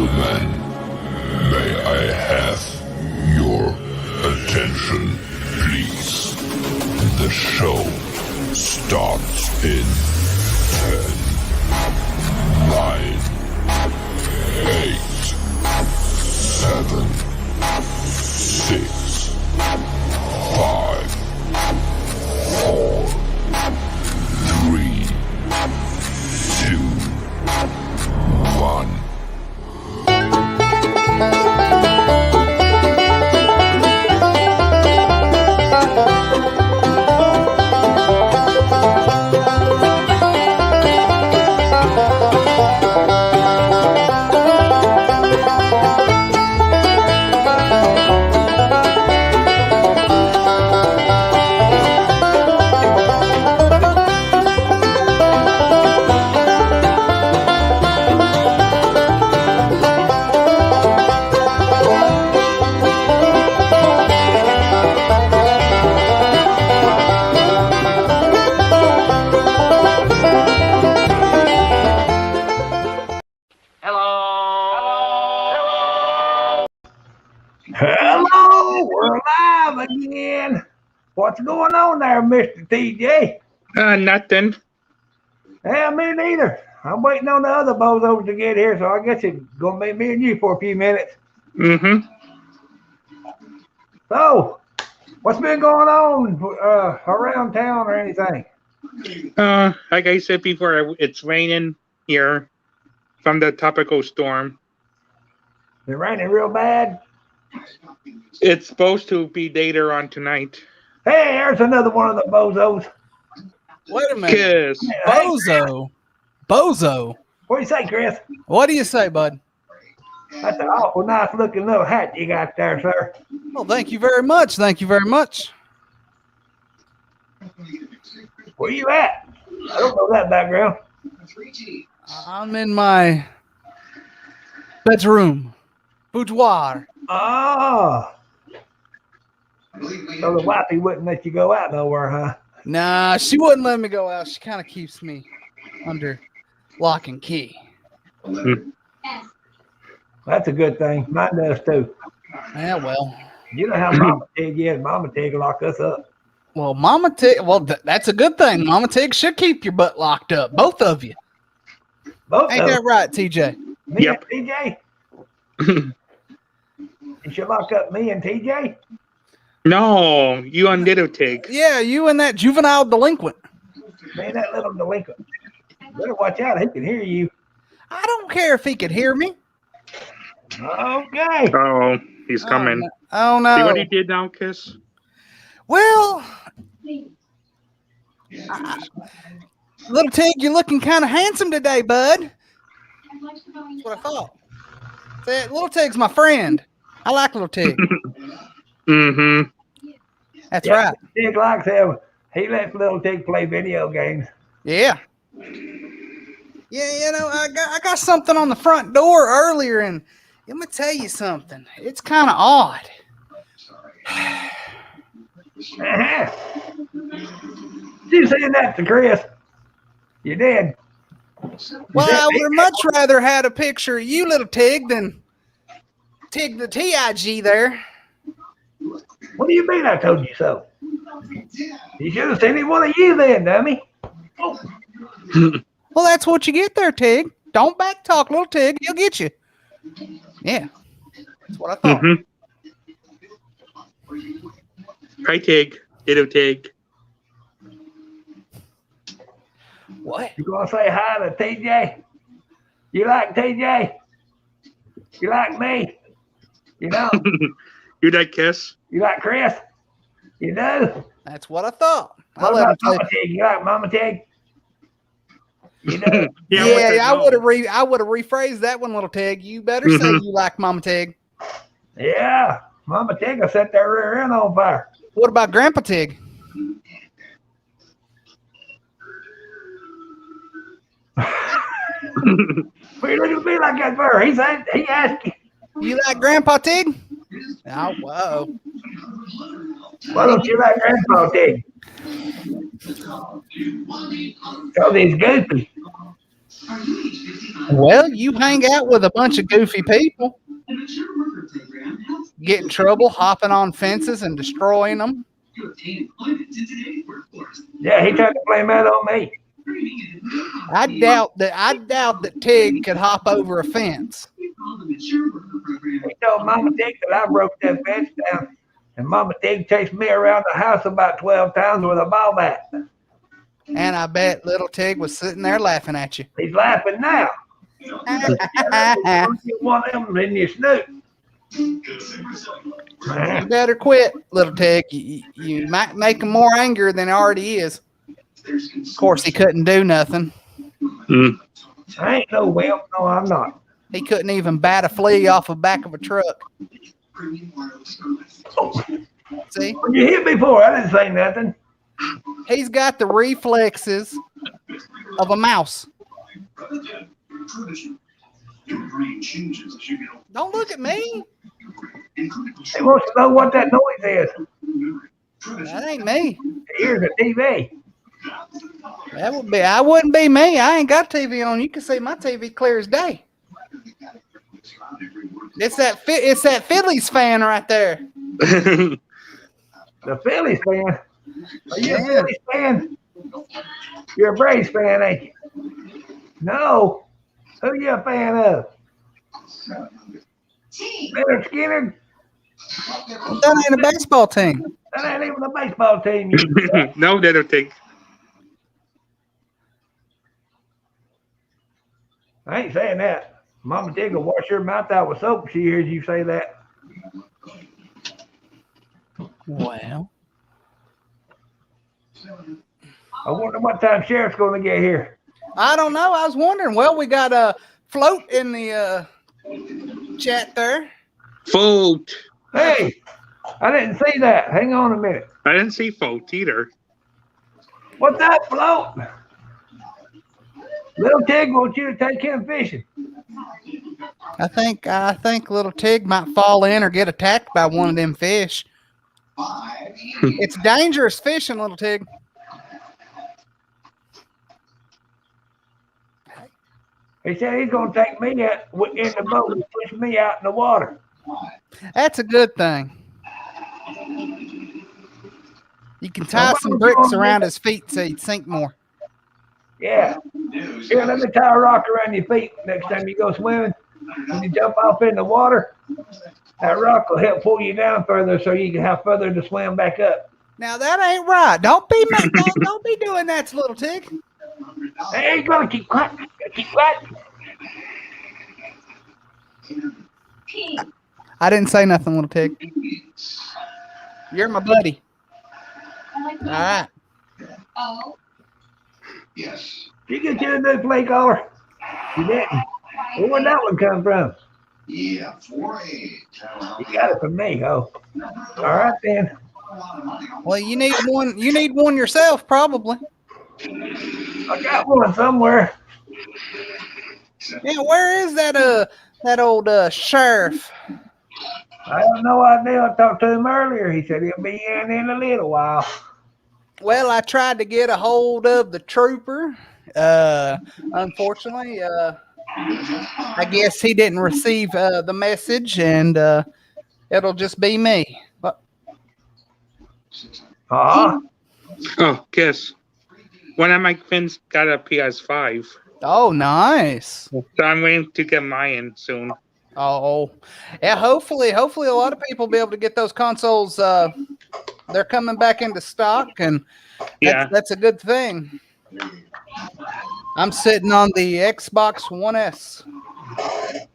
gentlemen, may I have your attention, please? The show starts in 10, 9, 8, 7, 6, 5, 4, 3, 2, 1. Hello, we're live again. What's going on there, Mr. TJ? Nothing. Yeah, me neither. I'm waiting on the other bozos to get here, so I guess it's gonna be me and you for a few minutes. Mm-hmm. So, what's been going on around town or anything? Like I said before, it's raining here from the tropical storm. Is it raining real bad? It's supposed to be later on tonight. Hey, there's another one of the bozos. Wait a minute. Kiss. Bozo. Bozo. What do you say, Chris? What do you say, bud? That's an awful nice looking little hat you got there, sir. Well, thank you very much. Thank you very much. Where you at? I don't know that background. I'm in my bedroom. Boudoir. Ah. So the wifey wouldn't let you go out nowhere, huh? Nah, she wouldn't let me go out. She kind of keeps me under lock and key. That's a good thing. Mine does too. Yeah, well. You know how Mama Tig is. Mama Tig lock us up. Well, Mama Tig, that's a good thing. Mama Tig should keep your butt locked up. Both of you. Both Ain't of that them. right, TJ? Me Yep. and TJ? You should lock up me and TJ? No, you on Little Tig. Yeah, you and that juvenile delinquent. Me and that little delinquent. Better watch out. He can hear you. I don't care if he could hear me. Okay. Oh, he's coming. Oh, See no. what he did now, Kiss? Well, Little Tig, you're looking kind of handsome today, bud. That's what I thought. Say, Little Tig's my friend. I like Little Tig. Mm-hmm. That's Yeah, right. Tig likes him. He lets little Tig play video games. Yeah. Yeah, you know, I got something on the front door earlier, and let me tell you something. It's kind of odd. Uh-huh. You saying that to Chris? You did. Well, I would have much rather had a picture of you, Little Tig, than Tig the TIG there. What do you mean I told you so? You should have seen any one of you then, dummy. Well, that's what you get there, Tig. Don't back talk, Little Tig. He'll get you. Yeah. That's what I thought. Mm-hmm. Hi, Tig. Little Tig. What? You gonna say hi to TJ? You like TJ? You like me? You know? You like Kiss? You like Chris? You do? That's what I thought. What about Mama Tig? You like Mama Tig? You do? Yeah, I would have rephrased that one, Little Tig. You better say you like Mama Tig. Yeah. Mama Tig will set that rear end on fire. What about Grandpa Tig? Why you look at me like that for? He asked you. You like Grandpa Tig? Oh, whoa. Why don't you like Grandpa Tig? Because he's goofy. Well, you hang out with a bunch of goofy people, get in trouble, hopping on fences and destroying them. Yeah, he tried to blame that on me. I doubt that Tig could hop over a fence. He told Mama Tig that I broke that fence down, and Mama Tig chased me around the house about 12 times with a ball bat. And I bet little Tig was sitting there laughing at you. He's laughing now. You want him in your snoot. You better quit, little Tig. You might make him more angry than he already is. Of course, he couldn't do nothing. I ain't no wimp. No, I'm not. He couldn't even bat a flea off the back of a truck. See? When you hit me before, I didn't say nothing. He's got the reflexes of a mouse. Don't look at me. He wants to know what that noise is. That ain't me. Here's a TV. That would be. I wouldn't be me. I ain't got TV on. You can see my TV clear as day. It's that Phillies fan right there. The Phillies fan. Are you a Phillies fan? You're a Braves fan, ain't you? No. Who you a fan of? Leonard Skinner? That ain't a baseball team. That ain't even a baseball team. No, that'll take. I ain't saying that. Mama Tig will wash your mouth out with soap if she hears you say that. Well, I wonder what time Sheriff's going to get here. I don't know. I was wondering. Well, we got a float in the chat there. Vote. Hey, I didn't see that. Hang on a minute. I didn't see vote either. What's that float? Little Tig wants you to take him fishing. I think little Tig might fall in or get attacked by one of them fish. It's dangerous fishing, little Tig. He said he's going to take me out in the boat and push me out in the water. That's a good thing. You can tie some bricks around his feet so he'd sink more. Yeah. Here, let me tie a rock around your feet next time you go swimming. When you jump off in the water, that rock will help pull you down further so you can have further to swim back up. Now that ain't right. Don't be doing that to little Tig. Hey, you gotta keep quiet. Keep quiet. I didn't say nothing, little Tig. You're my buddy. All right. Oh. Yes. Did you get you a new play collar? You didn't. Well, where'd that one come from? Yeah, 4A. You got it from me, oh. All right then. Well, you need one. You need one yourself, probably. I got one somewhere. Yeah, where is that old sheriff? I have no idea. I talked to him earlier. He said he'll be in a little while. Well, I tried to get a hold of the trooper. Unfortunately, I guess he didn't receive the message, and it'll just be me. Uh-huh. Oh, guess. One of my friends got a PS5. Oh, nice. So I'm waiting to get mine soon. Oh, yeah. Hopefully, a lot of people will be able to get those consoles. They're coming back into stock, and that's a good thing. I'm sitting on the Xbox One S.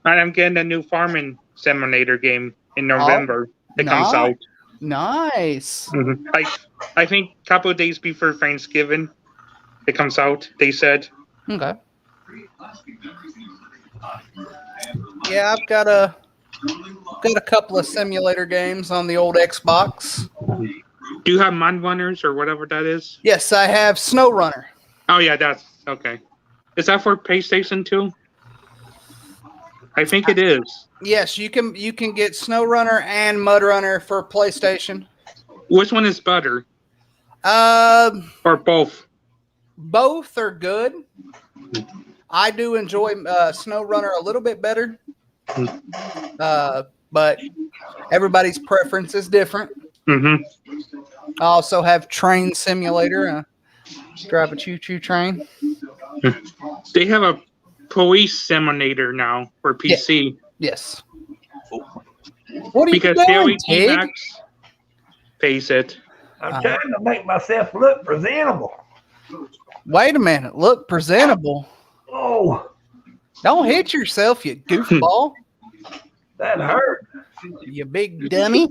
And I'm getting a new farming simulator game in November. It comes out. Nice. Mm-hmm. I think a couple of days before Thanksgiving, it comes out. They said. Okay. Yeah, I've got a couple of simulator games on the old Xbox. Do you have Mud Runners or whatever that is? Yes, I have Snow Runner. Oh yeah, that's okay. Is that for PlayStation 2? I think it is. Yes, you can get Snow Runner and Mud Runner for PlayStation. Which one is better? Or both? Both are good. I do enjoy Snow Runner a little bit better, but everybody's preference is different. Mm-hmm. I also have Train Simulator. Drive a choo-choo train. They have a police simulator now for PC. Yes. What are Because you doing, the Tig? LED Max pays it. I'm trying to make myself look presentable. Wait a minute. Look presentable. Oh, Don't hit yourself, you goofball. that hurt. You big dummy.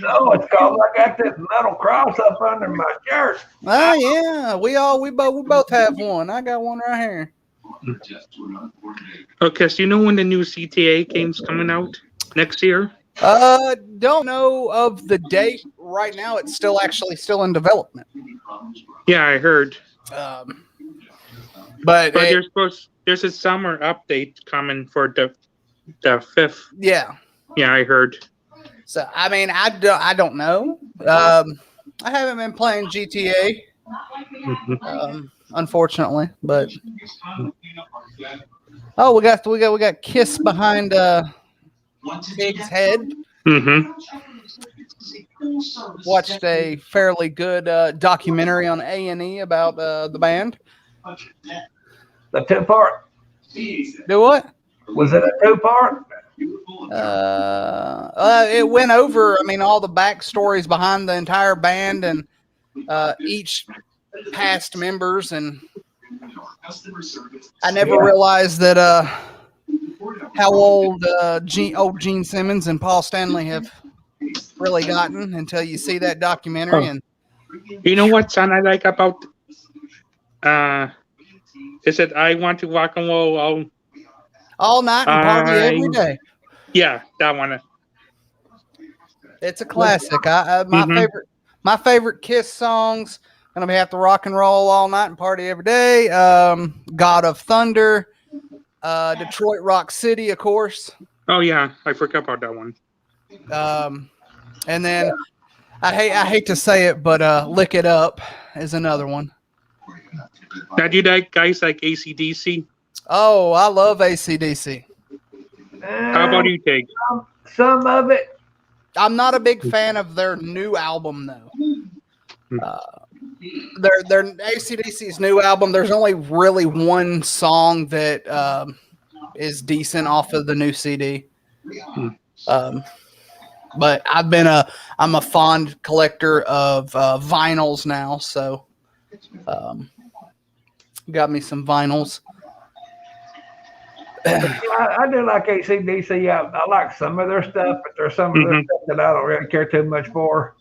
No, it's cause I got this metal cross up under my shirt. Oh yeah, we both have one. I got one right here. Okay, so you know when the new CTA game's coming out next year? Don't know of the date right now. It's still in development. Yeah, I heard. But there's a summer update coming for the 5th. Yeah. Yeah, I heard. So I mean, I don't know. I haven't been playing GTA, unfortunately. But we got Kiss behind Tig's head. Mm-hmm. Watched a fairly good documentary on A&E about the band. The 2-part. Do what? Was it a 2-part? It went over, I mean, all the backstories behind the entire band and each past members, and I never realized that how old Gene Simmons and Paul Stanley have really gotten until you see that documentary. And you know what song I like about is it I Want to Rock and Roll all night and party every day. Yeah, that one. It's a classic. My favorite Kiss songs gonna have to rock and roll all night and party every day. God of Thunder, Detroit Rock City, of course. Oh yeah, I forgot about that one. And then I hate to say it, but Lick It Up is another one. Now, do you like guys like AC/DC? Oh, I love AC/DC. How about you, Tig? Some of it. I'm not a big fan of their new album, though. Their AC/DC's new album, there's only really one song that is decent off of the new CD. But I'm a fond collector of vinyls now, so got me some vinyls. I do like AC/DC. I like some of their stuff, but there's some of their stuff that I don't really care too much for.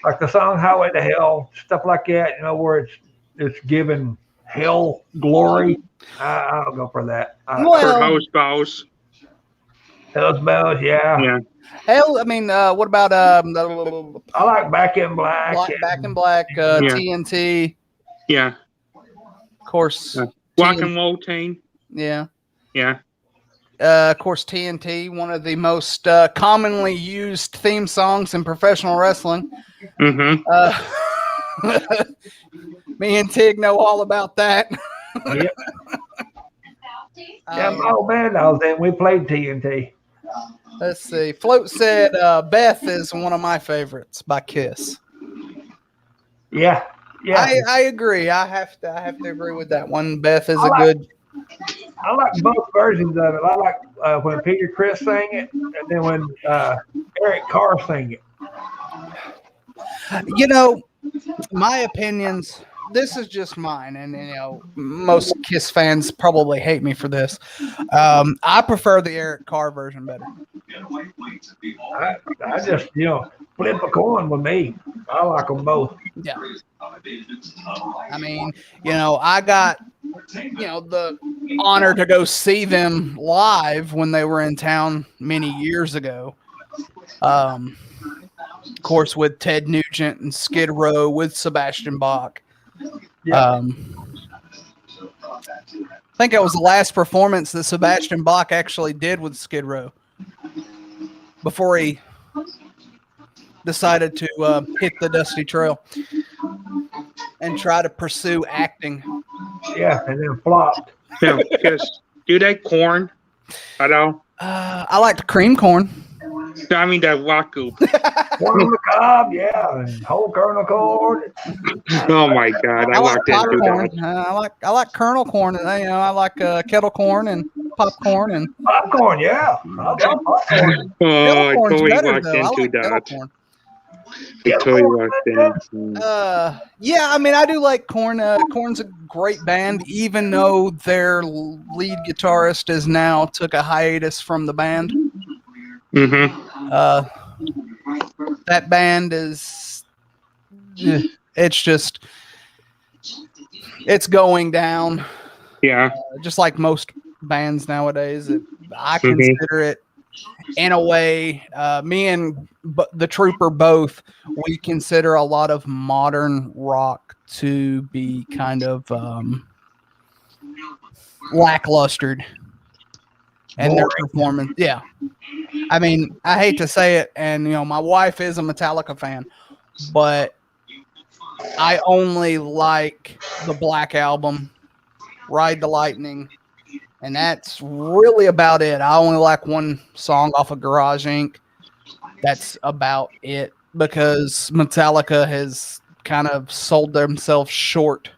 Like the song "Highway to Hell," stuff like that. You know, where it's giving hell glory. I don't go for that. House Bows. Those bells, yeah. Hell, I mean, what about I like Back in Black. Back in Black, TNT. Yeah. Of course. Rock and Roll Chain. Yeah. Yeah. Of course, TNT, one of the most commonly used theme songs in professional wrestling. Mm-hmm. Me and Tig know all about that. Yep. Yeah, my old band I was in, we played TNT. Let's see. Float said Beth is one of my favorites by Kiss. Yeah. I agree. I have to agree with that one. Beth is good. I like both versions of it. I like when Peter Criss sang it, and then when Eric Carr sang it. You know, my opinions. This is just mine, and you know, most Kiss fans probably hate me for this. I prefer the Eric Carr version better. I just, flip a coin with me. I like them both. Yeah. I mean, I got, the honor to go see them live when they were in town many years ago. Of course, with Ted Nugent and Skid Row with Sebastian Bach. Yeah. I think that was the last performance that Sebastian Bach actually did with Skid Row before he decided to hit the dusty trail and try to pursue acting. Yeah, and then flopped. Yeah, because do they corn at all? I like the cream corn. No, I mean the rock goop. Corn on the cob, yeah, and whole kernel corn. Oh my god, I I like walked into popcorn. that. I like kernel corn. And, I like kettle corn and popcorn and Popcorn, yeah. I love popcorn. Oh, kettle I corn's totally better walked though. I into like kettle that. corn. I totally walked in. Yeah, I mean, I do like Korn. Korn's a great band, even though their lead guitarist is now took a hiatus from the band. Mm-hmm. That band is, it's going down. Yeah. Just like most bands nowadays. I consider it, in a way, me and the Trooper both, we consider a lot of modern rock to be kind of lacklustered. And their performance, yeah. I mean, I hate to say it, and my wife is a Metallica fan, but I only like the Black Album, Ride the Lightning, and that's really about it. I only like one song off of Garage Inc. That's about it, because Metallica has kind of sold themselves short.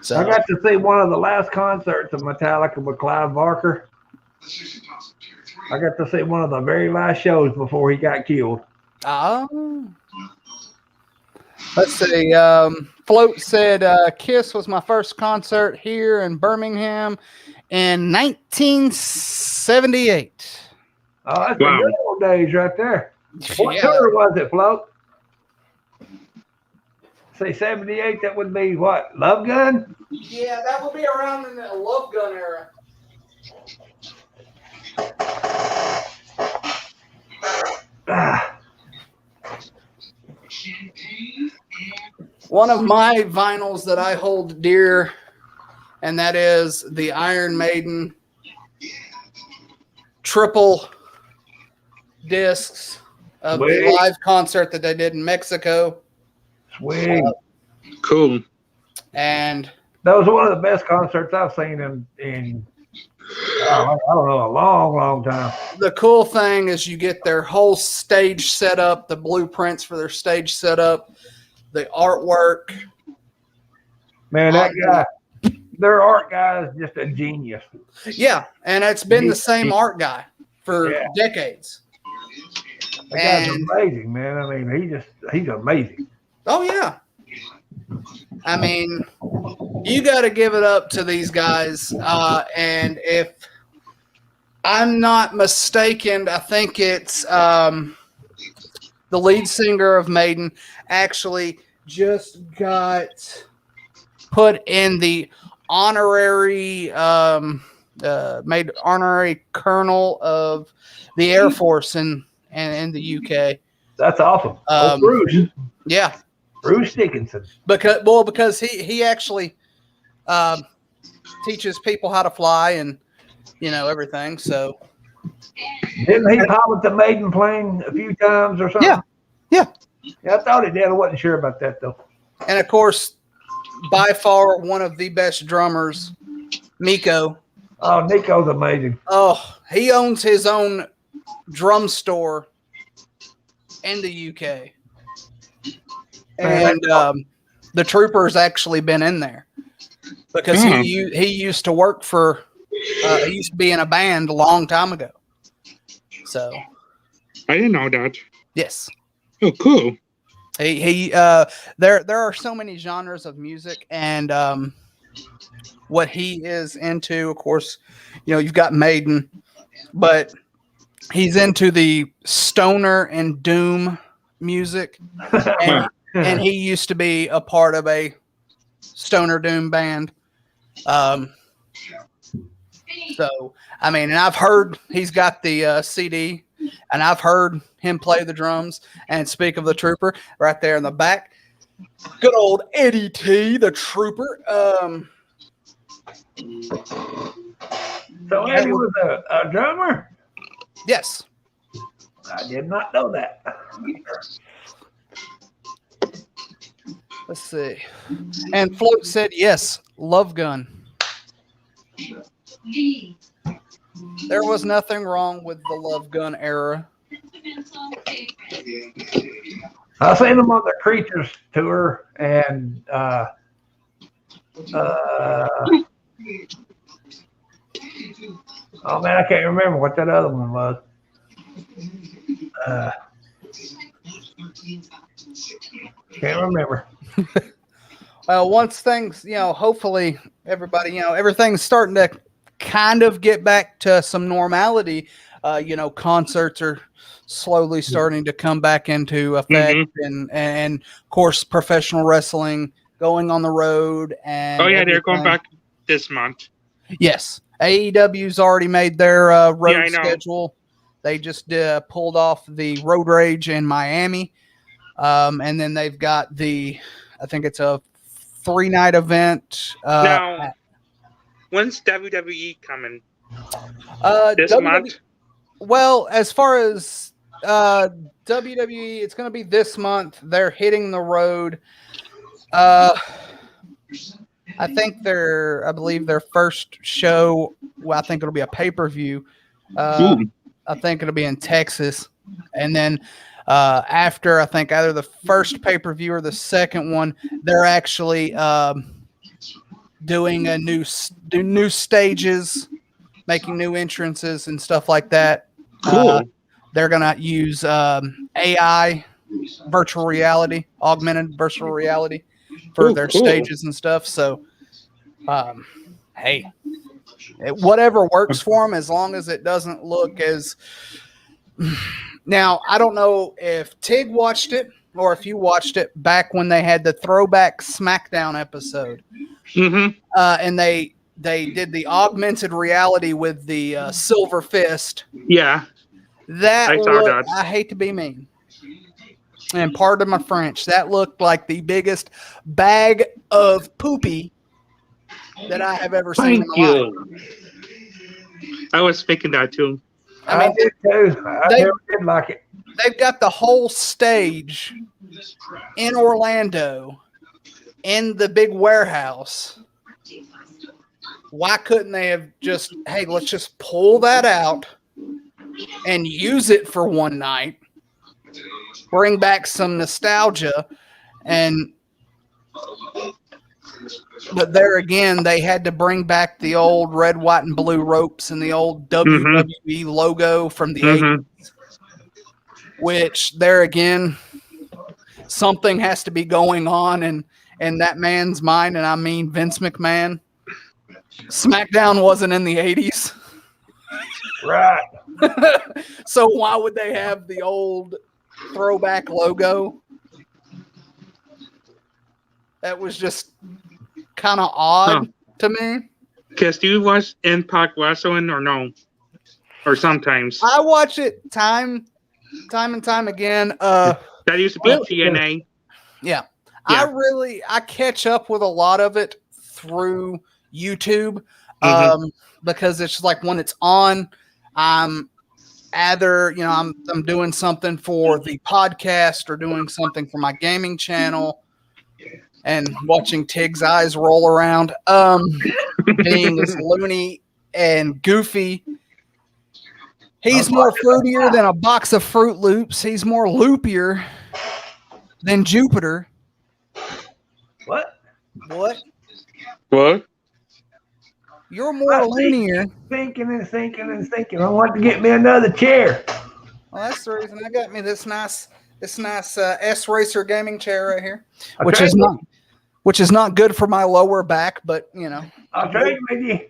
So I got to see one of the last concerts of Metallica with Clive Barker. I got to see one of the very last shows before he got killed. Let's see. Float said Kiss was my first concert here in Birmingham in 1978. Oh, that's Wow. the good old days right there. What Yeah. tour was it, Float? Say 78, that would be what? Love Gun? Yeah, that would be around in the Love Gun era. Ah, One of my vinyls that I hold dear, and that is the Iron Maiden triple discs of the Sweet. live concert that they did in Mexico. sweet. Cool. And That was one of the best concerts I've seen in I don't know, a long, long time. the cool thing is you get their whole stage setup, the blueprints for their stage setup, the artwork. Man, that guy, their art guy is just a genius. Yeah, and it's been the same art guy for Yeah. decades. That guy's And- amazing, man. I mean, he's amazing. Oh yeah. I mean, you got to give it up to these guys. And if I'm not mistaken, I think it's the lead singer of Maiden actually just got put in the honorary made honorary colonel of the Air Force in the UK. That's awesome. Bruce Yeah. Dickinson. Because he actually teaches people how to fly and everything. So Didn't he pilot the Maiden plane a few times or something? Yeah. I thought he did. I wasn't sure about that though. and of course, by far one of the best drummers, Miko. Oh, Nico's amazing. Oh, he owns his own drum store in the UK, and the Trooper's actually been in there because he used to work for. He used to be in a band a long time ago. So I didn't know that. yes. Oh, cool. There are so many genres of music, and what he is into, of course, you've got Maiden, but he's into the stoner and doom music, and he used to be a part of a stoner doom band. So I mean, and I've heard he's got the CD, and I've heard him play the drums. And speak of the Trooper, right there in the back, good old Eddie T, the Trooper. So Eddie was a drummer? Yes. I did not know that. Let's see. And Float said yes, Love Gun. There was nothing wrong with the Love Gun era. I seen them on the Creatures tour, and oh man, I can't remember what that other one was. Can't remember. Well, once things, hopefully everybody, everything's starting to kind of get back to some normality. Concerts are slowly starting to come back into effect, and of course, professional wrestling going on the road. And they're going back this month. Yes, AEW's already made their road schedule. They just pulled off the Road Rage in Miami, and then they've got I think it's a 3-night event. Now, when's WWE coming? This month? Well, as far as WWE, it's going to be this month. They're hitting the road. I believe their first show, I think it'll be a pay-per-view. I think it'll be in Texas. And then after, I think either the first pay-per-view or the second one, they're actually doing new stages, making new entrances and stuff like that. Cool. They're going to use AI, virtual reality, augmented virtual reality for their stages and stuff. So, hey, whatever works for them, as long as it doesn't look as... Now, I don't know if Tig watched it or if you watched it back when they had the throwback SmackDown episode. And they did the augmented reality with the silver fist. Yeah. I hate to be mean, and pardon my French, that looked like the biggest bag of poopy that I have ever seen in my life. I was thinking that too. I did too. I never did like it. They've got the whole stage in Orlando in the big warehouse. Why couldn't they have just, hey, let's just pull that out and use it for one night, bring back some nostalgia, but there again, they had to bring back the old red, white, and blue ropes and the old WWE logo from the 80s, which there again, something has to be going on in that man's mind, and I mean Vince McMahon. SmackDown wasn't in the 80s. Right. So why would they have the old throwback logo? That was just kind of odd to me. Because do you watch Impact Wrestling or no? Or sometimes? I watch it time and time again. That used to be TNA. Yeah. I catch up with a lot of it through YouTube because it's like when it's on, I'm either, I'm doing something for the podcast or doing something for my gaming channel and watching Tig's eyes roll around, being as loony and goofy. He's more fruitier than a box of Fruit Loops. He's more loopier than Jupiter. What? You're more loonier. Thinking. I want to get me another chair. Well, that's the reason I got me this nice S Racer gaming chair right here, which is not good for my lower back, but I'll trade with you.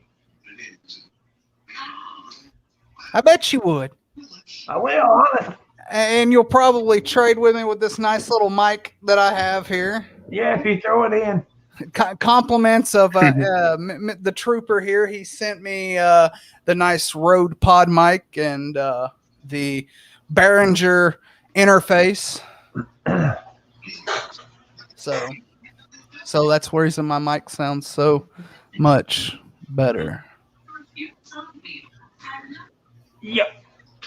I bet you would. I will, honest. And you'll probably trade with me with this nice little mic that I have here. Yeah, if you throw it in. Compliments of the trooper here. He sent me the nice Rode Pod mic and the Behringer interface. So that's where my mic sounds so much better. Yep.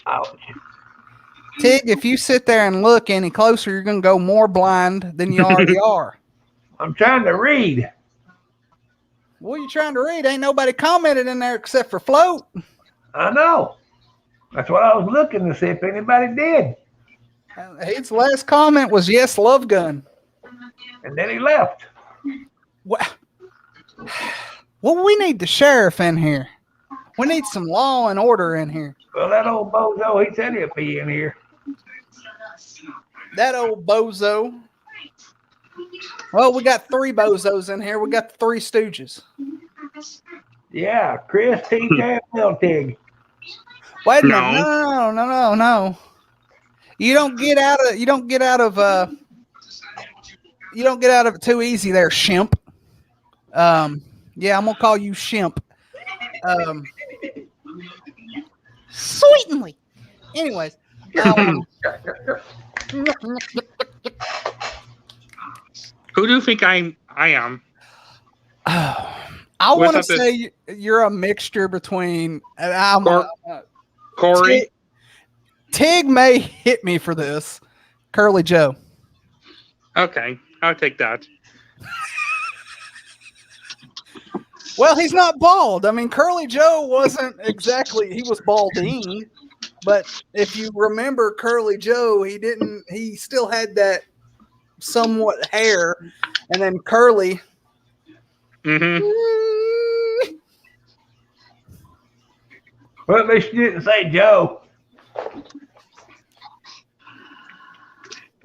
Ouch. Tig, if you sit there and look any closer, you're going to go more blind than you already are. I'm trying to read. What are you trying to read? Ain't nobody commented in there except for Float. I know. That's what I was looking to see if anybody did. His last comment was yes, love gun. And then he left. Well, we need the sheriff in here. We need some law and order in here. Well, that old bozo, he said he'd be in here. That old bozo. Well, we got 3 bozos in here. We got the 3 Stooges. Yeah, Chris, TJ, and Miltig. Wait a minute. No. You don't get out of it too easy there, Shimp. Yeah, I'm gonna call you Shimp. Certainly. Anyways, Who do you think I am? I want to say you're a mixture between. Corey. Tig may hit me for this. Curly Joe. Okay, I'll take that. Well, he's not bald. I mean, Curly Joe wasn't exactly. He was balding, but if you remember Curly Joe, he still had that somewhat hair, and then Curly. Mm-hmm. Well, at least you didn't say Joe.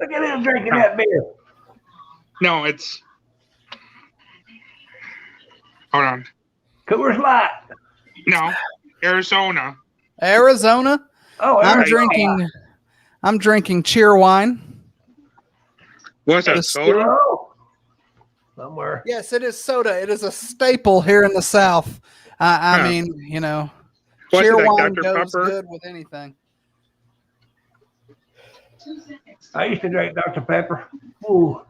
Look at him drinking that beer. No, it's. Hold on. Coors Light. No, Arizona. Arizona. Oh, I'm drinking cheer wine. What's that, soda? Oh, somewhere. Yes, it is soda. It is a staple here in the South. I mean, you know, What's cheer it, like wine Dr. goes Pepper? good with anything. I used to drink Dr. Pepper. Ooh.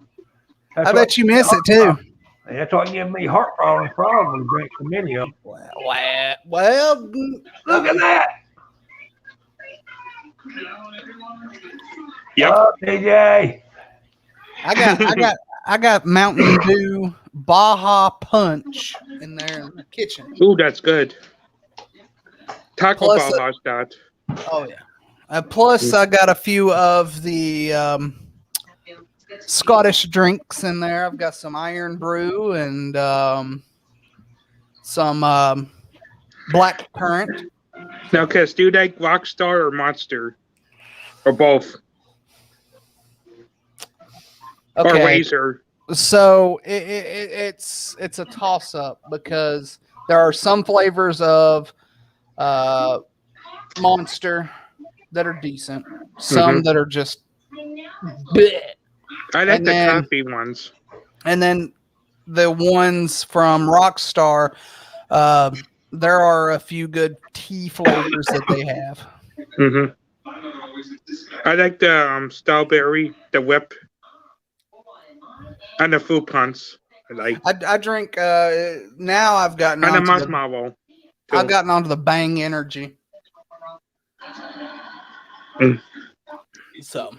I bet you miss it too. That's what gives me heart problems when I drink so many of them. Well, Look at that. Yep. Oh, DJ. I got Mountain Dew Baja Punch in there in the kitchen. Ooh, that's good. Taco Plus Bell has that. Oh yeah. Plus, I got a few of the Scottish drinks in there. I've got some Iron Brew and some black currant. Now, Kiss, do you like Rockstar or Monster? Or both? Okay. Or Razor? So it's a toss up because there are some flavors of Monster that are decent, some that are just bleh. I like And the then- coffee ones. And then the ones from Rockstar, there are a few good tea flavors that they have. Mm-hmm. I like the strawberry, the whip, and the fruit punch. I like. I drink now. I've gotten And the onto marshmallow. I've gotten onto the Bang Energy. Mm. So,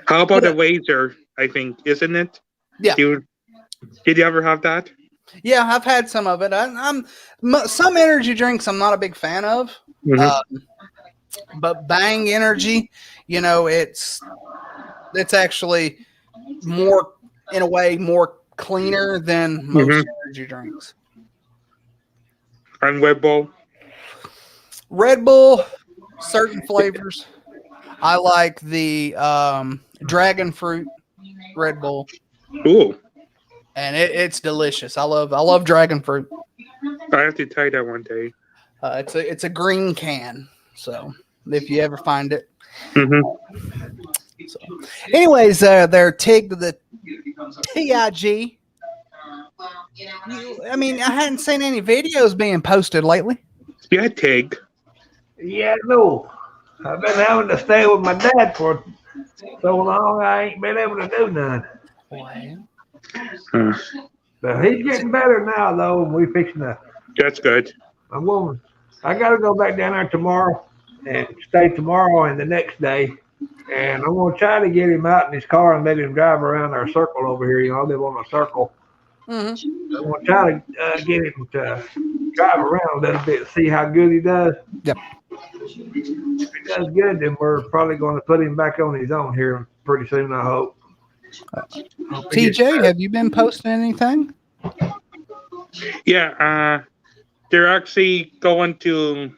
How about the Razor? I think, isn't it? Yeah. Did you ever have that? yeah, I've had some of it. Some energy drinks I'm not a big fan of. Mhm. But Bang Energy, you know, it's actually more, in a way, more cleaner than most energy drinks. And Red Bull. Red Bull, certain flavors. I like the dragon fruit Red Bull, Ooh, and it's delicious. I love dragon fruit. I have to try that one day. It's a green can, so if you ever find it. Mm-hmm. So, anyways, they're TIG to the TIG. I mean, I hadn't seen any videos being posted lately. Yeah, Tig. Yeah, no. I've been having to stay with my dad for so long, I ain't been able to do none. But he's getting better now, though, and we fixing to. That's good. My woman, I got to go back down there tomorrow and stay tomorrow and the next day And I'm gonna try to get him out in his car and let him drive around our circle over here. I live on a circle. Mm-hmm. I'm gonna try to get him to drive around a little bit, see how good he does. Yep. If he does good, then we're probably going to put him back on his own here pretty soon, I hope. TJ, have you been posting anything? Yeah, they're actually going to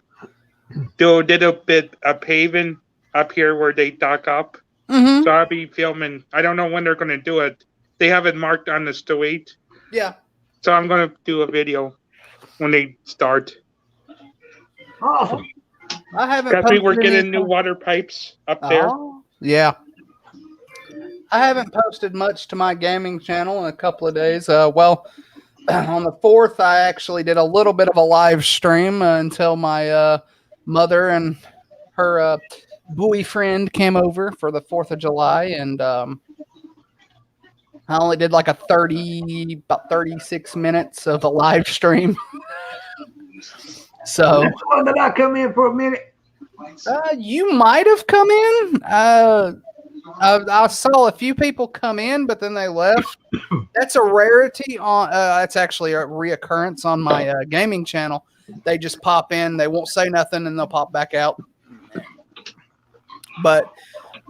do a little bit of paving up here where they dock up. Mm-hmm. So I'll be filming. I don't know when they're going to do it. They have it marked on the street. Yeah. So I'm going to do a video when they start. Awesome. I haven't. Because we were posted getting anything. new water pipes up there. Oh, yeah. I haven't posted much to my gaming channel in a couple of days. Well, on the 4th, I actually did a little bit of a live stream until my mother and her boyfriend came over for the 4th of July, and I only did like about 36 minutes of a live stream. So That's the one that I come in for a minute. you might have come in. I saw a few people come in, but then they left. That's a rarity on. That's actually a reoccurrence on my gaming channel. They just pop in, they won't say nothing, and they'll pop back out. But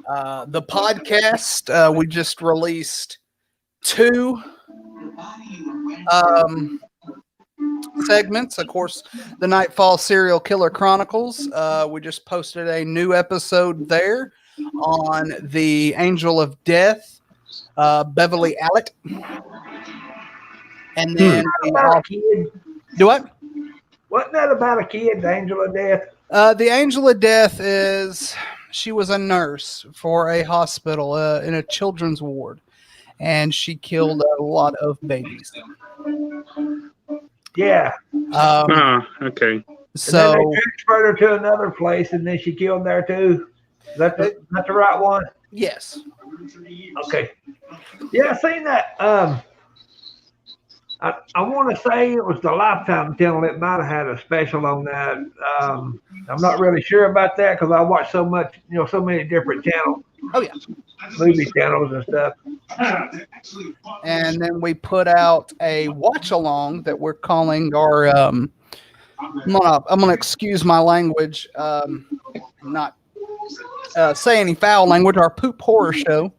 the podcast, we just released 2 segments. Of course, the Nightfall Serial Killer Chronicles. We just posted a new episode there on the Angel of Death, Beverly Alec. And then About a kid. do what? Wasn't that about a kid, the Angel of Death? The Angel of Death she was a nurse for a hospital in a children's ward, and she killed a lot of babies. Yeah. Okay. So And then they transferred her to another place, and then she killed there too. Is that the right one? yes, Okay. Yeah, I seen that. I want to say it was the Lifetime channel that might have had a special on that. I'm not really sure about that because I watch so much, so many different channels. Oh, yeah. Movie channels and stuff. and then we put out a watch along that we're calling our. I'm gonna excuse my language. Not say any foul language. Our poop horror show.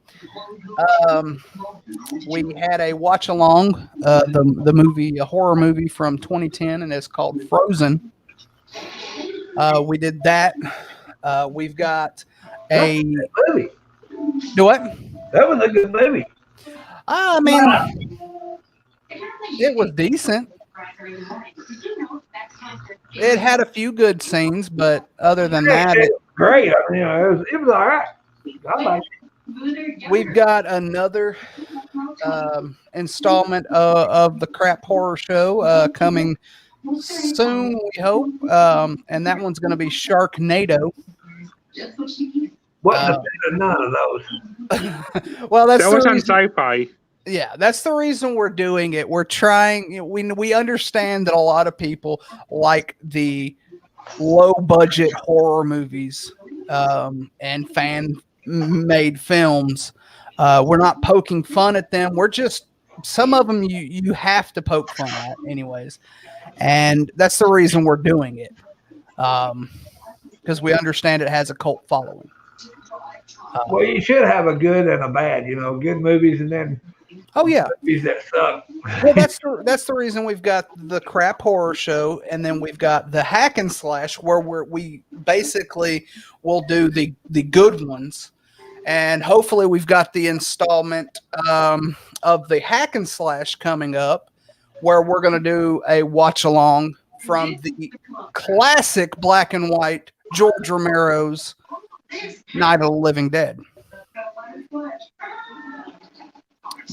We had a watch along the movie, a horror movie from 2010, and it's called Frozen. We did that. We've got a Movie. do what? That was a good movie. I mean, it was decent. It had a few good scenes, but other than that, It was great. I mean, it was all right. I liked it. we've got another installment of the Crap Horror Show coming soon, we hope. And that one's going to be Sharknado. Wasn't none of those. Well, that's That the was on reason, Sci-Fi. yeah, that's the reason we're doing it. We're trying. We understand that a lot of people like the low budget horror movies and fan made films. We're not poking fun at them. We're just some of them you have to poke fun at anyways, and that's the reason we're doing it because we understand it has a cult following. Well, you should have a good and a bad. Good movies and then Oh yeah. movies that suck. Well, that's the reason we've got the Crap Horror Show, and then we've got the Hack and Slash, where we basically will do the good ones, and hopefully we've got the installment of the Hack and Slash coming up, where we're going to do a watch along from the classic black and white George Romero's Night of the Living Dead.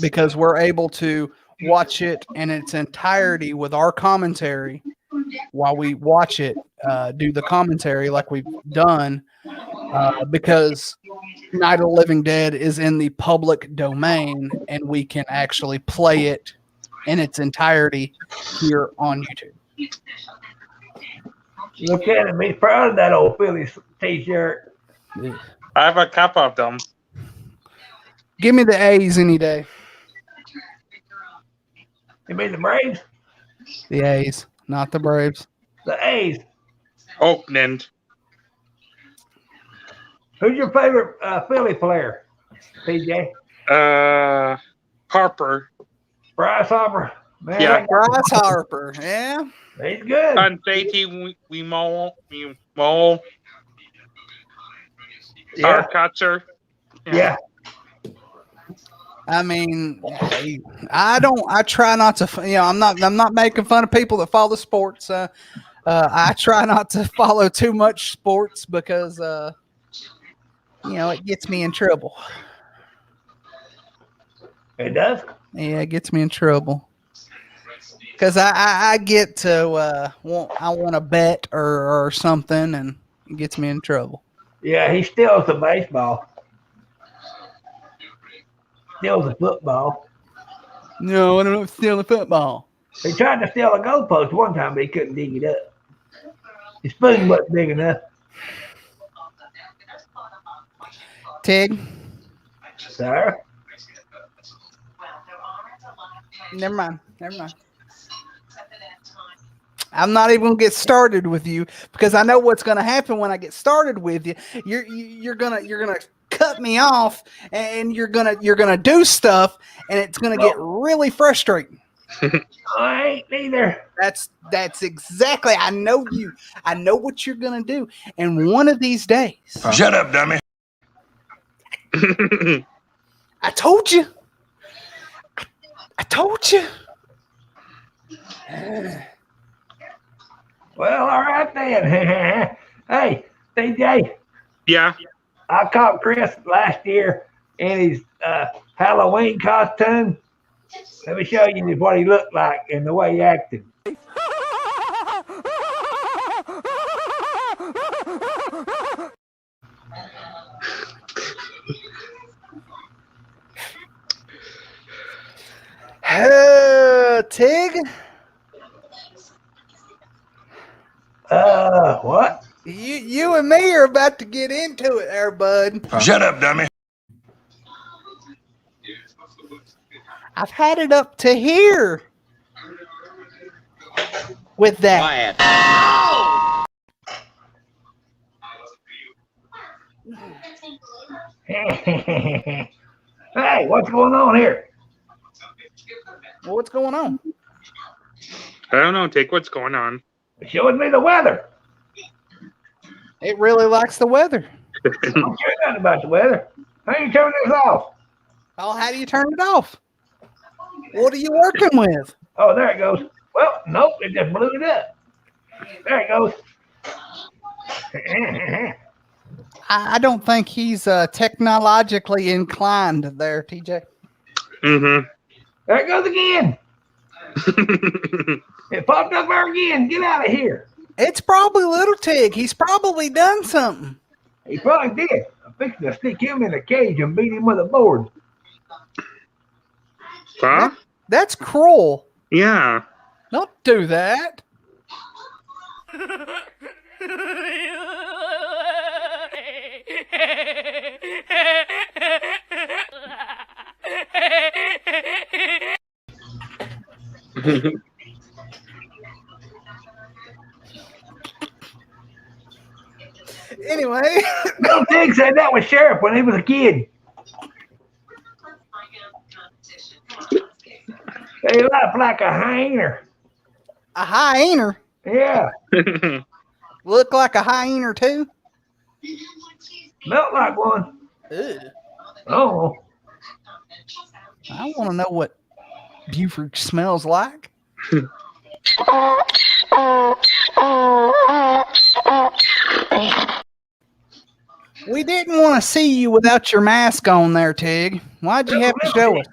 Because we're able to watch it in its entirety with our commentary while we watch it, do the commentary like we've done, because Night of the Living Dead is in the public domain and we can actually play it in its entirety here on YouTube. Look at him. He's proud of that old Phillies t-shirt. I have a couple of them. Give me the A's any day. You mean the Braves? The A's, not the Braves. The A's. Oakland. Who's your favorite Philly player? PJ? Harper. Bryce Harper. Man, Yeah. Bryce Harper. Yeah. he's good. On safety, we Mole. Yeah. Catcher. Yeah. I mean, I try not to, I'm not making fun of people that follow sports. I try not to follow too much sports because, it gets me in trouble. It does? Yeah, it gets me in trouble. Because I get to, I want to bet or something, and it gets me in trouble. Yeah, he steals the baseball. Steals the football. No, I don't steal the football. He tried to steal a goalpost one time, but he couldn't dig it up. His spoon wasn't big enough. Tig? Sir? Never mind. I'm not even gonna get started with you because I know what's gonna happen when I get started with you. You're gonna cut me off and you're gonna do stuff and it's gonna get really frustrating. I ain't neither. That's exactly. I know you. I know what you're gonna do. And one of these days, Shut up, dummy. I told you. I told you. Well, all right then. Hey, DJ, Yeah. I caught Chris last year in his Halloween costume. Let me show you what he looked like and the way he acted. Tig, What? you and me are about to get into it there, bud. Shut up, dummy. I've had it up to here with that. Hey, what's going on here? Well, what's going on? I don't know, Take what's going on. It's showing me the weather. It really likes the weather. I don't care nothing about the weather. How you turn this off? Oh, how do you turn it off? What are you working with? Oh, there it goes. Well, nope, it just blew it up. There it goes. I don't think he's technologically inclined there, TJ. Mm-hmm. There it goes again. It popped up there again. Get out of here. It's probably Little Tig. He's probably done something. He probably did. I'm fixing to stick him in a cage and beat him with a board. Huh? That's cruel. Yeah. Don't do that. Anyway, Bill Tig said that was Sheriff when he was a kid. He laughed like a hyena. a hyena. Yeah. Look like a hyena too. Smelled like one. Ugh. Oh. I want to know what Buford smells like. We didn't want to see you without your mask on there, Tig. Why'd you have to show us?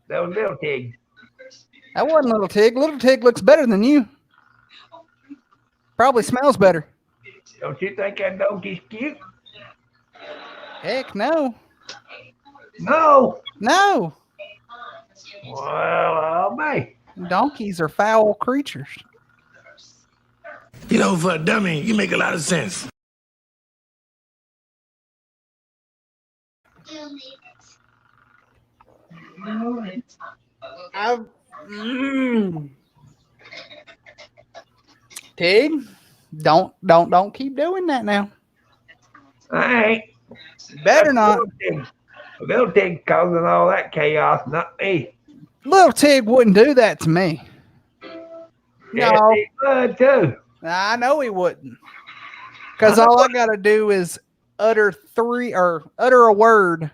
That was Little Tig. That wasn't Little Tig. Little Tig looks better than you. Probably smells better. Don't you think that donkey's cute? Heck no. No. No. Well, I'll be. Donkeys are foul creatures. You know, for a dummy, you make a lot of sense. Tig, don't keep doing that now. I ain't. Better not. Little Tig causing all that chaos, not me. Little Tig wouldn't do that to me. Yes, No, he would too. I know he wouldn't. Because all I gotta do is utter a word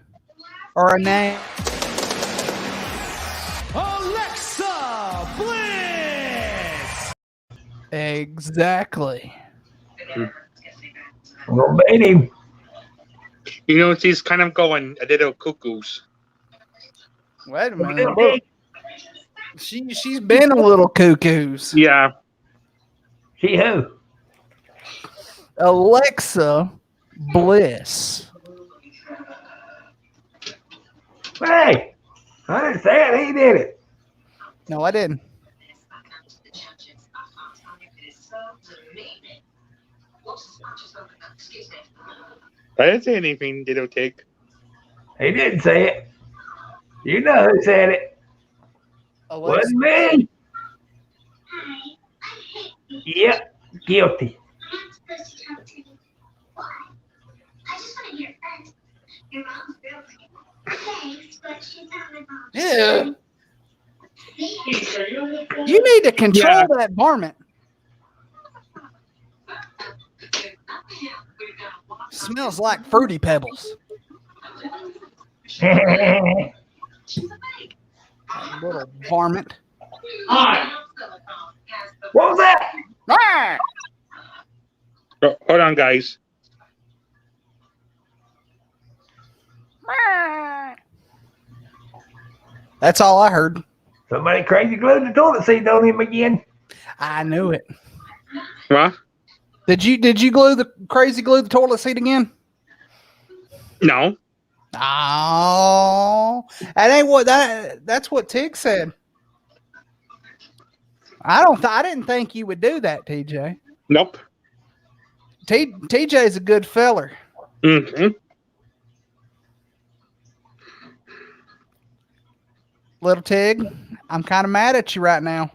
or a name. Alexa Bliss. Exactly. I'm gonna beat him. You know, she's kind of going a little cuckoos. Wait a minute. Little Look, Tig. she's been a little cuckoos. Yeah. She who? Alexa Bliss. Hey, I didn't say it. He did it. No, I didn't. I didn't say anything, little Tig. He didn't say it. You know who said it. Alexa. Wasn't me. Yep, guilty. Yeah. You need to control that varmint. Smells like Fruity Pebbles. Little varmint. What was that? Ah! Oh, hold on, guys. That's all I heard. Somebody crazy glued the toilet seat on him again. I knew it. What? Did you glue the toilet seat again? No. Oh, that ain't what that's what Tig said. I didn't think you would do that, TJ. Nope. TJ's a good feller. Mm-hmm. Little Tig, I'm kind of mad at you right now.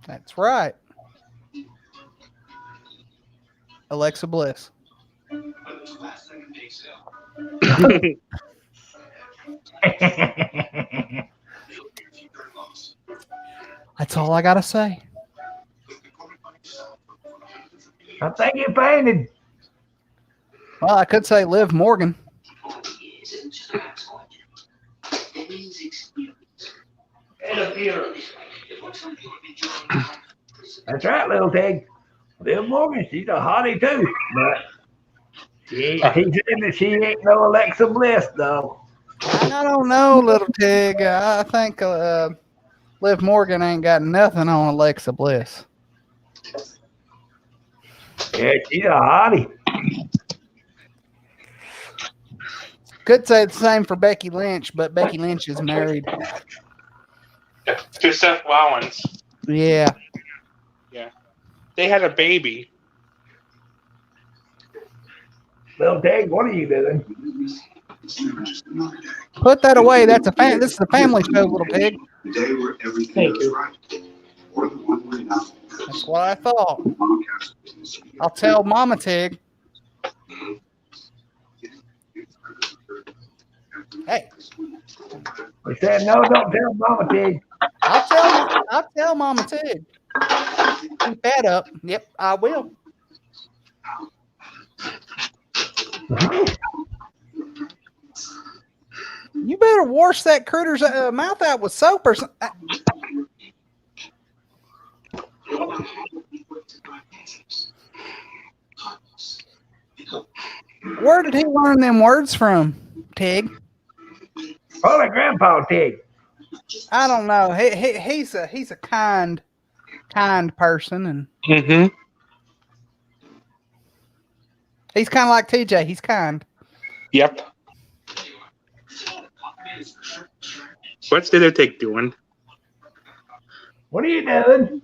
That's right. Alexa Bliss. That's all I gotta say. I think you painted. Well, I could say Liv Morgan. That's right, little Tig. Liv Morgan, she's a hottie too. But he said that she ain't no Alexa Bliss, though. I don't know, little Tig. I think Liv Morgan ain't got nothing on Alexa Bliss. Yeah, she's a hottie. Could say the same for Becky Lynch, but Becky Lynch is married. To Seth Rollins. Yeah. Yeah. They had a baby. Little Tig, what are you doing? Put that away. This is a family show, little pig. Thank you. That's what I thought. I'll tell Mama Tig. Hey, We said no, don't tell Mama Tig. I'll tell Mama Tig. Keep that up. Yep, I will. You better wash that critter's mouth out with soap or something. Where did he learn them words from, Tig? Probably Grandpa Tig. I don't know. He's a kind person, and Mm-hmm. he's kind of like TJ. He's kind. Yep. What's the other Tig doing? What are you doing?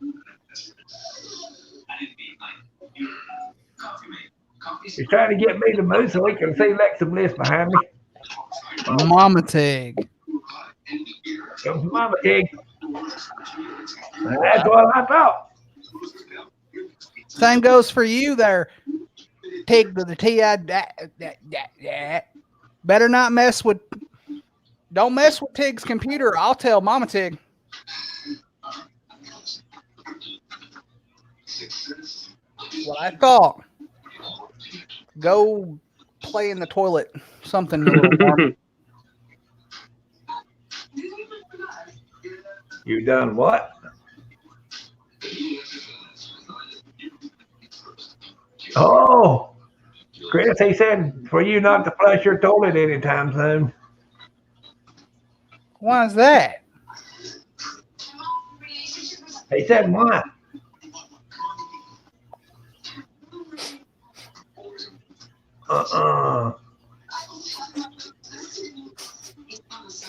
He's trying to get me to move so he can see Lexa Bliss behind me. Mama Tig. Comes Mama Tig. That's what I thought. Same goes for you there, Tig to the T.I. Better not mess with, don't mess with Tig's computer. I'll tell Mama Tig. What I thought. Go play in the toilet. Something. You done what? Oh, Chris, he said for you not to flush your toilet anytime soon. Why is that? He said why?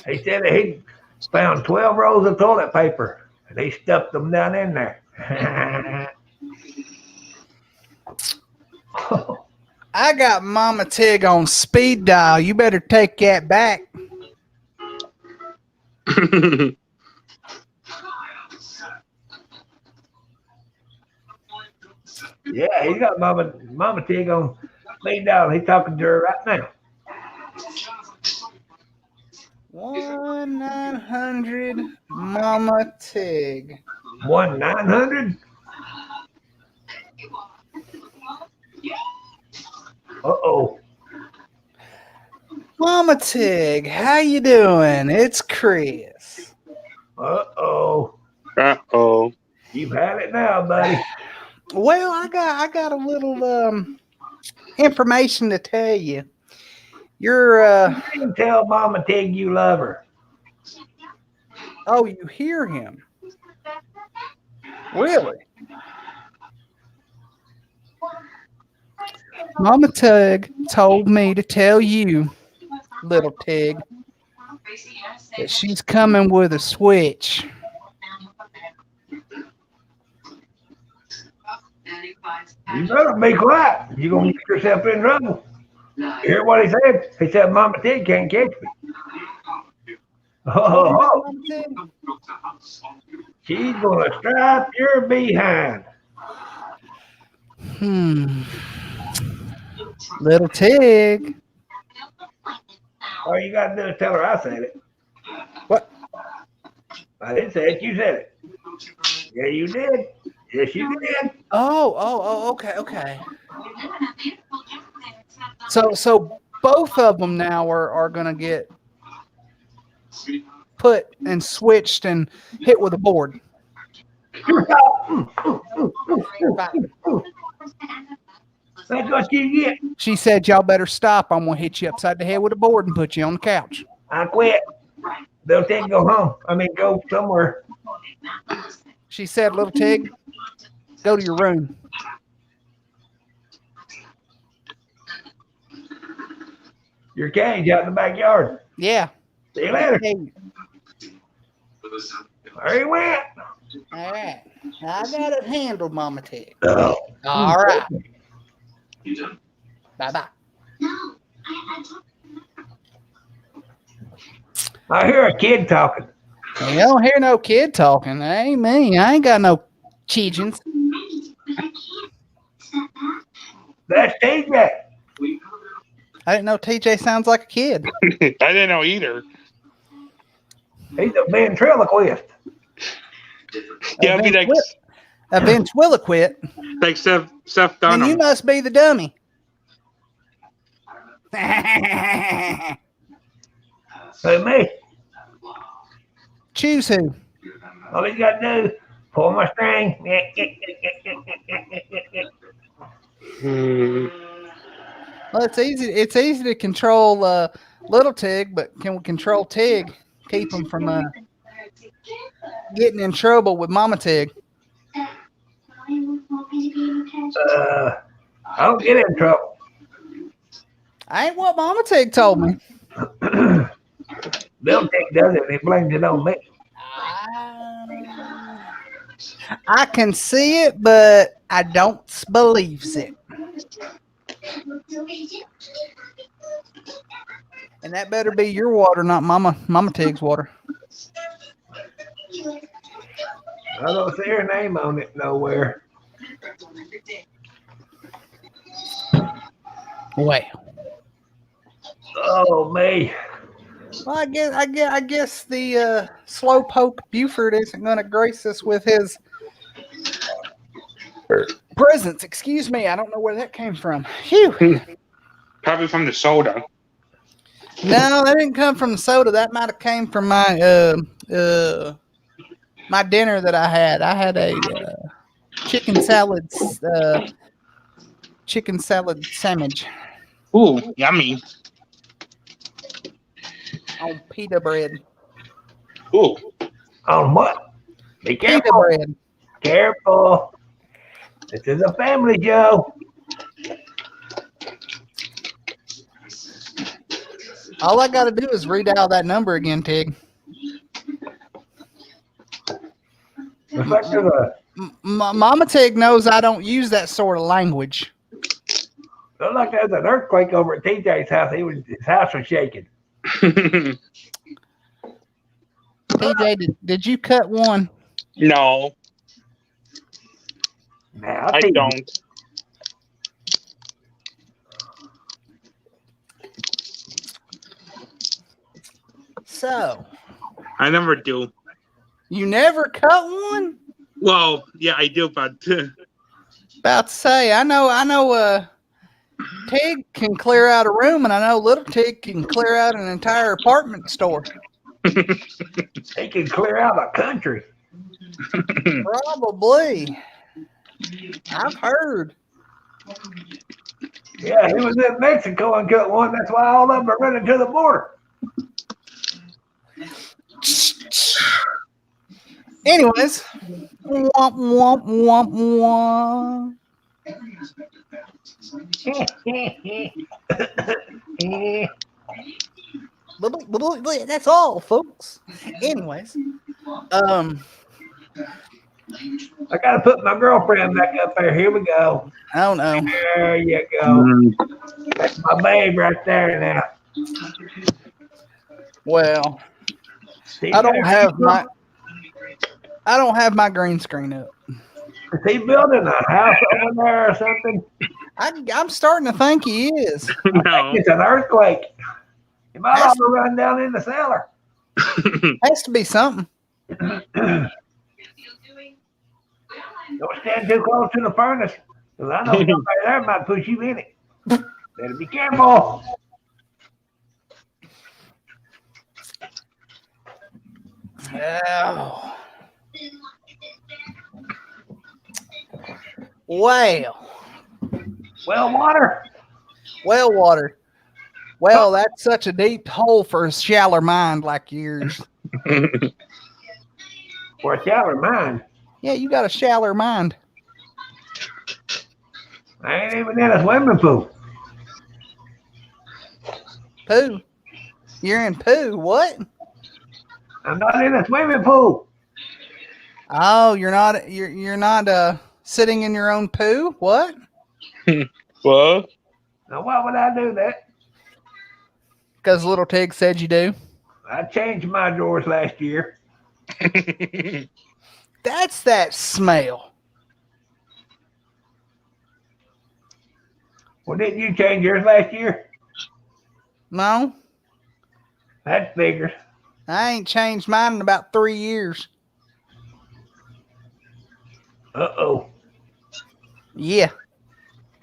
He said that he found 12 rolls of toilet paper and he stuffed them down in there. I got Mama Tig on speed dial. You better take that back. Yeah, he got Mama Tig on speed dial. He's talking to her right now. 1-900 Mama Tig. 1-900? Uh-oh. Mama Tig, how you doing? It's Chris. Uh-oh. Uh-oh. You've had it now, buddy. Well, I got a little information to tell you. You're You can tell Mama Tig you love her. oh, you hear him. Really? Mama Tig told me to tell you, little Tig, that she's coming with a switch. You better be quiet. You're going to get yourself in trouble. You hear what he said? He said Mama Tig can't catch me. Oh, Mama Tig? she's going to strap your behind. Little Tig. All you got to do is tell her I said it. What? I didn't say it. You said it. Yeah, you did. Yes, you did. Oh, okay. So both of them now are gonna get put and switched and hit with a board. That's what you get. She said, "Y'all better stop. I'm gonna hit you upside the head with a board and put you on the couch." I quit. They'll take go home. I mean, go somewhere. She said, "Little Tig, go to your room." Your cage out in the backyard. Yeah. See you later. Hey, There he went. all right. I got it handled, Mama Tig. Oh. All right. Bye-bye. I hear a kid talking. You don't hear no kid talking. That ain't me. I ain't got no chickens. That's TJ. I didn't know TJ sounds like a kid. I didn't know either. He's a ventriloquist. Yeah, be like A ventriloquist. Seth And you Dunham. must be the dummy. Who, me? Choose who. All he's got to do, pull my string. Well, it's easy. It's easy to control little Tig, but can we control Tig? Keep him from getting in trouble with Mama Tig. I don't get in trouble. I ain't what Mama Tig told me. Bill Tig does it and he blames it on me. I can see it, but I don't believe it. And that better be your water, not Mama Tig's water. I don't see her name on it nowhere. Well, Oh, me. well, I guess the slowpoke Buford isn't going to grace us with his presence. Excuse me, I don't know where that came from. Phew. Probably from the soda. No, that didn't come from the soda. That might have came from my my dinner that I had. I had a chicken salad sandwich Ooh, yummy. on pita bread. Ooh. On what? Be Pita careful. bread. Careful. This is a family show. All I got to do is redial that number again, Tig. Looks like there's a, Mama Tig knows I don't use that sort of language. looks like there's an earthquake over at TJ's house. His house was shaking. TJ, did you cut one? No, Now, I don't. So, I never do. you never cut one? Well, yeah, I do, but About to say, I know Tig can clear out a room, and I know little Tig can clear out an entire apartment store. He can clear out a country. Probably. I've heard. Yeah, he was in Mexico and cut one. That's why all of them are running to the border. Anyways, womp, womp, womp, womp. That's all, folks. Anyways, I gotta put my girlfriend back up there. Here we go. I don't know. There you go. That's my babe right there now. Well, See, I don't have my green screen up. Is he building a house over there or something? I'm starting to think he is. no. It's an earthquake. He might have to run down in the cellar. Has to be something. Don't stand too close to the furnace, because I know somebody there might push you in it. Better be careful. Oh. Well, Water. well, water. Well, that's such a deep hole for a shallow mind like yours. For a shallow mind. Yeah, you got a shallow mind. I ain't even in a swimming pool. Poo. You're in poo. What? I'm not in a swimming pool. Oh, you're not sitting in your own poo? What? Well, Now, why would I do that? Because little Tig said you do. I changed my drawers last year. That's that smell. Well, didn't you change yours last year? No, That figures. I ain't changed mine in about 3 years. Uh-oh. Yeah.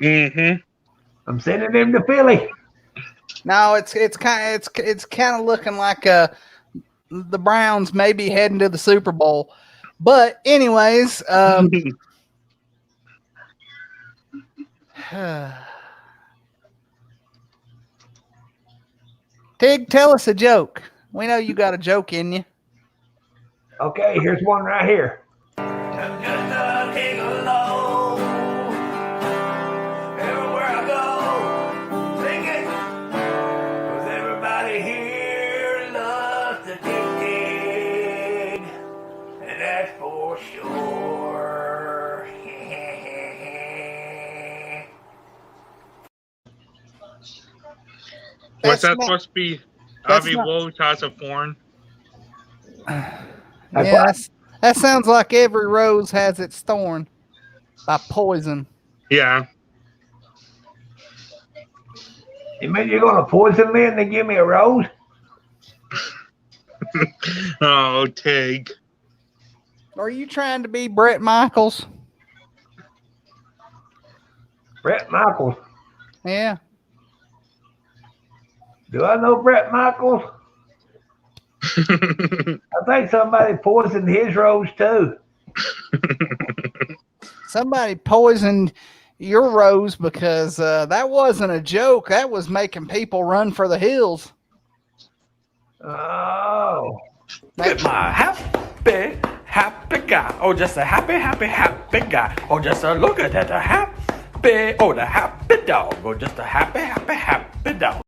mm-hmm. I'm sending him to Philly. No, it's kind of looking like the Browns may be heading to the Super Bowl. But anyways, Tig, tell us a joke. We know you got a joke in you. Okay, here's one right here. Was That's that not- supposed to be that's Avi not- Wolf House of Thorn? Yes, that sounds like every rose has its thorn by Poison. Yeah. You mean you're gonna poison me and then give me a rose? Oh, Tig. Are you trying to be Brett Michaels? Brett Michaels. Yeah. Do I know Brett Michaels? I think somebody poisoned his rose too. Somebody poisoned your rose because that wasn't a joke. That was making people run for the hills. Oh. With my happy, happy guy. Oh, just a happy, happy, happy guy. Oh, just a look at that, a happy, oh, the happy dog. Oh, just a happy, happy, happy dog.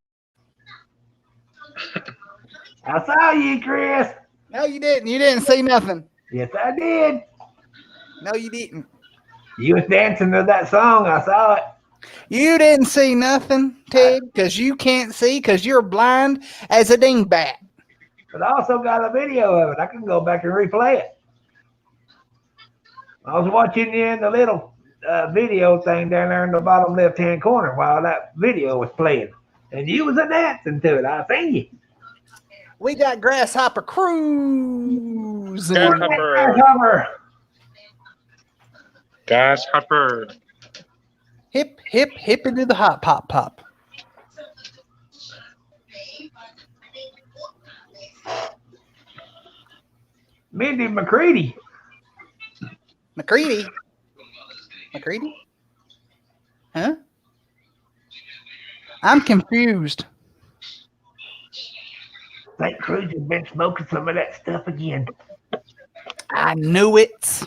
I saw you, Chris. No, you didn't. You didn't see nothing. Yes, I did. No, you didn't. You was dancing to that song. I saw it. You didn't see nothing, Tig, because you can't see because you're blind as a dingbat. But I also got a video of it. I can go back and replay it. I was watching you in the little video thing down there in the bottom left-hand corner while that video was playing. And you was a dancing to it. I seen you. We got Grasshopper Cruise. Grasshopper. Grasshopper. Hip, hip, hip into the hot pop pop. Mindy McCready. McCready? McCready? Huh? I'm confused. St. Cruz has been smoking some of that stuff again. I knew it.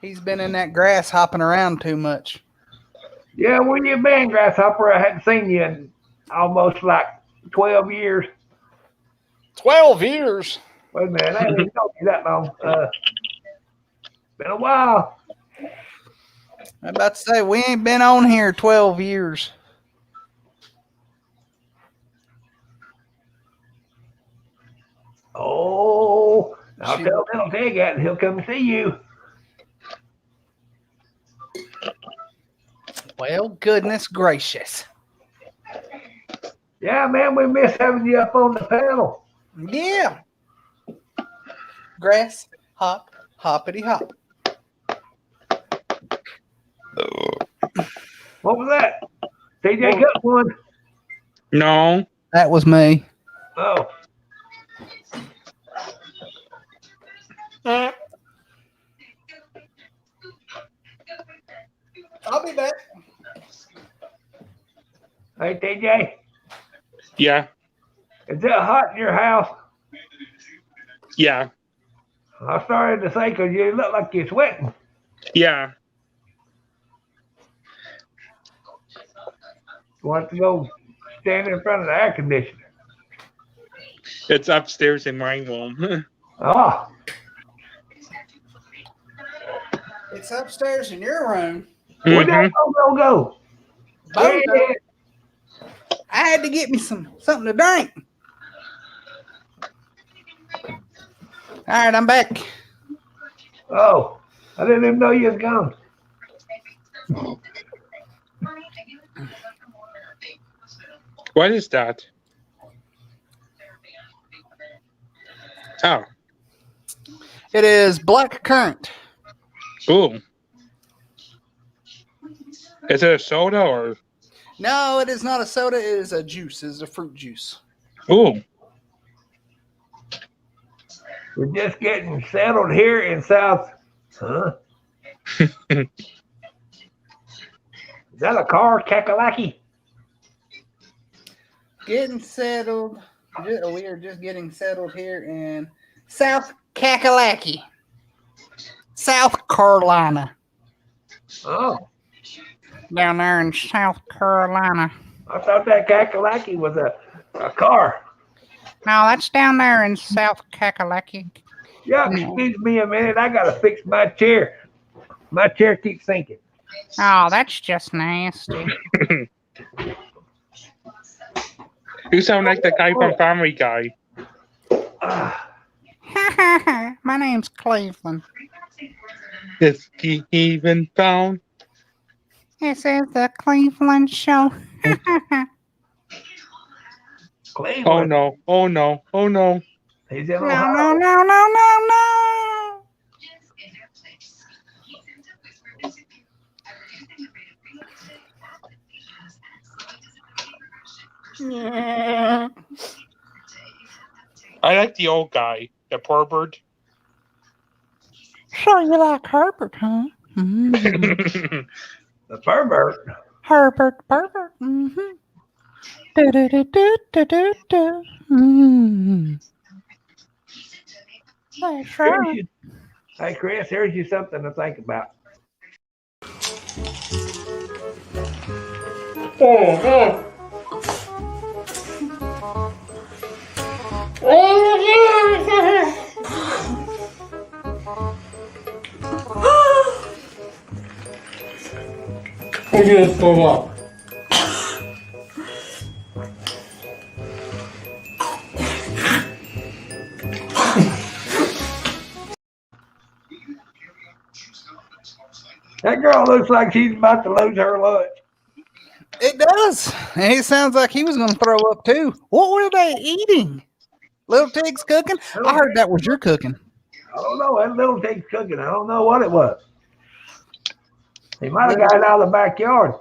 He's been in that grass hopping around too much. Yeah, when you been, Grasshopper? I hadn't seen you in almost like 12 years. 12 years. Wait a minute, I haven't talked to you that long. Been a while. I'm about to say, we ain't been on here 12 years. Oh, I'll tell little Tig that and he'll come see you. Well, goodness gracious. Yeah, man, we miss having you up on the panel. Yeah. Grass, hop, hoppity hop. What was that? TJ got one. No. That was me. Oh, I'll be back. hey, TJ, Yeah. is it hot in your house? Yeah. I started to say because you look like you're sweating. Yeah. You want to go stand in front of the air conditioner. It's upstairs in my room. Oh, It's upstairs in your room. where'd that go? Both Yeah. I had to get me something to drink. All right, I'm back. Oh, I didn't even know you was gone. What is that? Oh. It is black currant. Ooh. Is it a soda or? No, it is not a soda. It is a juice. It is a fruit juice. Ooh. We're just getting settled here in South. Huh? Is that a car, Kakalaki? Getting settled. We are just getting settled here in South Kakalaki, South Carolina. Oh, Down there in South Carolina. I thought that Kakalaki was a car. No, that's down there in South Kakalaki. Yeah, excuse me a minute. I gotta fix my chair. My chair keeps sinking. Oh, that's just nasty. You sound like the guy from Family Guy. My name's Cleveland. Is he even found? This is the Cleveland Show. Cleveland. Oh no! Oh no! Oh no! He's in No, Ohio. no, no, no, no, no. Yeah. I like the old guy, the pervert. So you like Herbert, huh? Mm. The pervert. Herbert, pervert. Mm-hmm. Do, do, do, do, do, do, do. Mm. That's Here's right. you, hey, Chris, here's you something to think about. That girl looks like she's about to lose her lunch. It does. And he sounds like he was going to throw up too. What were they eating? Little Tig's cooking? I heard that was your cooking. I don't know. That little thing's cooking. I don't know what it was. He might have got it out of the backyard.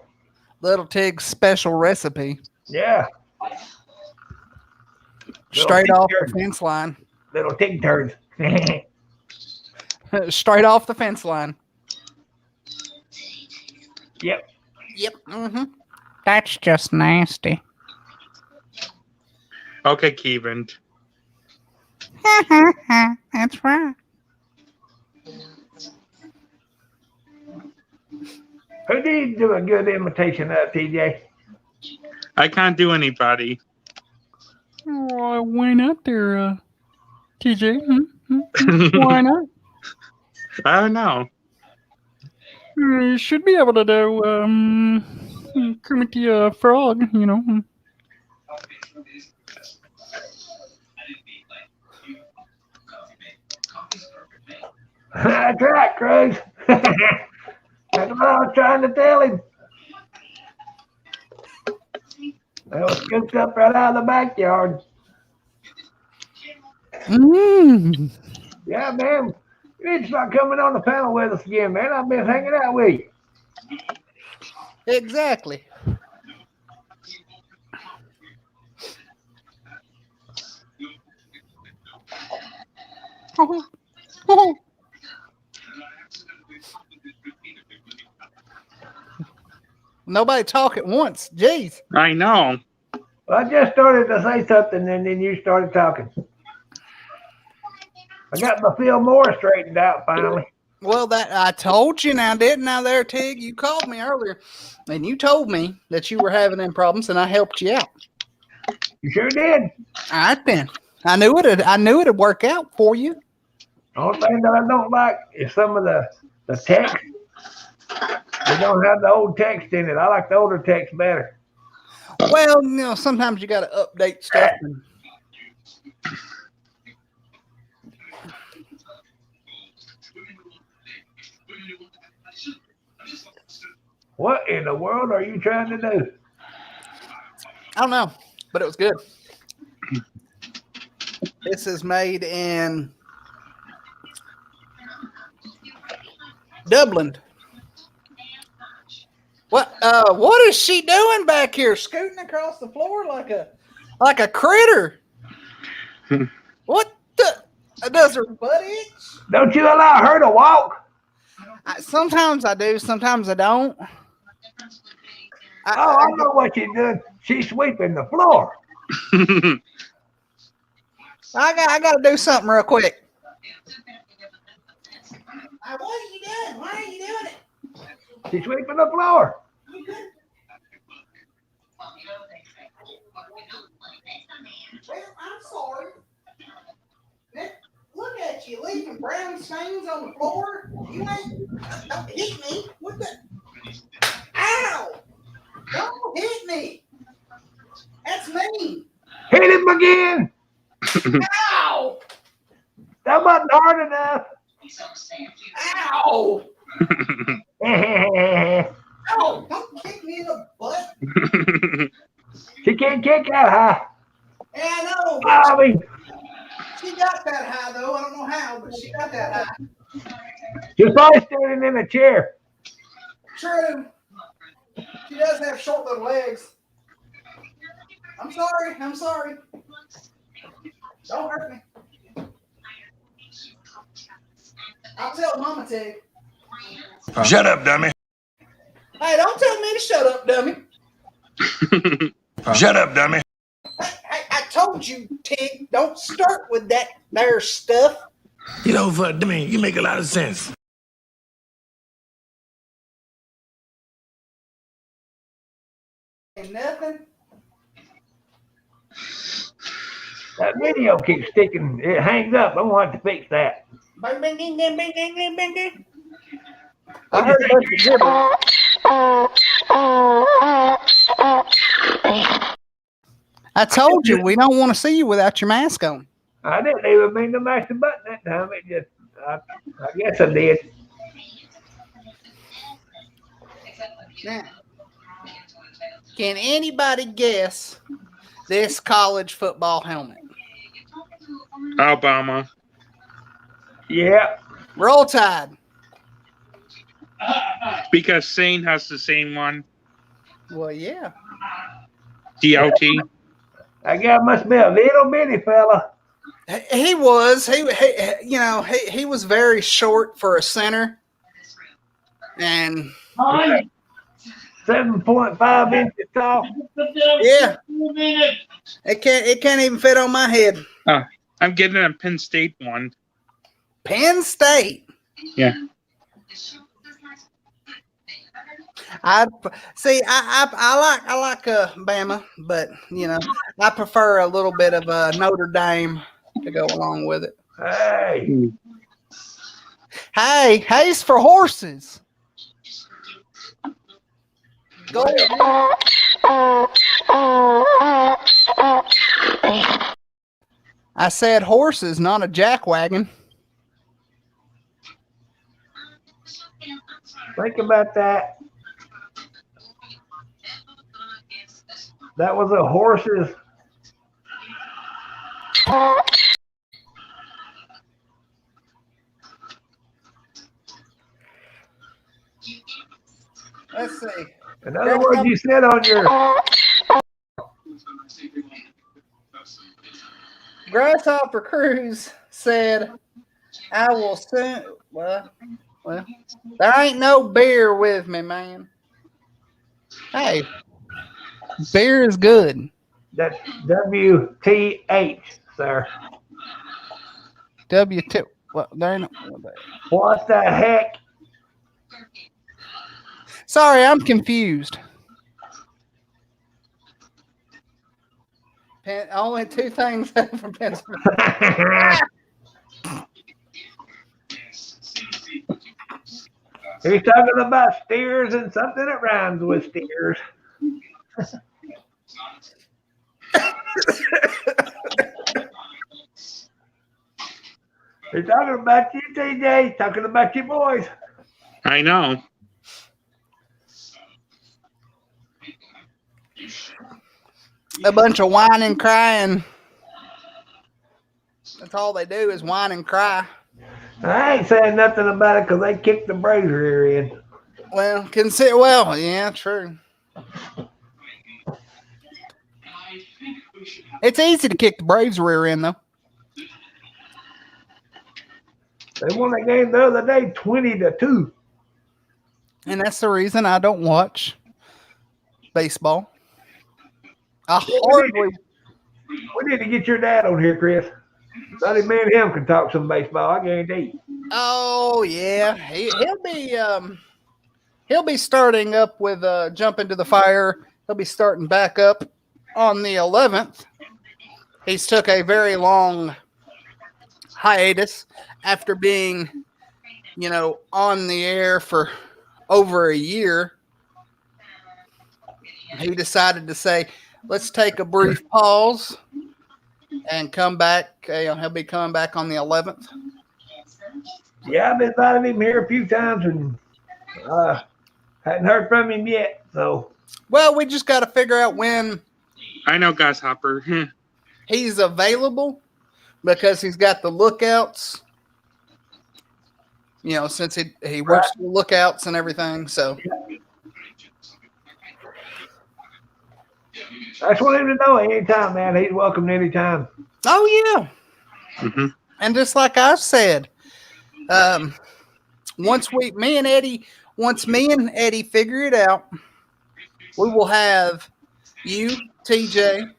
Little Tig's special recipe. Yeah. Straight Little off tig the fence line. Little tig turds. Straight off the fence line. Yep. Yep. Mm-hmm. That's just nasty. Okay, Kevin. That's right. Who did you do a good imitation of, TJ? I can't do anybody. Oh, why not there, TJ? Why not? I don't know. You should be able to do Kermit the Frog, you know. That's right, Cruz. That's what I was trying to tell him. They was scooped up right out of the backyard. Mm. Yeah, man. You need to start coming on the panel with us again, man. I've been hanging out with you. Exactly. Nobody talk at once. Jeez. I know. Well, I just started to say something, and then you started talking. I got my Phil Moore straightened out finally. Well, that I told you now, didn't I there, Tig? You called me earlier, and you told me that you were having them problems, and I helped you out. You sure did. I've been. I knew it'd work out for you. The only thing that I don't like is some of the text. They don't have the old text in it. I like the older text better. Well, you know, sometimes you got to update stuff. And What in the world are you trying to do? I don't know, but it was good. This is made in Dublin. What is she doing back here, scooting across the floor like a critter? What the? Does her butt itch? Don't you allow her to walk? Sometimes I do, sometimes I don't. I know what she's doing. She's sweeping the floor. I got to do something real quick. What are you doing? Why are you doing it? She's sweeping the floor. Well, I'm sorry. Look at you leaving brown stains on the floor. You ain't don't hit me. What the? hit him again. Ow! That wasn't hard enough. Ow! Ow! Don't kick me in the butt. She can't kick that high. Yeah, I know. Bobby. She got that high, though. I don't know how, but she got that high. She's probably standing in a chair. True. She does have short little legs. I'm sorry. I'm sorry. Don't hurt me. I'll tell Mama to. Shut up, dummy. Hey, don't tell me to shut up, dummy. Shut up, dummy. I told you, Tig, don't start with that there stuff. You know, for dummy, you make a lot of sense. Ain't nothing. That video keeps sticking. It hangs up. I'm going to have to fix that. Bing, bing, ding, ding, bing, ding, ding, bing, ding. I heard a bunch of gibberish. I told you we don't want to see you without your mask on. I didn't even mean to mash the button that time. It just, I guess I did. Now, can anybody guess this college football helmet? Alabama. Yeah. Roll Tide. Because Sane has the same one. Well, yeah. DLT. That guy must be a little bitty fella. He was. He was very short for a center. And 7.5 inches tall. yeah. It can't even fit on my head. I'm getting a Penn State one. Penn State. Yeah. I like Bama, but I prefer a little bit of Notre Dame to go along with it. Hey. Hay's for horses. Go. I said horses, not a jackwagon. Think about that. That was a horse's. Let's see. In other words, you said on your. Grasshopper Cruz said, I will soon. Well, there ain't no beer with me, man. Hey, beer is good. That's WTH, sir. WT. Well, there ain't no. What the heck? Sorry, I'm confused. Only two things from Pennsylvania. He's talking about steers and something that rhymes with steers. He's talking about you, TJ. He's talking about you boys. I know. A bunch of whine and crying. That's all they do is whine and cry. I ain't saying nothing about it because they kicked the Braves rear in. Well, yeah, true. It's easy to kick the Braves rear end, though. They won that game the other day 20-2. And that's the reason I don't watch baseball. We need to get your dad on here, Chris. Not me and him can talk some baseball, I guarantee. Oh yeah, he'll be starting up with Jump Into the Fire. He'll be starting back up on the 11th. He's took a very long hiatus after being, on the air for over a year. He decided to say, let's take a brief pause and come back. He'll be coming back on the 11th. Yeah, I've invited him here a few times and hadn't heard from him yet. So, well, we just got to figure out when I know Grasshopper. he's available because he's got the lookouts. Since he works the lookouts and everything. So I just want him to know anytime, man. He's welcome anytime. Oh yeah. Mm-hmm. And just like I said, once me and Eddie figure it out, we will have you, TJ,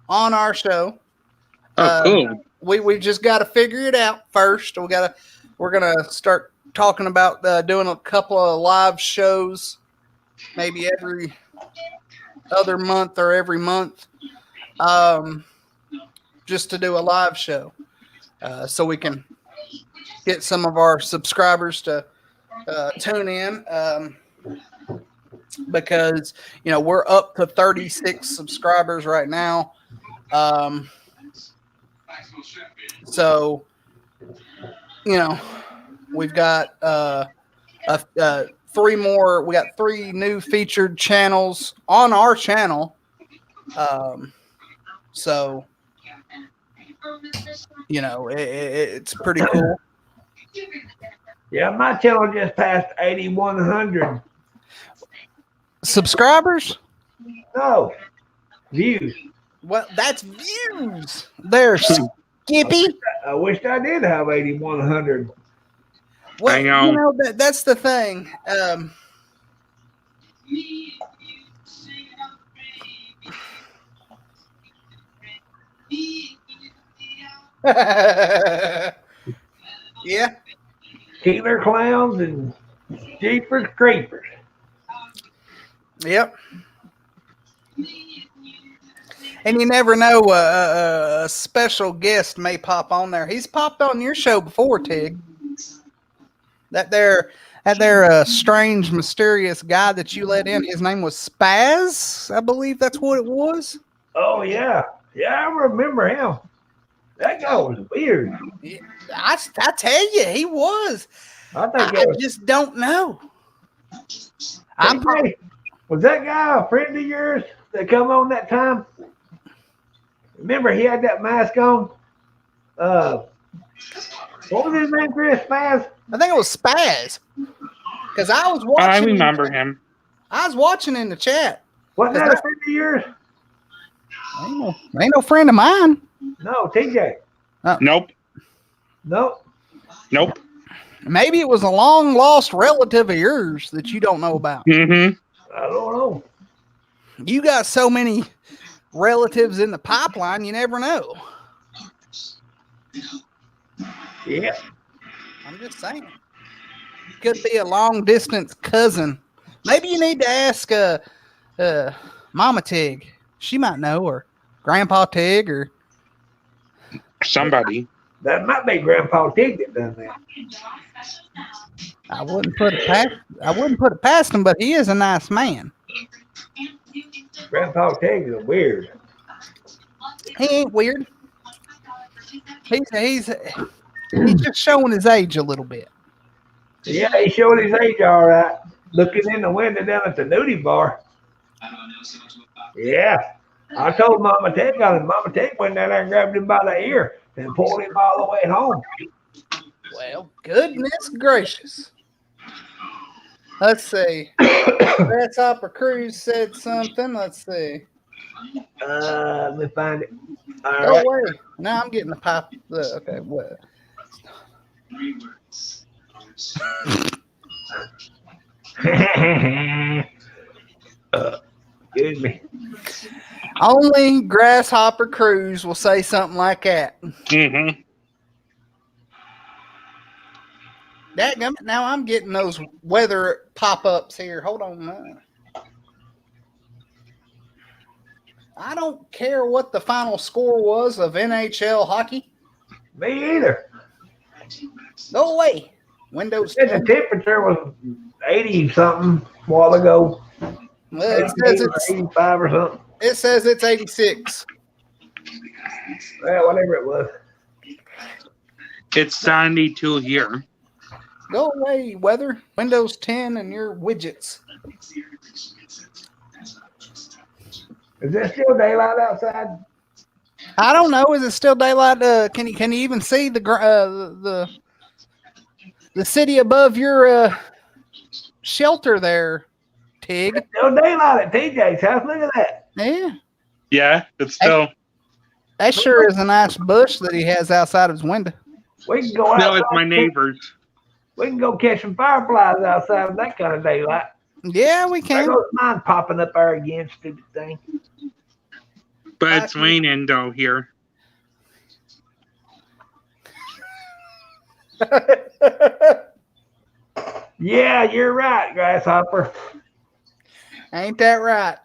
on our show. Oh, cool. We just got to figure it out first. We're gonna start talking about doing a couple of live shows, maybe every other month or every month, just to do a live show, so we can get some of our subscribers to tune in, because we're up to 36 subscribers right now, so we've got 3 more. We got 3 new featured channels on our channel. So it's pretty cool. Yeah, my channel just passed 8,100 subscribers. No views. Well, that's views. There, Skippy. I wish I did have 8,100. Well, I know. That's the thing. Yeah. Killer Clowns and Jeepers Creepers. Yep. And you never know, a special guest may pop on there. He's popped on your show before, Tig. That there strange, mysterious guy that you let in. His name was Spaz, I believe that's what it was. Oh yeah, I remember him. That guy was weird. I tell you, he was. I just don't know. Was that guy a friend of yours that come on that time? Remember, he had that mask on. What was his name, Chris? Spaz? I think it was Spaz. Because I was watching. I remember him. I was watching in the chat. Wasn't that a friend of yours? Ain't no friend of mine. No, TJ. Nope. Nope. Maybe it was a long lost relative of yours that you don't know about. Mm-hmm. I don't know. You got so many relatives in the pipeline, you never know. Yeah. I'm just saying. Could be a long distance cousin. Maybe you need to ask Mama Tig. She might know, or Grandpa Tig, or somebody. That might be Grandpa Tig that done that. I wouldn't put it past him, but he is a nice man. Grandpa Tig is weird. He ain't weird. He's just showing his age a little bit. Yeah, he showed his age all right. Looking in the window down at the nudie bar. Yeah. I told Mama Tig on it. Mama Tig went down there and grabbed him by the ear and pulled him all the way home. Well, goodness gracious. Let's see. Grasshopper Cruz said something. Let's see. Let me find it. All Oh, right. wait. Now I'm getting the pipe. Okay, what? Excuse me. Only Grasshopper Cruz will say something like that. Mm-hmm. Dadgummit, now I'm getting those weather pop-ups here. Hold on. I don't care what the final score was of NHL hockey. Me either. Go away. Windows Said 10. the temperature was 80 something a while ago. Well, it says 88 or 85 or something. it says it's 86. Well, whatever it was. It's 72 here. Go away, weather. Windows 10 and your widgets. Is there still daylight outside? I don't know. Is it still daylight? Can you even see the city above your shelter there, Tig? It's still daylight at TJ's house. Look at that. Yeah. Yeah, it's still. That sure is a nice bush that he has outside of his window. We can go out. No, it's my neighbors. We can go catch some fireflies outside with that kind of daylight. Yeah, we There can. goes mine popping up there again, stupid thing. But it's raining though here. Yeah, you're right, Grasshopper. Ain't that right?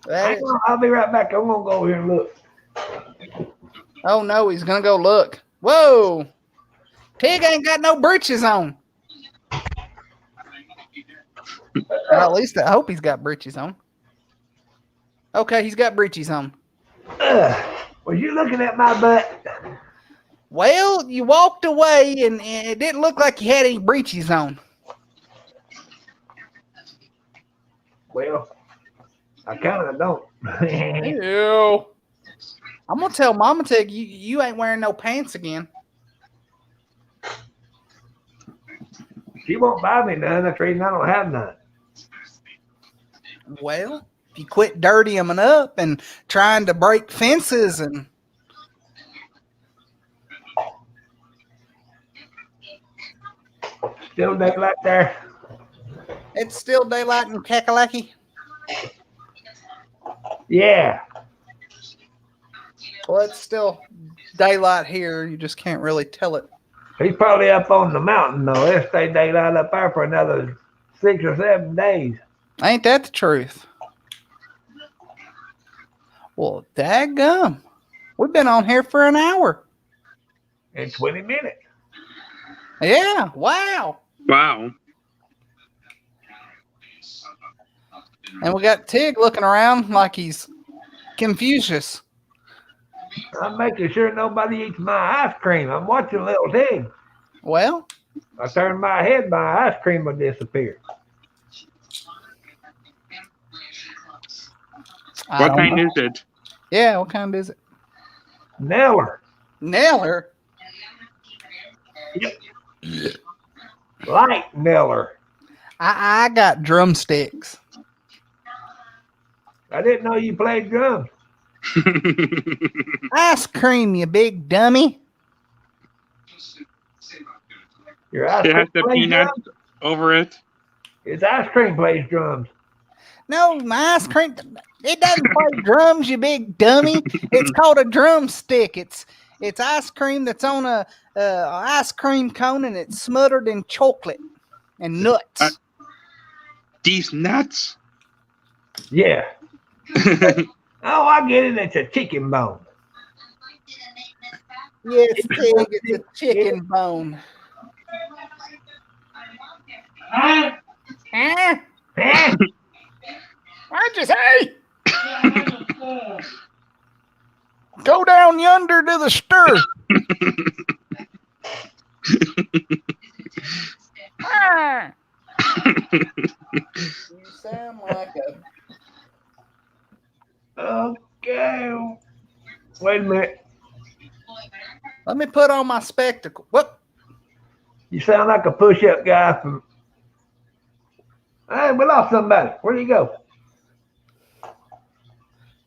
That is- I'll be right back. I'm gonna go over here and look. oh no, he's gonna go look. Whoa! Tig ain't got no breeches on. Well, at least I hope he's got breeches on. Okay, he's got breeches on. Was you looking at my butt? Well, you walked away and it didn't look like you had any breeches on. Well, I kind of don't. Ew. I'm gonna tell Mama Tig you ain't wearing no pants again. She won't buy me none. That's the reason I don't have none. Well, if you quit dirtying them up and trying to break fences and Still daylight there. it's still daylight in Kakalaki. Yeah. Well, it's still daylight here. You just can't really tell it. He's probably up on the mountain, though. He'll stay daylight up there for another 6 or 7 days. Ain't that the truth? Well, daggum. We've been on here for an hour. In 20 minutes. Yeah, wow. Wow. And we got Tig looking around like he's Confucius. I'm making sure nobody eats my ice cream. I'm watching Little Tig. Well, I turn my head, my ice cream will disappear. I What don't kind know. is it? Yeah, what kind is it? Neller. Neller. Light Neller. I got drumsticks. I didn't know you played drums. Ice cream, you big dummy. Your ice It has cream the plays peanuts drums? over it. It's ice cream plays drums. No, my ice cream. It doesn't play drums, you big dummy. It's called a drumstick. It's ice cream that's on a ice cream cone and it's smothered in chocolate and nuts. These nuts. Yeah. Oh, I get it. It's a chicken bone. Yes, Tig, it's a chicken bone. Huh? Eh? What'd you say? Go down yonder to the stir. Ah. You sound like a. Okay. Wait a minute. Let me put on my spectacle. What? You sound like a push-up guy from. Hey, we lost somebody. Where'd he go?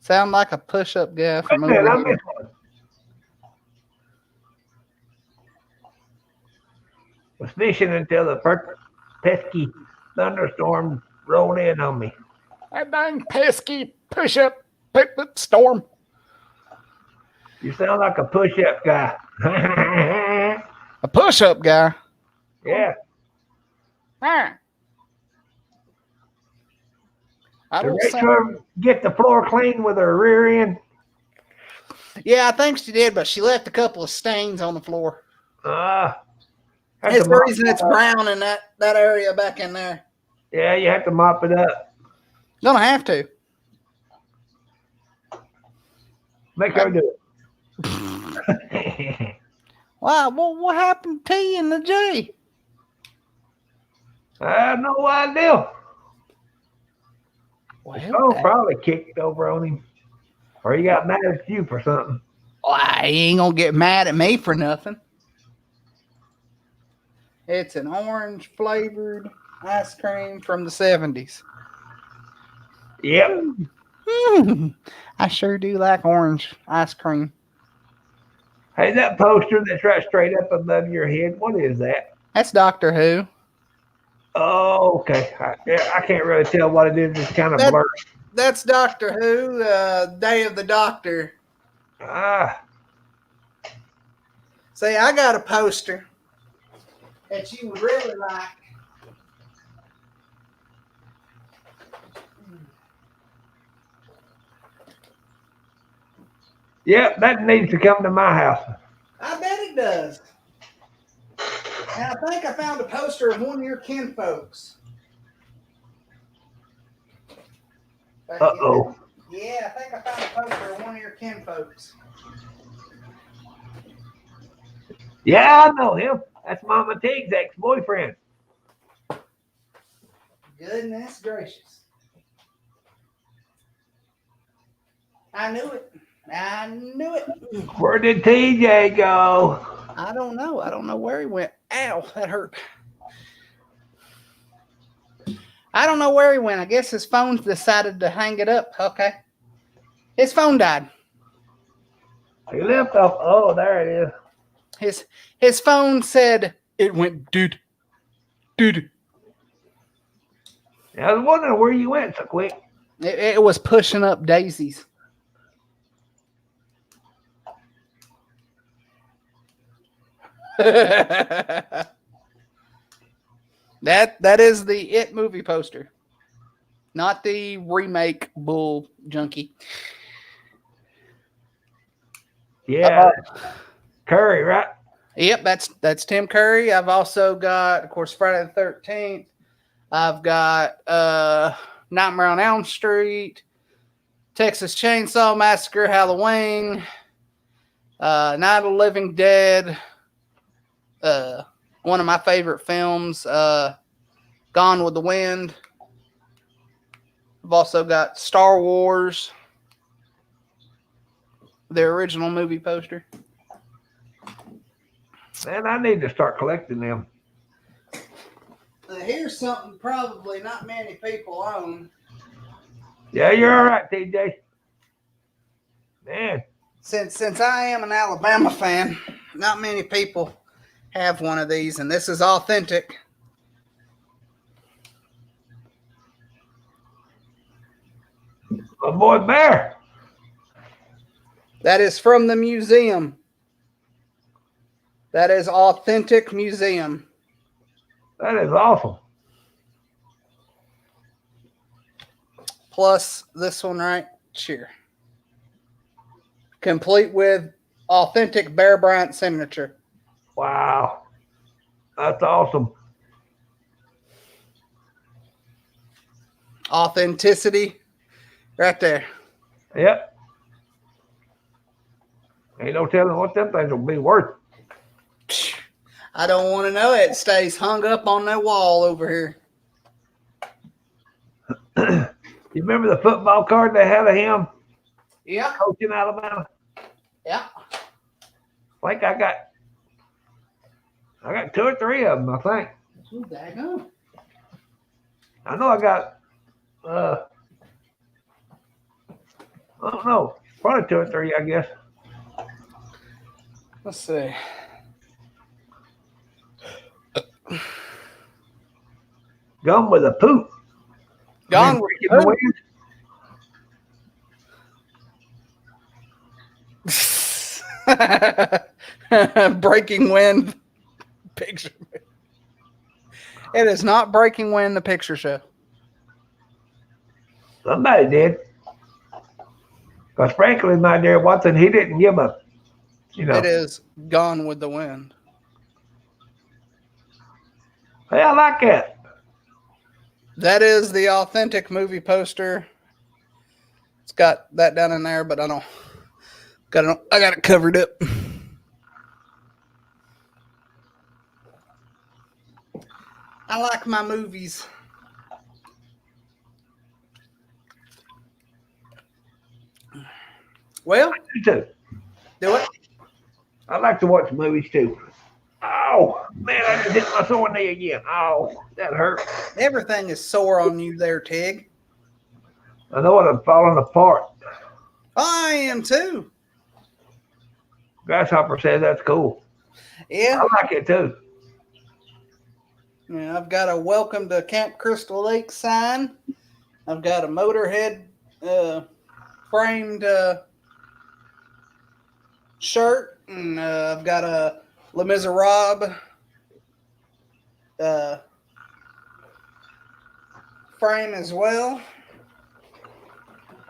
Sound like a push-up guy from Wait a minute, I over here. missed one. Was fishing until the pesky thunderstorm rolled in on me. That dang pesky push-up storm. You sound like a push-up guy. A push-up guy. Yeah. Ah. I Did don't sound- Rachel get the floor clean with her rear end? Yeah, I think she did, but she left a couple of stains on the floor. That's That's a the mop reason it's it up. brown in that area back in there. Yeah, you have to mop it up. Gonna have to. Make her do it. Wow, well, what happened to T and the J? I have no idea. Well, Oh, probably kicked over on him. Or he got mad at you for something. he ain't gonna get mad at me for nothing. It's an orange flavored ice cream from the 70s. Yep. I sure do like orange ice cream. Hey, that poster that's right straight up above your head, what is that? That's Doctor Who. Oh, okay. I can't really tell what it is. It's kind of blurry. That's Doctor Who, Day of the Doctor. Ah, See, I got a poster that you would really like. yep, that needs to come to my house. I bet it does. And I think I found a poster of one of your kinfolks. Uh-oh. Yeah, I think I found a poster of one of your kinfolks. Yeah, I know him. That's Mama Tig's ex-boyfriend. Goodness gracious. I knew it. I knew it. Where did TJ go? I don't know. I don't know where he went. Ow, that hurt. I don't know where he went. I guess his phone decided to hang it up. Okay. His phone died. He left off. Oh, there it is. His phone said it went dude. I was wondering where you went so quick. It was pushing up daisies. that is the It movie poster, not the remake bull junkie. Yeah, Curry, right? Yep, that's Tim Curry. I've also got, of course, Friday the 13th. I've got Nightmare on Elm Street, Texas Chainsaw Massacre, Halloween, Night of the Living Dead. One of my favorite films, Gone with the Wind. I've also got Star Wars, the original movie poster. Man, I need to start collecting them. Here's something probably not many people own. Yeah, you're all right, TJ. Man. Since I am an Alabama fan, not many people have one of these, and this is authentic. My boy Bear. That is from the museum. That is authentic museum. That is awesome. Plus this one right here. Complete with authentic Bear Bryant signature. Wow. That's awesome. Authenticity right there. Yep. Ain't no telling what them things will be worth. I don't want to know it. Stays hung up on that wall over here. You remember the football card they had of him Yeah. coaching Alabama? Yeah. I think I got 2 or 3 of them, I think. Ooh, daggone. I know I got, I don't know, probably 2 or 3, I guess. Let's see. Gone with a poop. Gone with with the wind. Breaking Wind picture. It is not Breaking Wind, the picture show. Somebody did. Because frankly, my dear Watson, he didn't give a, It is Gone with the Wind. Hey, I like that. That is the authentic movie poster. It's got that down in there, but I got it covered up. I like my movies. Well, Me too. do it. I like to watch movies too. Oh man, I just hit my sore knee again. Oh, that hurt. Everything is sore on you there, Tig. I know I'm falling apart. I am too. Grasshopper says that's cool. Yeah. I like it too. Yeah, I've got a welcome to Camp Crystal Lake sign. I've got a Motorhead framed shirt, and I've got a Les Miserables frame as well.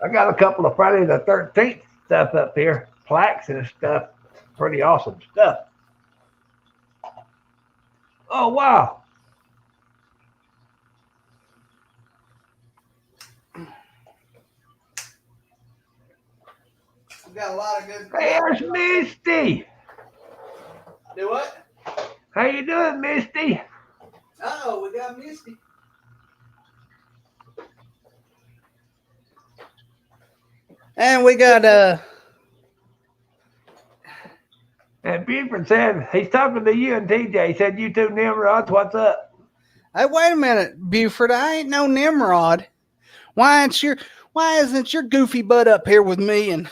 I got a couple of Friday the 13th stuff up here, plaques and stuff. Pretty awesome stuff. Oh wow! We've got a lot of good. There's Misty. Do what? How you doing, Misty? Oh, we got Misty. And we got And Buford said he's talking to you and TJ. He said you two Nimrods. What's up? hey, wait a minute, Buford. I ain't no Nimrod. Why isn't your goofy butt up here with me and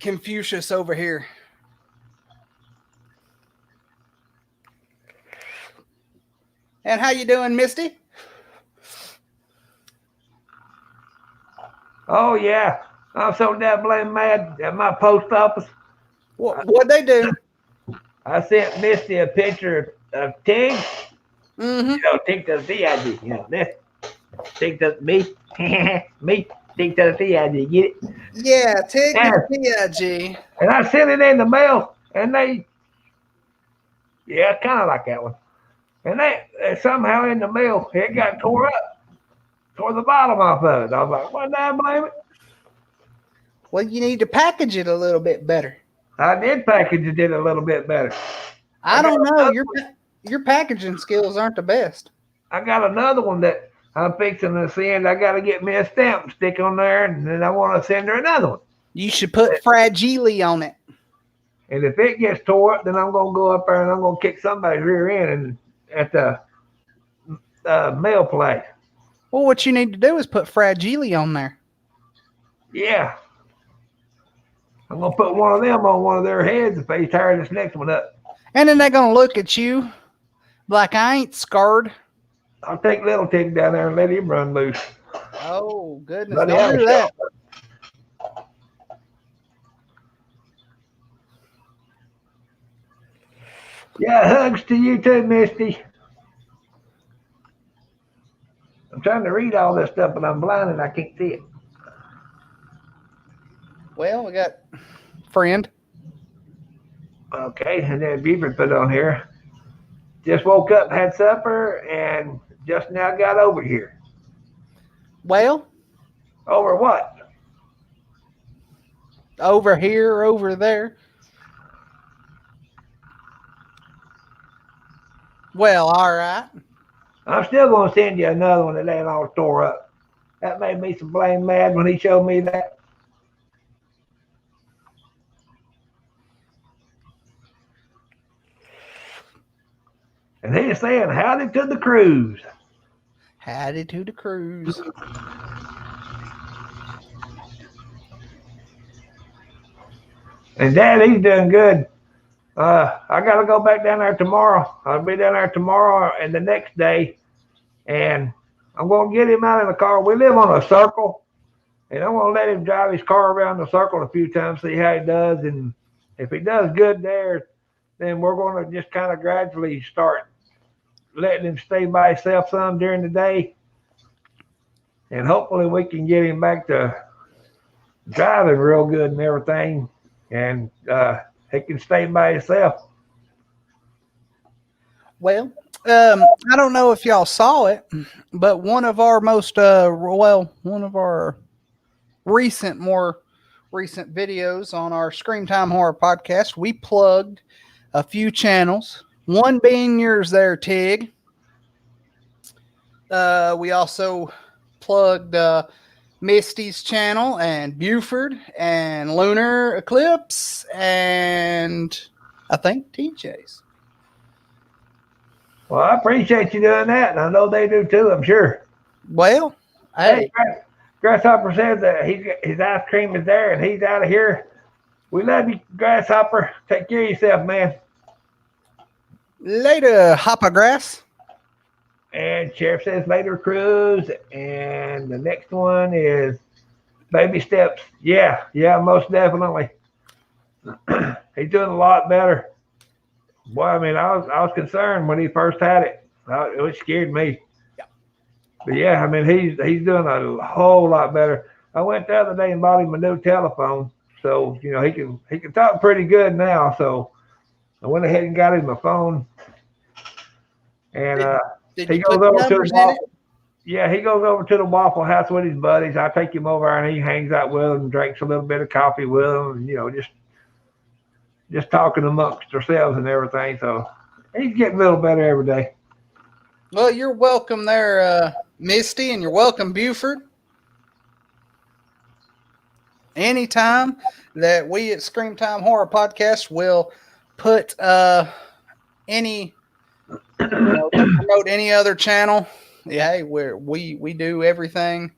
Confucius over here? And how you doing, Misty? Oh yeah, I'm so damn blame mad at my post office. What'd they do? I sent Misty a picture of Tig. Mm-hmm. You know, Tig to the CID. You know, this Tig to me, me, Tig to the CID. Get it? Yeah, take Yeah. the PIG. And I sent it in the mail, and yeah, kind of like that one. And they somehow in the mail it got tore up, tore the bottom off of it. I was like, what? I blame it? Well, you need to package it a little bit better. I did package it a little bit better. I don't know. Your packaging skills aren't the best. I got another one that I'm fixing to send. I got to get me a stamp and stick on there, and then I want to send her another one. You should put Fragile on it. And if it gets tore up, then I'm going to go up there and I'm going to kick somebody's rear end at the mail place. Well, what you need to do is put Fragile on there. Yeah. I'm going to put one of them on one of their heads if they tear this next one up. And then they're going to look at you like I ain't scarred. I'll take little Tig down there and let him run loose. Oh, goodness. Let him Don't do that. Yeah, hugs to you too, Misty. I'm trying to read all this stuff, but I'm blind and I can't see it. Well, we got friend. Okay, and then Buford put on here. Just woke up, had supper, and just now got over here. Well, Over what? over here, over there. Well, all right. I'm still going to send you another one that ain't all tore up. That made me some blame mad when he showed me that. And he's saying, howdy to the cruise. Howdy to the cruise. And Dad, he's doing good. I got to go back down there tomorrow. I'll be down there tomorrow and the next day. And I'm going to get him out in the car. We live on a circle. And I'm going to let him drive his car around the circle a few times, see how he does. And if he does good there, then we're going to just kind of gradually start letting him stay by himself some during the day. And hopefully we can get him back to driving real good and everything. And he can stay by himself. Well, I don't know if y'all saw it, but one of our one of our more recent videos on our Scream Time Horror podcast, we plugged a few channels. One being yours there, Tig. We also plugged Misty's channel and Buford and Lunar Eclipse and I think TJ's. Well, I appreciate you doing that, and I know they do too, I'm sure. Well, hey. Grasshopper says that his ice cream is there and he's out of here. We love you, Grasshopper. Take care of yourself, man. Later, Hoppergrass. And Sheriff says later, Cruz. And the next one is Baby Steps. Yeah, most definitely. He's doing a lot better. Boy, I mean, I was concerned when he first had it. It scared me. Yeah. But yeah, I mean, he's doing a whole lot better. I went the other day and bought him a new telephone, so he can talk pretty good now. So I went ahead and got him a phone, and he goes over to the Waffle. Yeah, he goes over to the Waffle House with his buddies. I take him over and he hangs out with them, drinks a little bit of coffee with them, and just talking amongst ourselves and everything. So he's getting a little better every day. Well, you're welcome there, Misty, and you're welcome, Buford. Anytime that we at Scream Time Horror Podcast will put any promote any other channel, hey, we do everything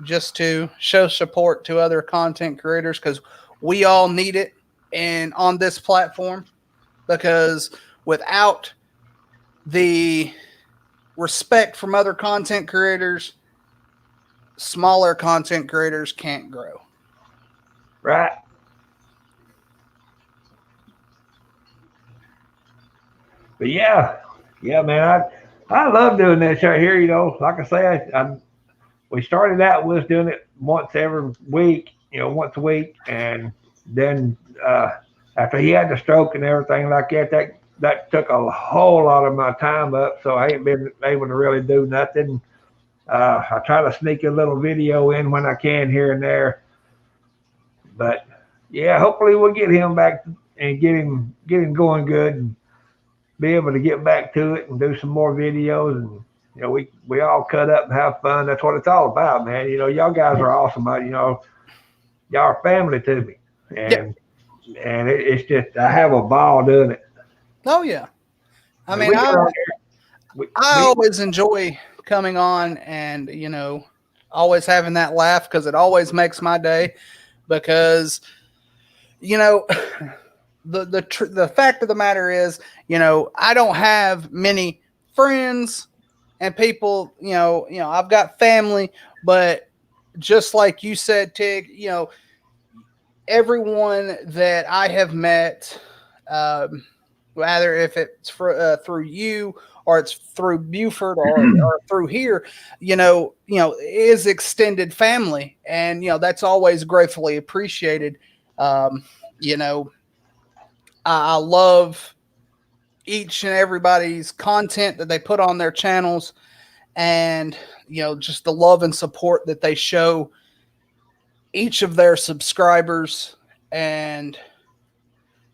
just to show support to other content creators because we all need it. And on this platform, because without the respect from other content creators, smaller content creators can't grow. Right. But yeah, man, I love doing this right here. Like I say, we started out with doing it once every week, once a week, and then after he had the stroke and everything like that took a whole lot of my time up, so I ain't been able to really do nothing. I try to sneak a little video in when I can here and there, but yeah, hopefully we'll get him back and get him going good and be able to get back to it and do some more videos, and we all cut up and have fun. That's what it's all about, man. Y'all guys are awesome. Y'all are family to me. And it's just I have a ball doing it. Oh yeah, I mean I always enjoy coming on and always having that laugh because it always makes my day. Because the fact of the matter is I don't have many friends and people. I've got family, but just like you said, Tig, everyone that I have met, whether if it's through you or it's through Buford or through here, is extended family, and that's always gratefully appreciated. I love each and everybody's content that they put on their channels, and just the love and support that they show each of their subscribers, and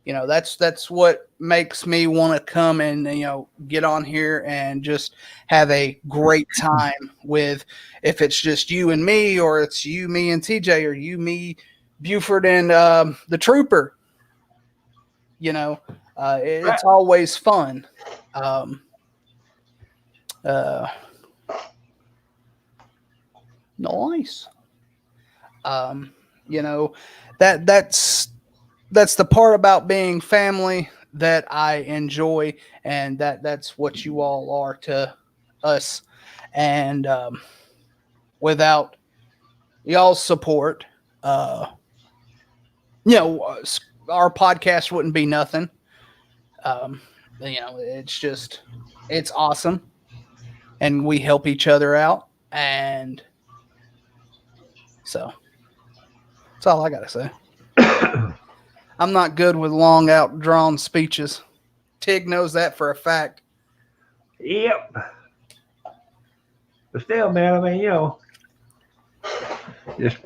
that's what makes me want to come and get on here and just have a great time with, if it's just you and me, or it's you, me, and TJ, or you, me, Buford, and the Trooper. It's always fun. Nice. That's the part about being family that I enjoy, and that's what you all are to us. And without y'all's support, our podcast wouldn't be nothing. It's awesome, and we help each other out, and so that's all I gotta say. I'm not good with long, outdrawn speeches. Tig knows that for a fact. Yep. But still, man, I mean, just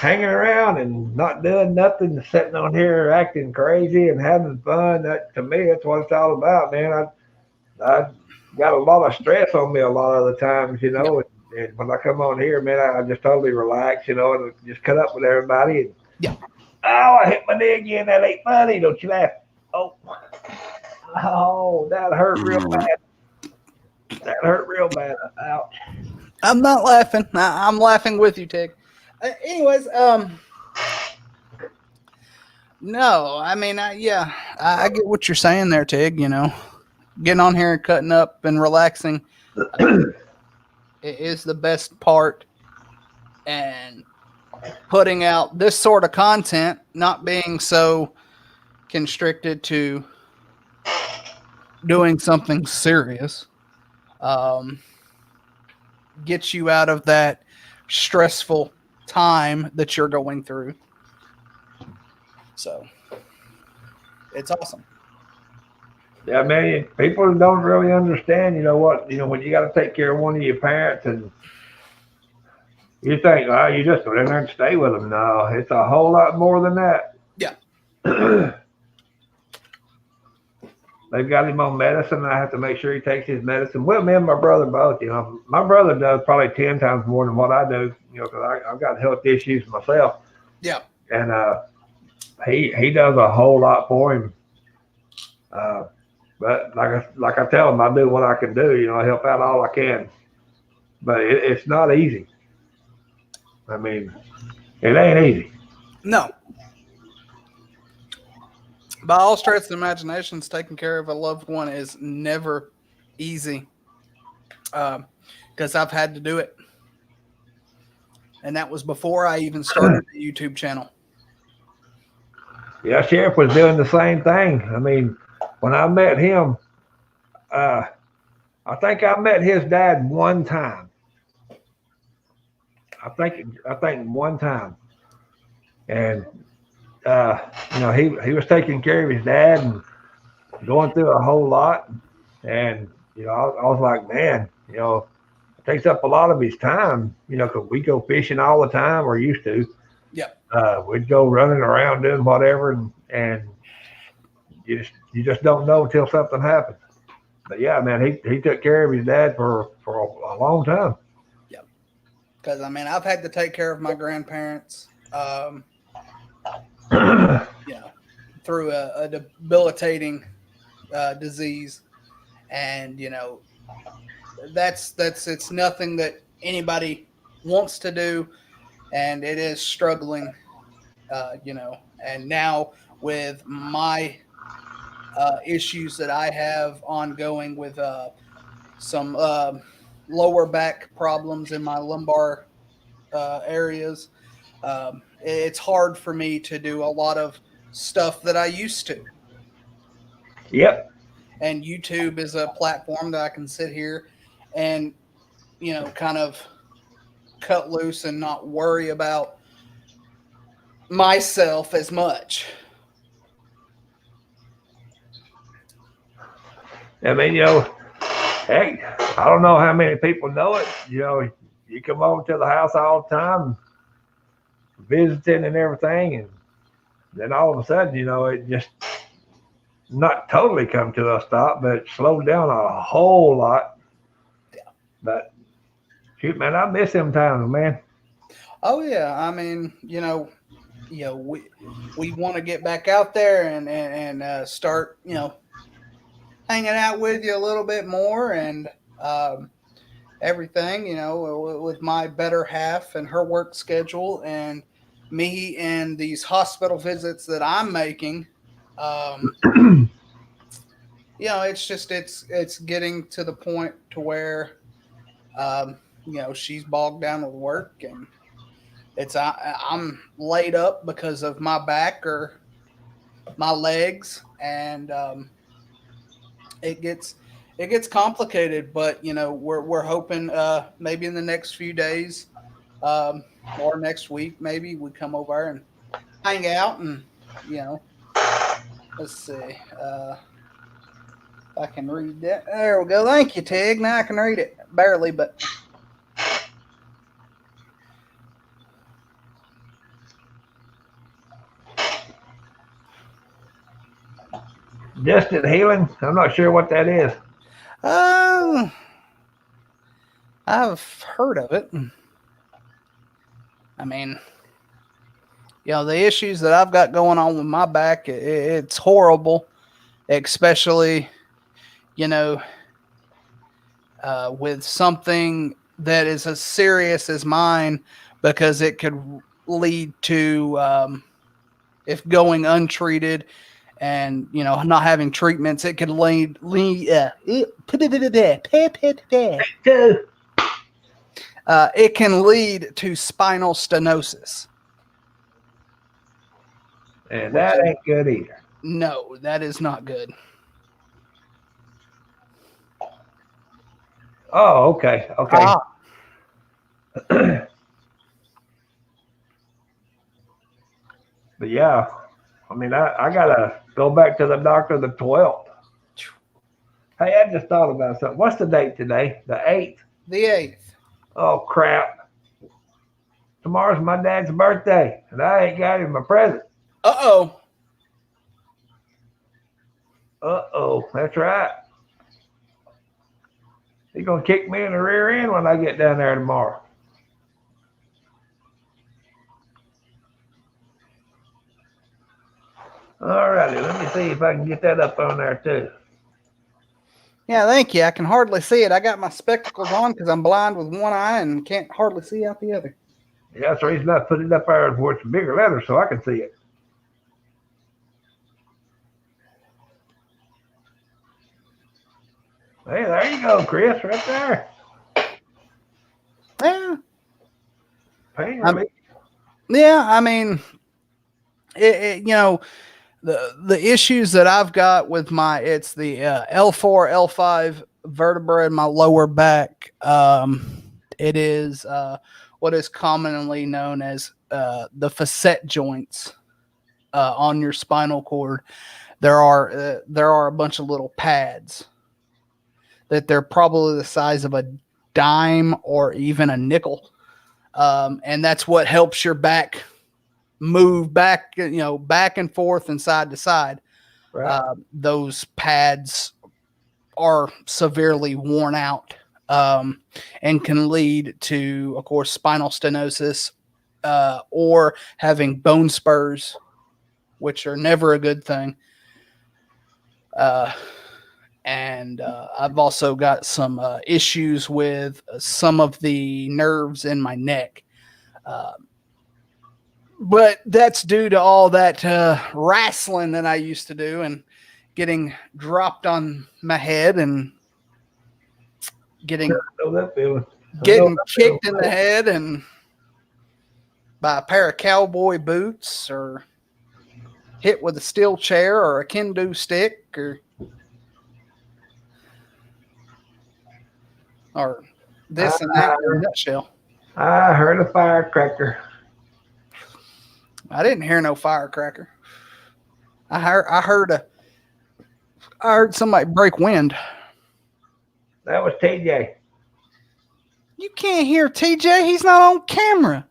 hanging around and not doing nothing, sitting on here acting crazy and having fun. That to me, that's what it's all about, man. I got a lot of stress on me a lot of the times, Yep. and when I come on here, man, I just totally relax, and just cut up with everybody. And, Yeah. oh, I hit my knee again. That ain't funny. Don't you laugh. Oh, that hurt real bad. That hurt real bad. Ouch. I'm not laughing. I'm laughing with you, Tig. Anyways, no, I mean, I get what you're saying there, Tig. Getting on here and cutting up and relaxing is the best part, and putting out this sort of content, not being so constricted to doing something serious, gets you out of that stressful time that you're going through. So it's awesome. Yeah, man, people don't really understand, when you got to take care of one of your parents and you think, oh, you just go in there and stay with them. No, it's a whole lot more than that. Yeah. They've got him on medicine. I have to make sure he takes his medicine. Well, me and my brother both, my brother does probably 10 times more than what I do, because I've got health issues myself. Yeah. And he does a whole lot for him. But like I tell him, I do what I can do. I help out all I can. But it's not easy. I mean, it ain't easy. No. By all stretch of imaginations, taking care of a loved one is never easy. Because I've had to do it. And that was before I even started the YouTube channel. Yeah, Sheriff was doing the same thing. I mean, when I met him, I think I met his dad one time. I think one time. And he was taking care of his dad and going through a whole lot. And I was like, man, it takes up a lot of his time, because we go fishing all the time, or used to. Yeah. We'd go running around doing whatever, and you just don't know until something happens. But yeah, man, he took care of his dad for a long time. Yeah. Because I've had to take care of my grandparents, through a debilitating disease, and that's it's nothing that anybody wants to do, and it is struggling, and now with my issues that I have ongoing with some lower back problems in my lumbar areas, it's hard for me to do a lot of stuff that I used to. Yep. And YouTube is a platform that I can sit here and, kind of cut loose and not worry about myself as much. I mean, heck, I don't know how many people know it. You come over to the house all the time, visiting and everything, and then all of a sudden, it just not totally come to a stop, but it slowed down a whole lot. Yeah. But shoot, man, I miss them times, man. Oh yeah, we want to get back out there and start, hanging out with you a little bit more, and everything, with my better half and her work schedule and me and these hospital visits that I'm making. It's getting to the point to where, she's bogged down with work, and I'm laid up because of my back or my legs, and it gets complicated. But we're hoping maybe in the next few days, or next week, maybe we come over and hang out, and let's see. I can read that. There we go. Thank you, Tig. Now I can read it. Barely, but. Distant healing. I'm not sure what that is. I've heard of it. I mean, the issues that I've got going on with my back, it's horrible, especially, with something that is as serious as mine, because it could lead to, if going untreated and, not having treatments, it could it can lead to spinal stenosis. And that ain't good either. No, that is not good. Oh, okay. Okay. But yeah, I mean, I got to go back to the doctor the 12th. Hey, I just thought about something. What's the date today? The 8th? The 8th. Oh, crap. Tomorrow's my dad's birthday, and I ain't got him a present. Uh-oh. Uh-oh. That's right. He's going to kick me in the rear end when I get down there tomorrow. All righty. Let me see if I can get that up on there, too. Yeah, thank you. I can hardly see it. I got my spectacles on because I'm blind with one eye and can't hardly see out the other. Yeah, that's the reason I put it up there where it's bigger letters so I can see it. Hey, there you go, Chris, right there. Yeah. Pain I mean, the issues that I've got with it's the L4, L5 vertebra in my lower back. It is what is commonly known as the facet joints on your spinal cord. There are a bunch of little pads that they're probably the size of a dime or even a nickel. And that's what helps your back move back, back and forth and side to side. Right. Those pads are severely worn out and can lead to, of course, spinal stenosis or having bone spurs, which are never a good thing. And I've also got some issues with some of the nerves in my neck. But that's due to all that wrestling that I used to do and getting dropped on my head and getting kicked in the head and by a pair of cowboy boots or hit with a steel chair or a kendo stick or this and that in a nutshell. I heard a firecracker. I didn't hear no firecracker. I heard somebody break wind. That was TJ. You can't hear TJ. He's not on camera.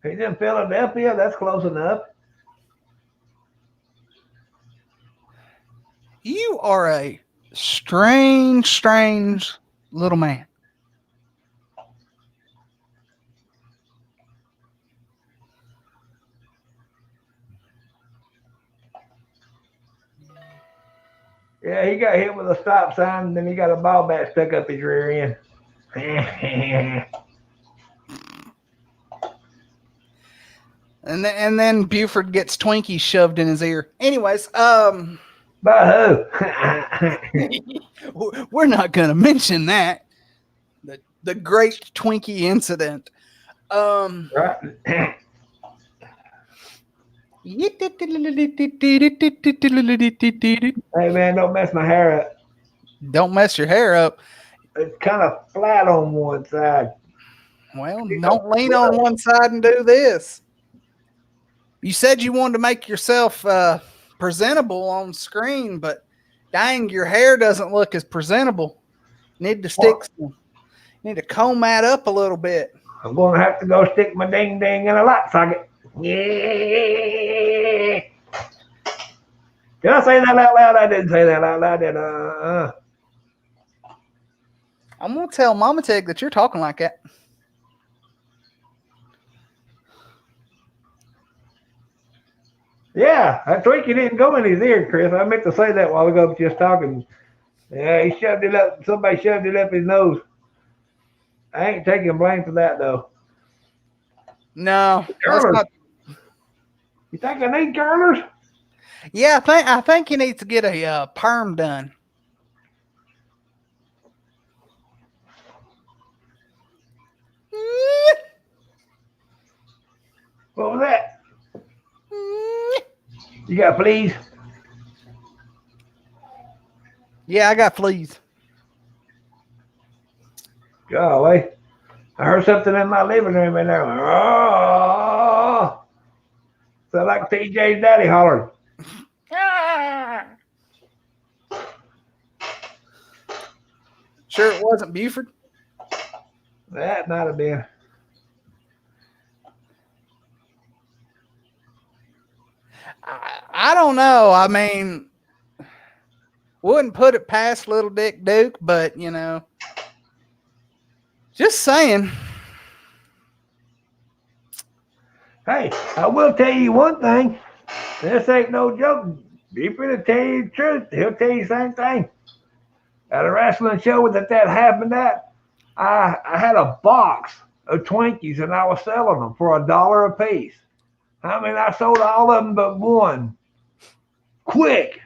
He's in Philadelphia. That's close enough. You are a strange little man. Yeah, he got hit with a stop sign, and then he got a ball bat stuck up his rear end. And then Buford gets Twinkie shoved in his ear. Anyways, by who? We're not going to mention that. The great Twinkie incident. Right. Hey man, don't mess my hair up. Don't mess your hair up. It's kind of flat on one side. Well, don't lean on one side and do this. You said you wanted to make yourself presentable on screen, but Dang, your hair doesn't look as presentable. Need to need to comb that up a little bit. I'm going to have to go stick my ding ding in a light socket. Yeah. Did I say that out loud? I didn't say that out loud. I'm going to tell Mama Tig that you're talking like that. Yeah, that Twinkie didn't go in his ear, Chris. I meant to say that while ago, just talking. Yeah, he shoved it up. Somebody shoved it up his nose. I ain't taking blame for that, though. No. Curlers. You think I need curlers? Yeah, I think he needs to get a perm done. What was that? You got fleas? Yeah, I got fleas. Golly. I heard something in my living room in there. Oh! Sound like TJ's daddy hollered. Sure it wasn't Buford? That might have been. I don't know. I mean, wouldn't put it past Little Dick Duke, but, you know, just saying. Hey, I will tell you one thing. This ain't no joke. Buford will tell you the truth. He'll tell you the same thing. At a wrestling show that happened at, I had a box of Twinkies and I was selling them for $1 a piece. I mean, I sold all of them but one. Quick.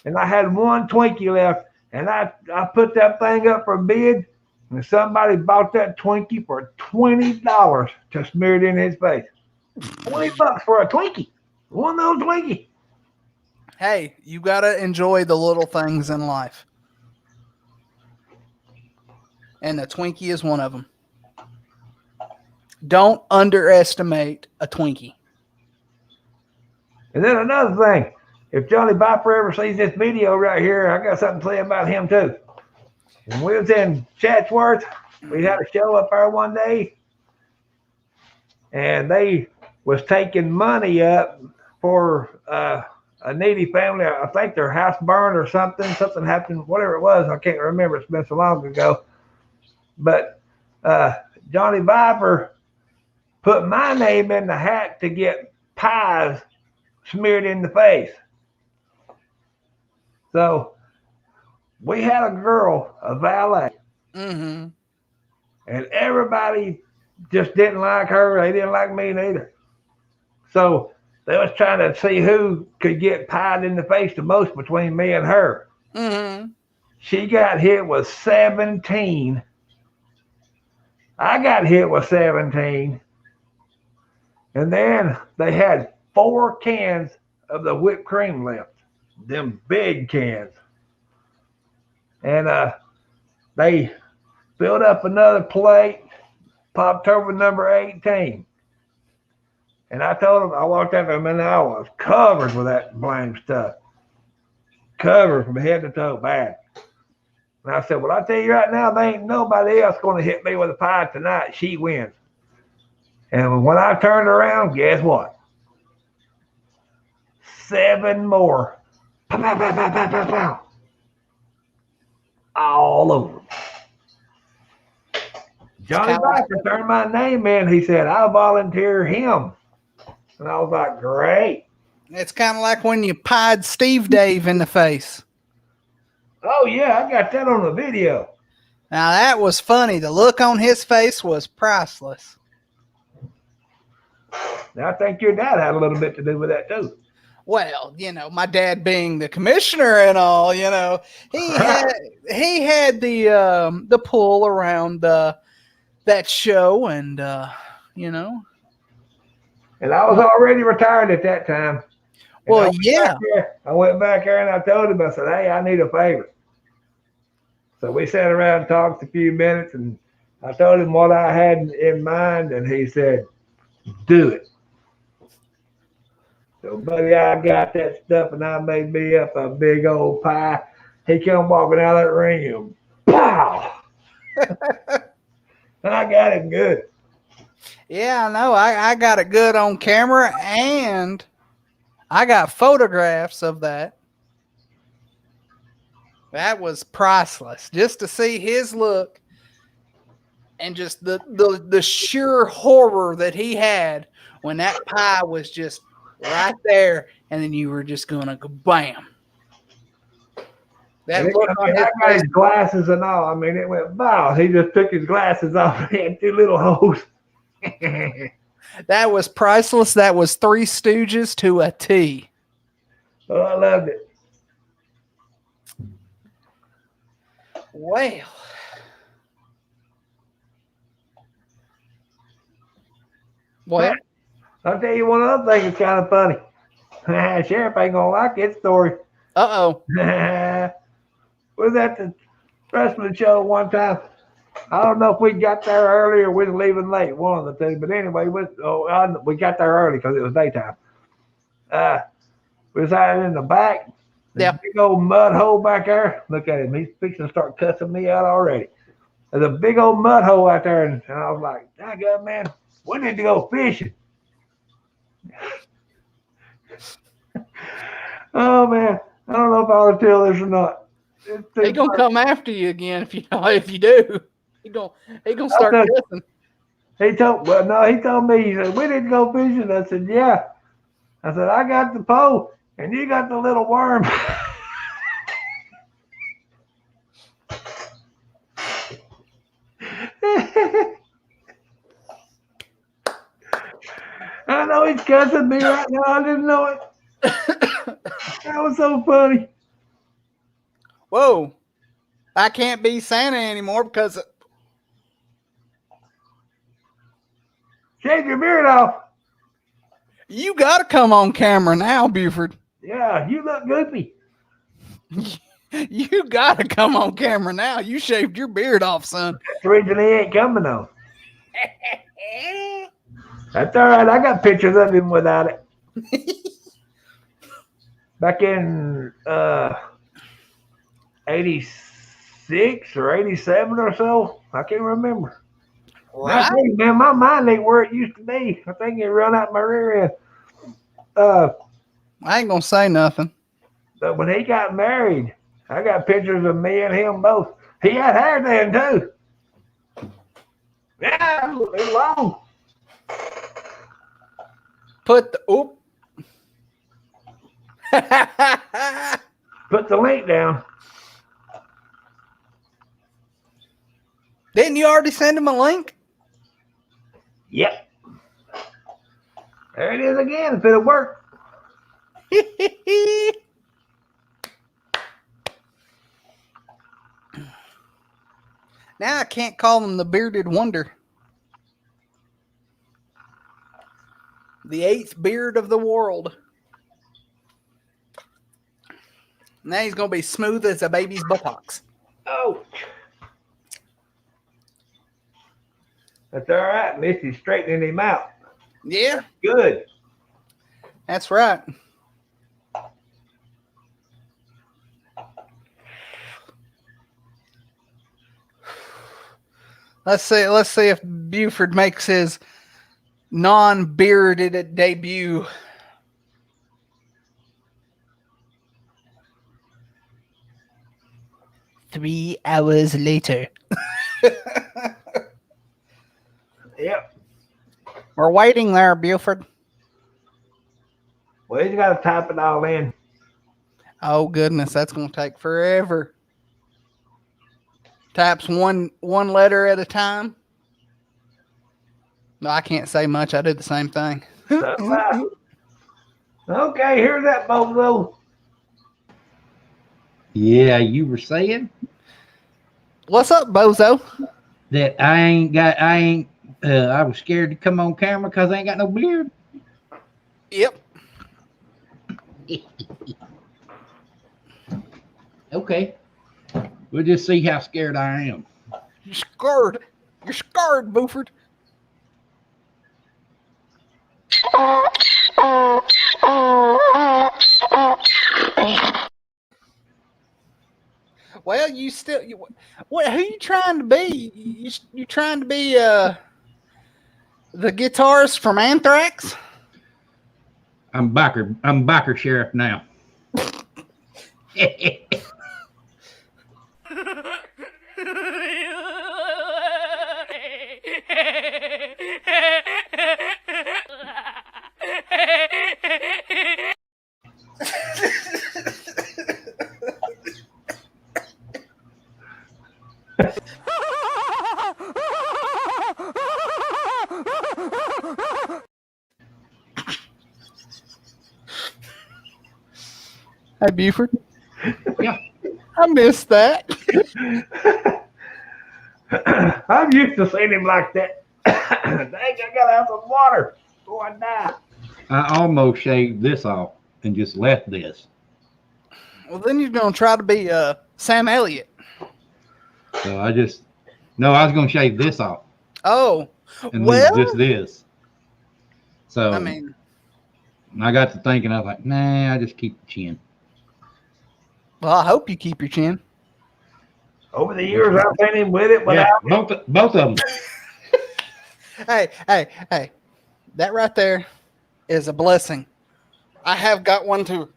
And I had one Twinkie left. And I put that thing up for bid. And somebody bought that Twinkie for $20 to smear it in his face. $20 for a Twinkie. One of those Twinkies. Hey, you got to enjoy the little things in life. And the Twinkie is one of them. Don't underestimate a Twinkie. And then another thing, if Johnny Viper ever sees this video right here, I got something to say about him too. When we was in Chatsworth, we had a show up there one day, and they was taking money up for a needy family. I think their house burned or something. Something happened, whatever it was. I can't remember. It's been so long ago. But Johnny Viper put my name in the hat to get pies smeared in the face. So we had a girl, a valet, and everybody just didn't like her. They didn't like me neither. So they was trying to see who could get pied in the face the most between me and her. She got hit with 17. I got hit with 17. And then they had 4 cans of the whipped cream left. Them big cans. And they filled up another plate, popped over number 18. And I told them, I walked out there and I was covered with that blame stuff. Covered from head to toe, bad. And I said, well, I tell you right now, there ain't nobody else going to hit me with a pie tonight. She wins. And when I turned around, guess what? 7 more. Pow, pow, pow, pow, pow, pow, pow. All over. Johnny Viper turned my name in. He said, I'll volunteer him. And I was like, great. It's kind of like when you pied Steve Dave in the face. Oh, yeah, I got that on the video. Now, that was funny. The look on his face was priceless. Now, I think your dad had a little bit to do with that, too. Well, you know, my dad being the commissioner and all, you know, he had the pull around that show and, you know. And I was already retired at that time. And well, yeah. I went back there and I told him, I said, hey, I need a favor. So we sat around and talked a few minutes and I told him what I had in mind and he said, do it. So, buddy, I got that stuff, and I made me up a big old pie. He come walking out of that ring, and pow! I got it good. Yeah, I know. I got it good on camera, and I got photographs of that. That was priceless. Just to see his look and just the sheer horror that he had when that pie was just right there, and then you were just gonna go bam. That look on his I got face. his glasses and all. I mean, it went bow. He just took his glasses off. He had two little holes. That was priceless. That was Three Stooges to a T. Oh, I loved it. Well, well, I'll tell you one other thing that's kind of funny. Sheriff ain't gonna like this story. uh-oh. Was at the wrestling show one time. I don't know if we got there early or we was leaving late, one of the two. But anyway, we got there early because it was daytime. We was out in the back. Yeah. Big old mud hole back there. Look at him. He's fixing to start cussing me out already. There's a big old mud hole out there. And I was like, "Daggone, man, we need to go fishing." Oh, man. I don't know if I ought to tell this or not. He gonna come after you again if you do. He gonna start cussing. He told me, he said, "We need to go fishing." I said, "Yeah." I said, "I got the pole and you got the little worm." I know he's cussing me right now. I didn't know it. That was so funny. Whoa. I can't be Santa anymore because Shave your beard off. you gotta come on camera now, Buford. Yeah, you look goofy. You gotta come on camera now. You shaved your beard off, son. That's the reason he ain't coming though. That's all right. I got pictures of him without it. Back in 86 or 87 or so. I can't remember. Right? I think, man, my mind ain't where it used to be. I think it run out my rear end. I ain't gonna say nothing. But when he got married, I got pictures of me and him both. He had hair then too. Yeah, it was long. Put the oop. Put the link down. Didn't you already send him a link? Yep. There it is again. If it'll work. Now I can't call him the Bearded Wonder. The 8th beard of the world. Now he's going to be smooth as a baby's buttocks. Oh. That's all right. Missy's straightening him out. Yeah, Good. that's right. Let's see if Buford makes his non-bearded debut. Three hours later. Yep. We're waiting there, Buford. Well, he's got to type it all in. Oh goodness, that's going to take forever. Types one letter at a time. No, I can't say much. I do the same thing. That's right. Okay, here's that bozo. Yeah, you were saying What's up, bozo? that I was scared to come on camera because I ain't got no beard. Yep. Okay. We'll just see how scared I am. You're scared. You're scared, Buford. Well, you still, what? Who you trying to be? You trying to be the guitarist from Anthrax? I'm biker sheriff now. Hey, Buford. Yeah. I missed that. I'm used to seeing him like that. Dang, I gotta have some water before I die. I almost shaved this off and just left this. Well, then you're gonna try to be Sam Elliott. So I was going to shave this off Oh, and well, leave just this. So I mean, I got to thinking, I was like, nah, I just keep the chin. well, I hope you keep your chin. Over the years, I've seen him with it, but Yeah, both of them. Hey, that right there is a blessing. I have got one too.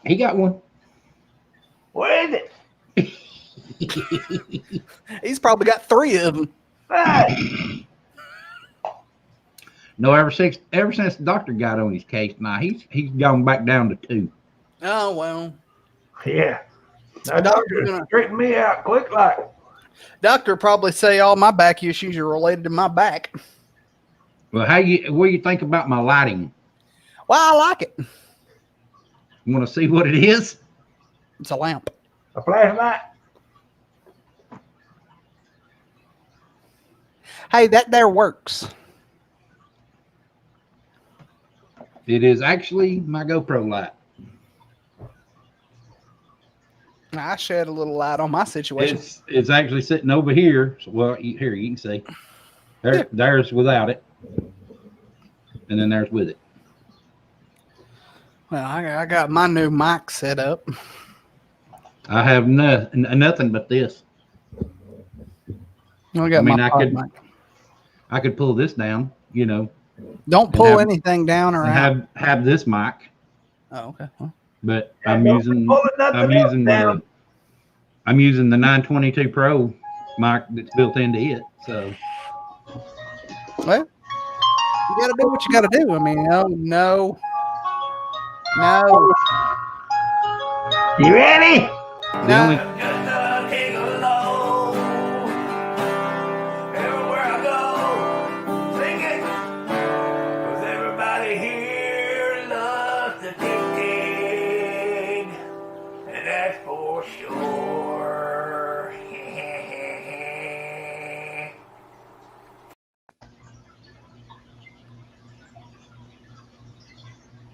He got one. where is it? He's probably got 3 of them. Hey, No, ever since the doctor got on his case, now he's gone back down to 2. Oh well, yeah. Now, doctor straighten me out quick like. doctor probably say all my back issues are related to my back. Well, what do you think about my lighting? Well, I like it. You want to see what it is? It's a lamp. A flashlight? Hey, that there works. It is actually my GoPro light. I shed a little light on my situation. It's actually sitting over here. So, well, here you can see. There's without it, and then there's with it. Well, I got my new mic set up. I have nothing but this. I got my pod mic. I could pull this down, Don't pull anything down or out. and have this mic, Oh, okay. Well, but Yeah, I'm don't using pull nothing else I'm using the 922 Pro mic that's built into it. So well, you got to do what you got to do. I mean, no. You ready? the only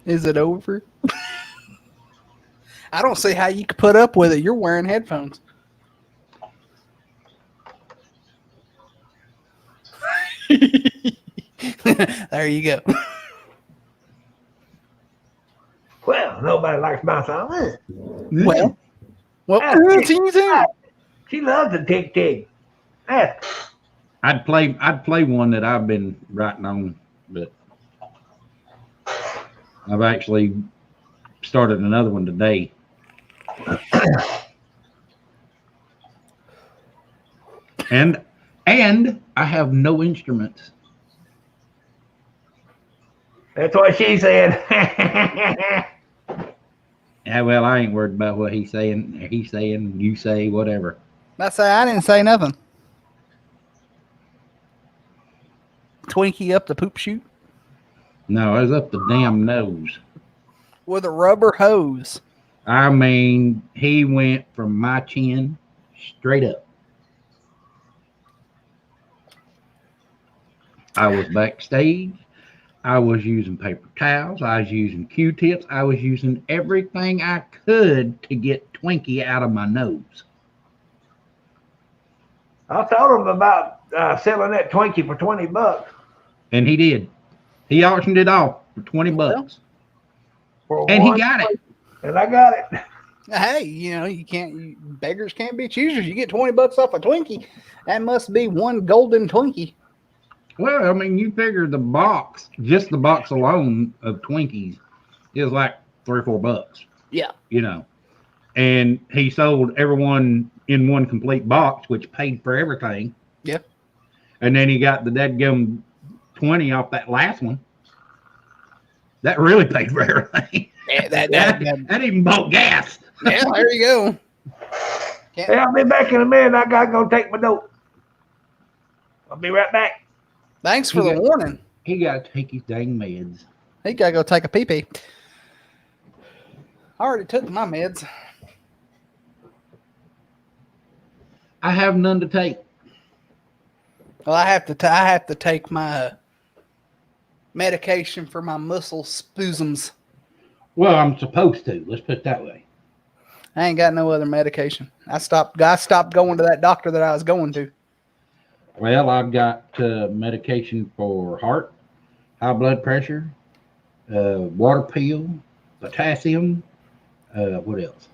Is it over? I don't see how you could put up with it. You're wearing headphones. There you go. Well, nobody likes my song. Well, She loves the tick tick. Yeah. I'd play one that I've been writing on, but I've actually started another one today. And I have no instruments. That's what she said. Yeah, well, I ain't worried about what he's saying, you say, whatever. I say I didn't say nothing. Twinkie up the poop chute No, I was up the damn nose. with a rubber hose. I mean, he went from my chin straight up. I was backstage. I was using paper towels. I was using Q-tips. I was using everything I could to get Twinkie out of my nose. I told him about selling that Twinkie for $20. And he did. He auctioned it off for $20. For And he one got it. plate, and I got it. Hey, beggars can't be choosers. You get $20 off a Twinkie. That must be one golden Twinkie. Well, I mean, you figure the box, just the box alone of Twinkies is like $3 or $4. Yeah. And he sold everyone in one complete box, which paid for everything. Yeah. And then he got the dadgum 20 off that last one. That really paid for everything. Yeah, that even bought gas. yeah, there you go. Hey, I'll be back in a minute. I gotta go take my dope. I'll be right back. Thanks for the warning. He got to take his dang meds. He got to go take a pee-pee. I already took my meds. I have none to take. Well, I have to take my medication for my muscle spasms. Well, I'm supposed to. Let's put it that way. I ain't got no other medication. I stopped going to that doctor that I was going to. Well, I've got medication for heart, high blood pressure, water pill, potassium. What else?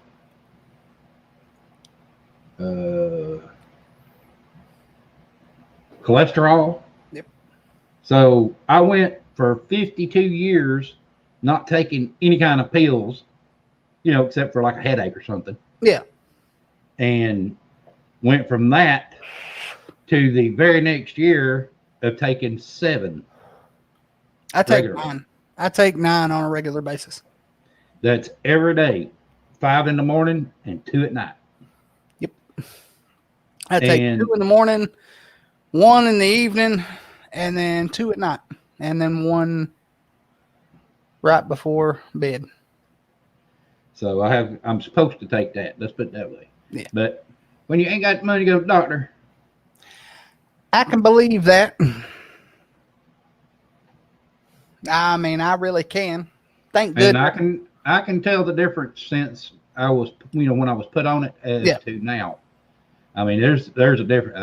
Cholesterol. Yep. So I went for 52 years not taking any kind of pills, except for like a headache or something. Yeah. And went from that to the very next year of taking 7. I take Regularly. 9. I take 9 on a regular basis. That's every day, 5 in the morning and 2 at night. Yep. I take And- 2 in the morning, 1 in the evening, and then 2 at night, and then 1 right before bed. So I'm supposed to take that. Let's put it that way. Yeah. But when you ain't got the money to go to the doctor, I can believe that. I mean, I really can. Thank and goodness. I can tell the difference since I was, when I was put on it as Yeah. to now. I mean, there's a difference.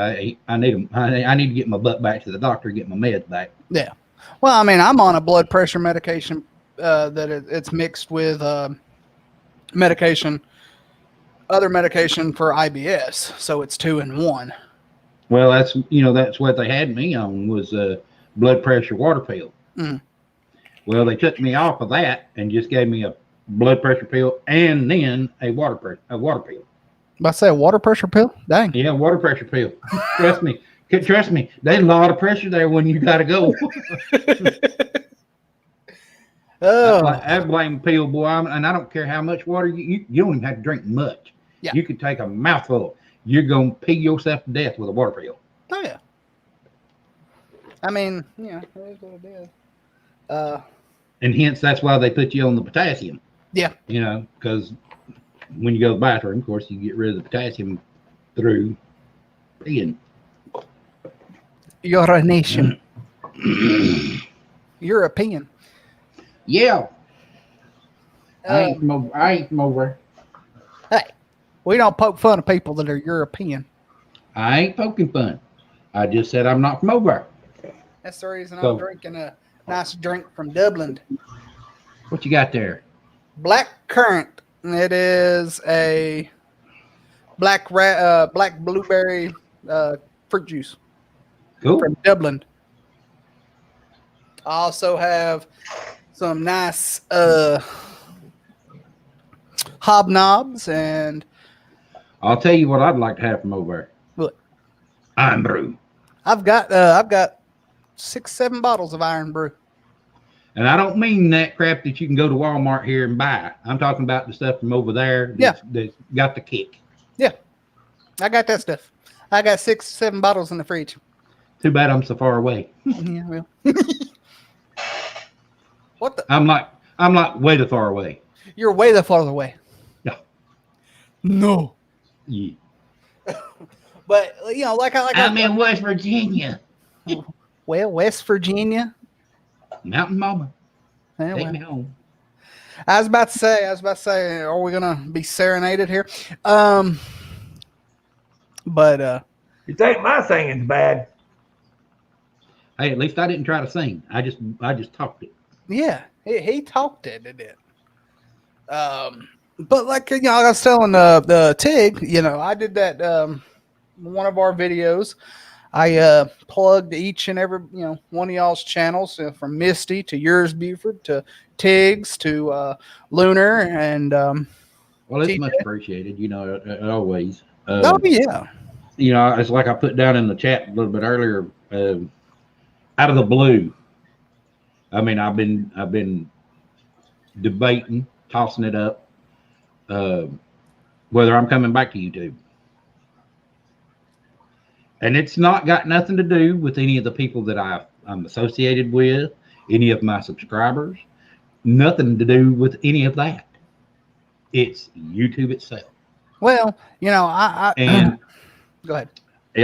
I need to get my butt back to the doctor, get my meds back. Yeah. Well, I mean, I'm on a blood pressure medication that it's mixed with other medication for IBS, so it's 2 in 1. Well, that's what they had me on was a blood pressure water pill. Mm. Well, they took me off of that and just gave me a blood pressure pill and then a water pill. I say a water pressure pill? Dang. Yeah, water pressure pill. Trust me. There's a lot of pressure there when you got to go. Oh, I blame pill, boy. And I don't care how much water you don't even have to drink much. Yeah. You could take a mouthful. You're going to pee yourself to death with a water pill. oh yeah. I mean, yeah, it is what it is. And hence, that's why they put you on the potassium. Yeah. Because when you go to the bathroom, of course, you get rid of the potassium through peeing. Urination. European. Yeah. I Uh, ain't from over. hey, we don't poke fun of people that are European. I ain't poking fun. I just said I'm not from over. That's the reason So- I'm drinking a nice drink from Dublin. What you got there? Black currant. It is a black blueberry fruit juice Cool. from Dublin. I also have some nice hobnobs and I'll tell you what I'd like to have from over. What? Iron brew. I've got 6-7 bottles of Iron Brew. And I don't mean that crap that you can go to Walmart here and buy. I'm talking about the stuff from over there that's got the kick. I got that stuff. I got 6-7 bottles in the fridge. Too bad I'm so far away. Yeah, well. What the? I'm like way too far away. You're way the farther away. No. No. Yeah. But like I'm in West Virginia. well, West Virginia. Mountain Mama. Yeah, Take well. me home. I was about to say, are we gonna be serenaded here? But You think my singing's bad? Hey, at least I didn't try to sing. I just talked it. Yeah, he talked it. It did. But like I was telling the Tig, I did that. One of our videos, I plugged each and every one of y'all's channels, from Misty to yours, Buford, to Tig's to Lunar, and Well, it's TJ. much appreciated. Always. Oh yeah. It's like I put down in the chat a little bit earlier. Out of the blue, I mean, I've been debating, tossing it up, whether I'm coming back to YouTube. And it's not got nothing to do with any of the people that I'm associated with, any of my subscribers, nothing to do with any of that. It's YouTube itself. Well, I And go ahead.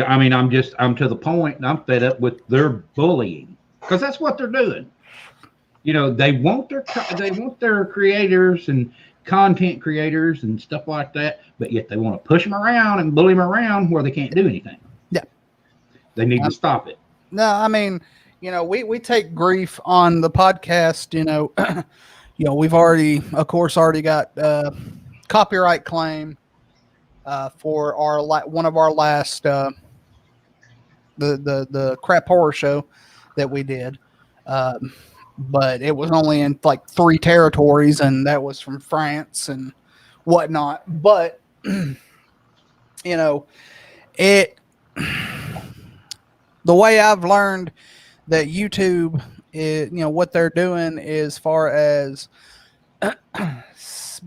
I mean, I'm to the point, and I'm fed up with their bullying, because that's what they're doing. They want their creators and content creators and stuff like that, but yet they want to push them around and bully them around where they can't do anything. Yeah, they need to stop it. No, I mean, we take grief on the podcast. We've already got copyright claim for one of our last the crap horror show that we did, but it was only in like 3 territories, and that was from France and whatnot. But it the way I've learned that YouTube is, what they're doing is far as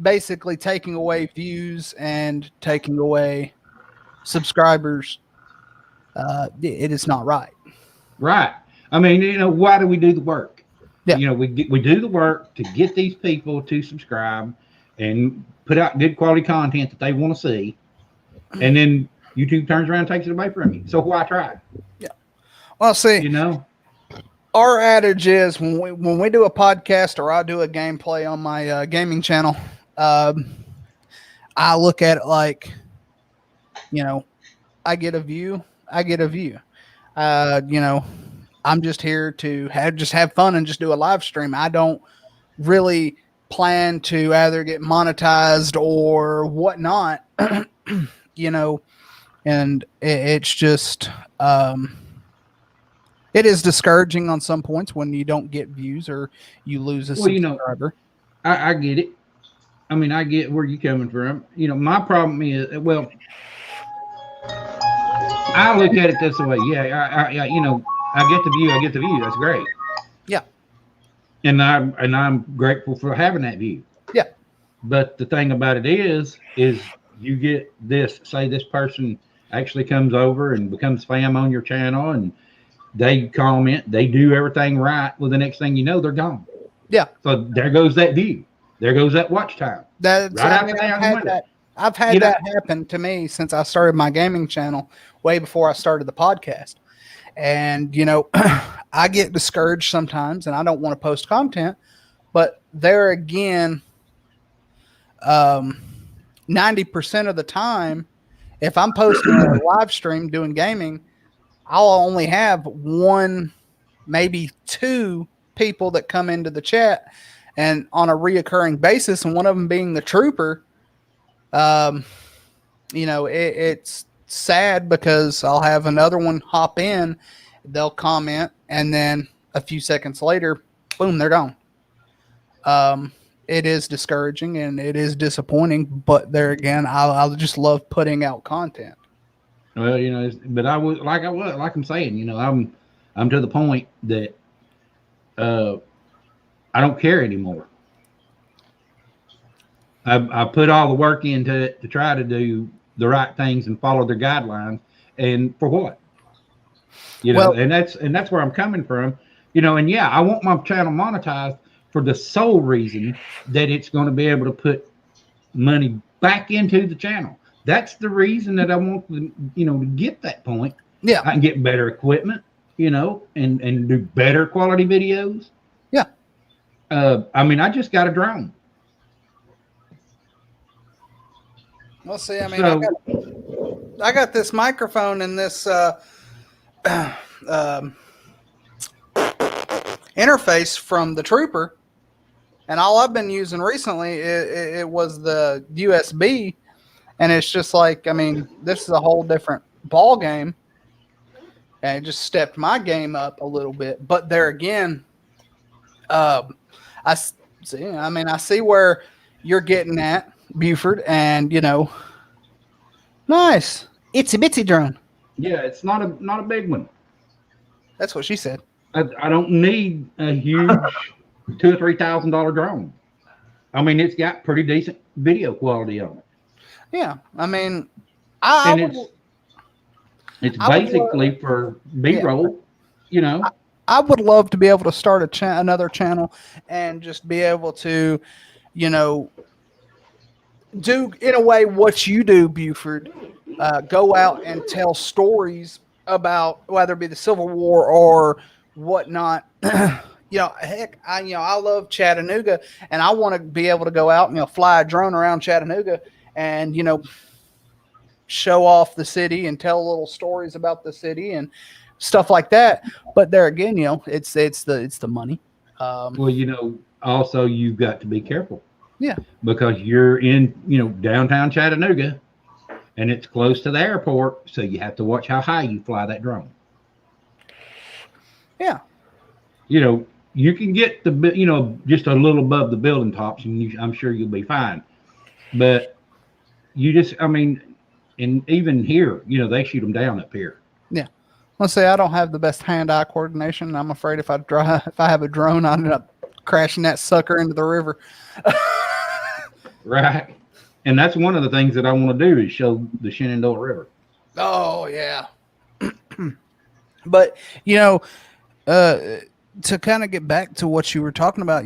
basically taking away views and taking away subscribers. It is not right. Right. I mean, why do we do the work? Yeah. We do the work to get these people to subscribe and put out good quality content that they want to see, and then YouTube turns around and takes it away from you. So why try? Yeah. Well, see, our adage is when we do a podcast or I do a gameplay on my gaming channel, I look at it like, I get a view. I'm just here to have fun and just do a live stream. I don't really plan to either get monetized or whatnot, and it's just, it is discouraging on some points when you don't get views or you lose a subscriber. I get it. I mean, I get where you're coming from. My problem is, I look at it this way. Yeah, I get the view. That's great. Yeah. And I'm grateful for having that view. Yeah. But the thing about it is you get this, say this person actually comes over and becomes fam on your channel, and they comment, they do everything right. Well, the next thing you know, they're gone. Yeah. So there goes that view. There goes that watch time. I've had that happen to me since I started my gaming channel, way before I started the podcast. And, I get discouraged sometimes and I don't want to post content, but there again, 90% of the time, if I'm posting a live stream doing gaming, I'll only have 1, maybe 2 people that come into the chat, and on a reoccurring basis, and one of them being the Trooper. It's sad because I'll have another one hop in, they'll comment, and then a few seconds later, boom, they're gone. It is discouraging and it is disappointing, but there again, I just love putting out content. Well, but like I'm saying, I'm to the point that I don't care anymore. I put all the work into it to try to do the right things and follow their guidelines, and for what? And that's where I'm coming from. And yeah, I want my channel monetized for the sole reason that it's going to be able to put money back into the channel. That's the reason that I want to get that point. Yeah. I can get better equipment, and do better quality videos. Yeah. I mean, I just got a drone. Well, see, I mean, I got this microphone and this interface from the Trooper, and all I've been using recently it was the USB, and it's just like, I mean, this is a whole different ball game, and it just stepped my game up a little bit. But there again, I see. I mean, I see where you're getting at, Buford, and nice. Itsy bitsy drone. Yeah, it's not a big one. That's what she said. I don't need a huge $2,000 or $3,000 drone. I mean, it's got pretty decent video quality on it. Yeah, I mean, it's basically for B-roll, I would love to be able to start another channel and just be able to, do in a way what you do, Buford. Go out and tell stories about whether it be the Civil War or whatnot. Heck, I love Chattanooga, and I want to be able to go out and fly a drone around Chattanooga and show off the city and tell little stories about the city and stuff like that. But there again, it's the money. Well, also you've got to be careful. Yeah, because you're in downtown Chattanooga, and it's close to the airport, so you have to watch how high you fly that drone. Yeah. You can get just a little above the building tops, and I'm sure you'll be fine. But and even here, they shoot them down up here. Yeah. Let's say I don't have the best hand-eye coordination. I'm afraid if I have a drone, I end up crashing that sucker into the river. Right. And that's one of the things that I want to do is show the Shenandoah River. Oh, yeah. But, to kind of get back to what you were talking about,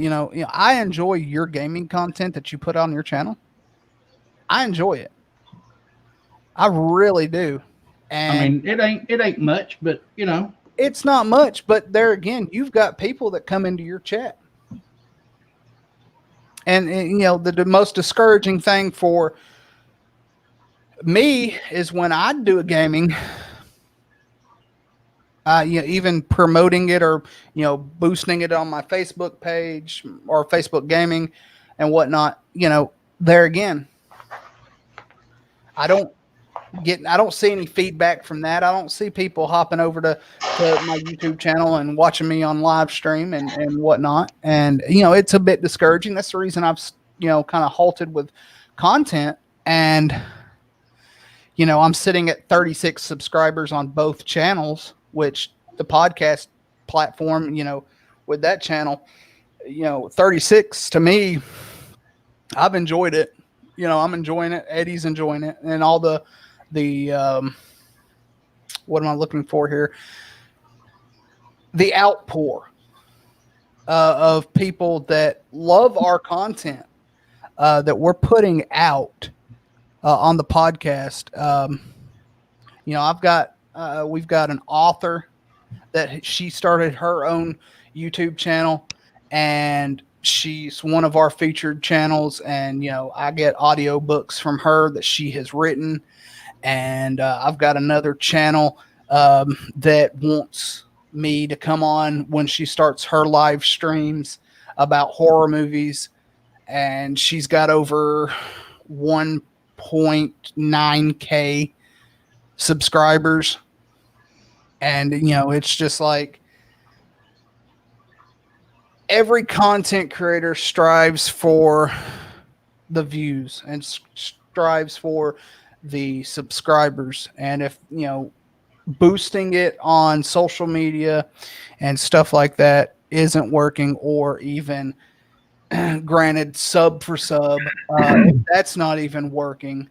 I enjoy your gaming content that you put on your channel. I enjoy it. I really do. And it ain't much, but it's not much, but there again, you've got people that come into your chat. And the most discouraging thing for me is when I do a gaming, even promoting it or boosting it on my Facebook page or Facebook gaming and whatnot. There again, I don't see any feedback from that. I don't see people hopping over to my YouTube channel and watching me on live stream and whatnot. And, it's a bit discouraging. That's the reason I've, kind of halted with content. And, I'm sitting at 36 subscribers on both channels, which the podcast platform, with that channel, 36 to me, I've enjoyed it. I'm enjoying it. Eddie's enjoying it. And all the what am I looking for here? The outpour of people that love our content that we're putting out on the podcast. We've got an author that she started her own YouTube channel, and she's one of our featured channels. And I get audio books from her that she has written. And I've got another channel that wants me to come on when she starts her live streams about horror movies. And she's got over 1.9K subscribers. And, it's just like every content creator strives for the views and strives for the subscribers. And if boosting it on social media and stuff like that isn't working, or even granted sub for sub, that's not even working,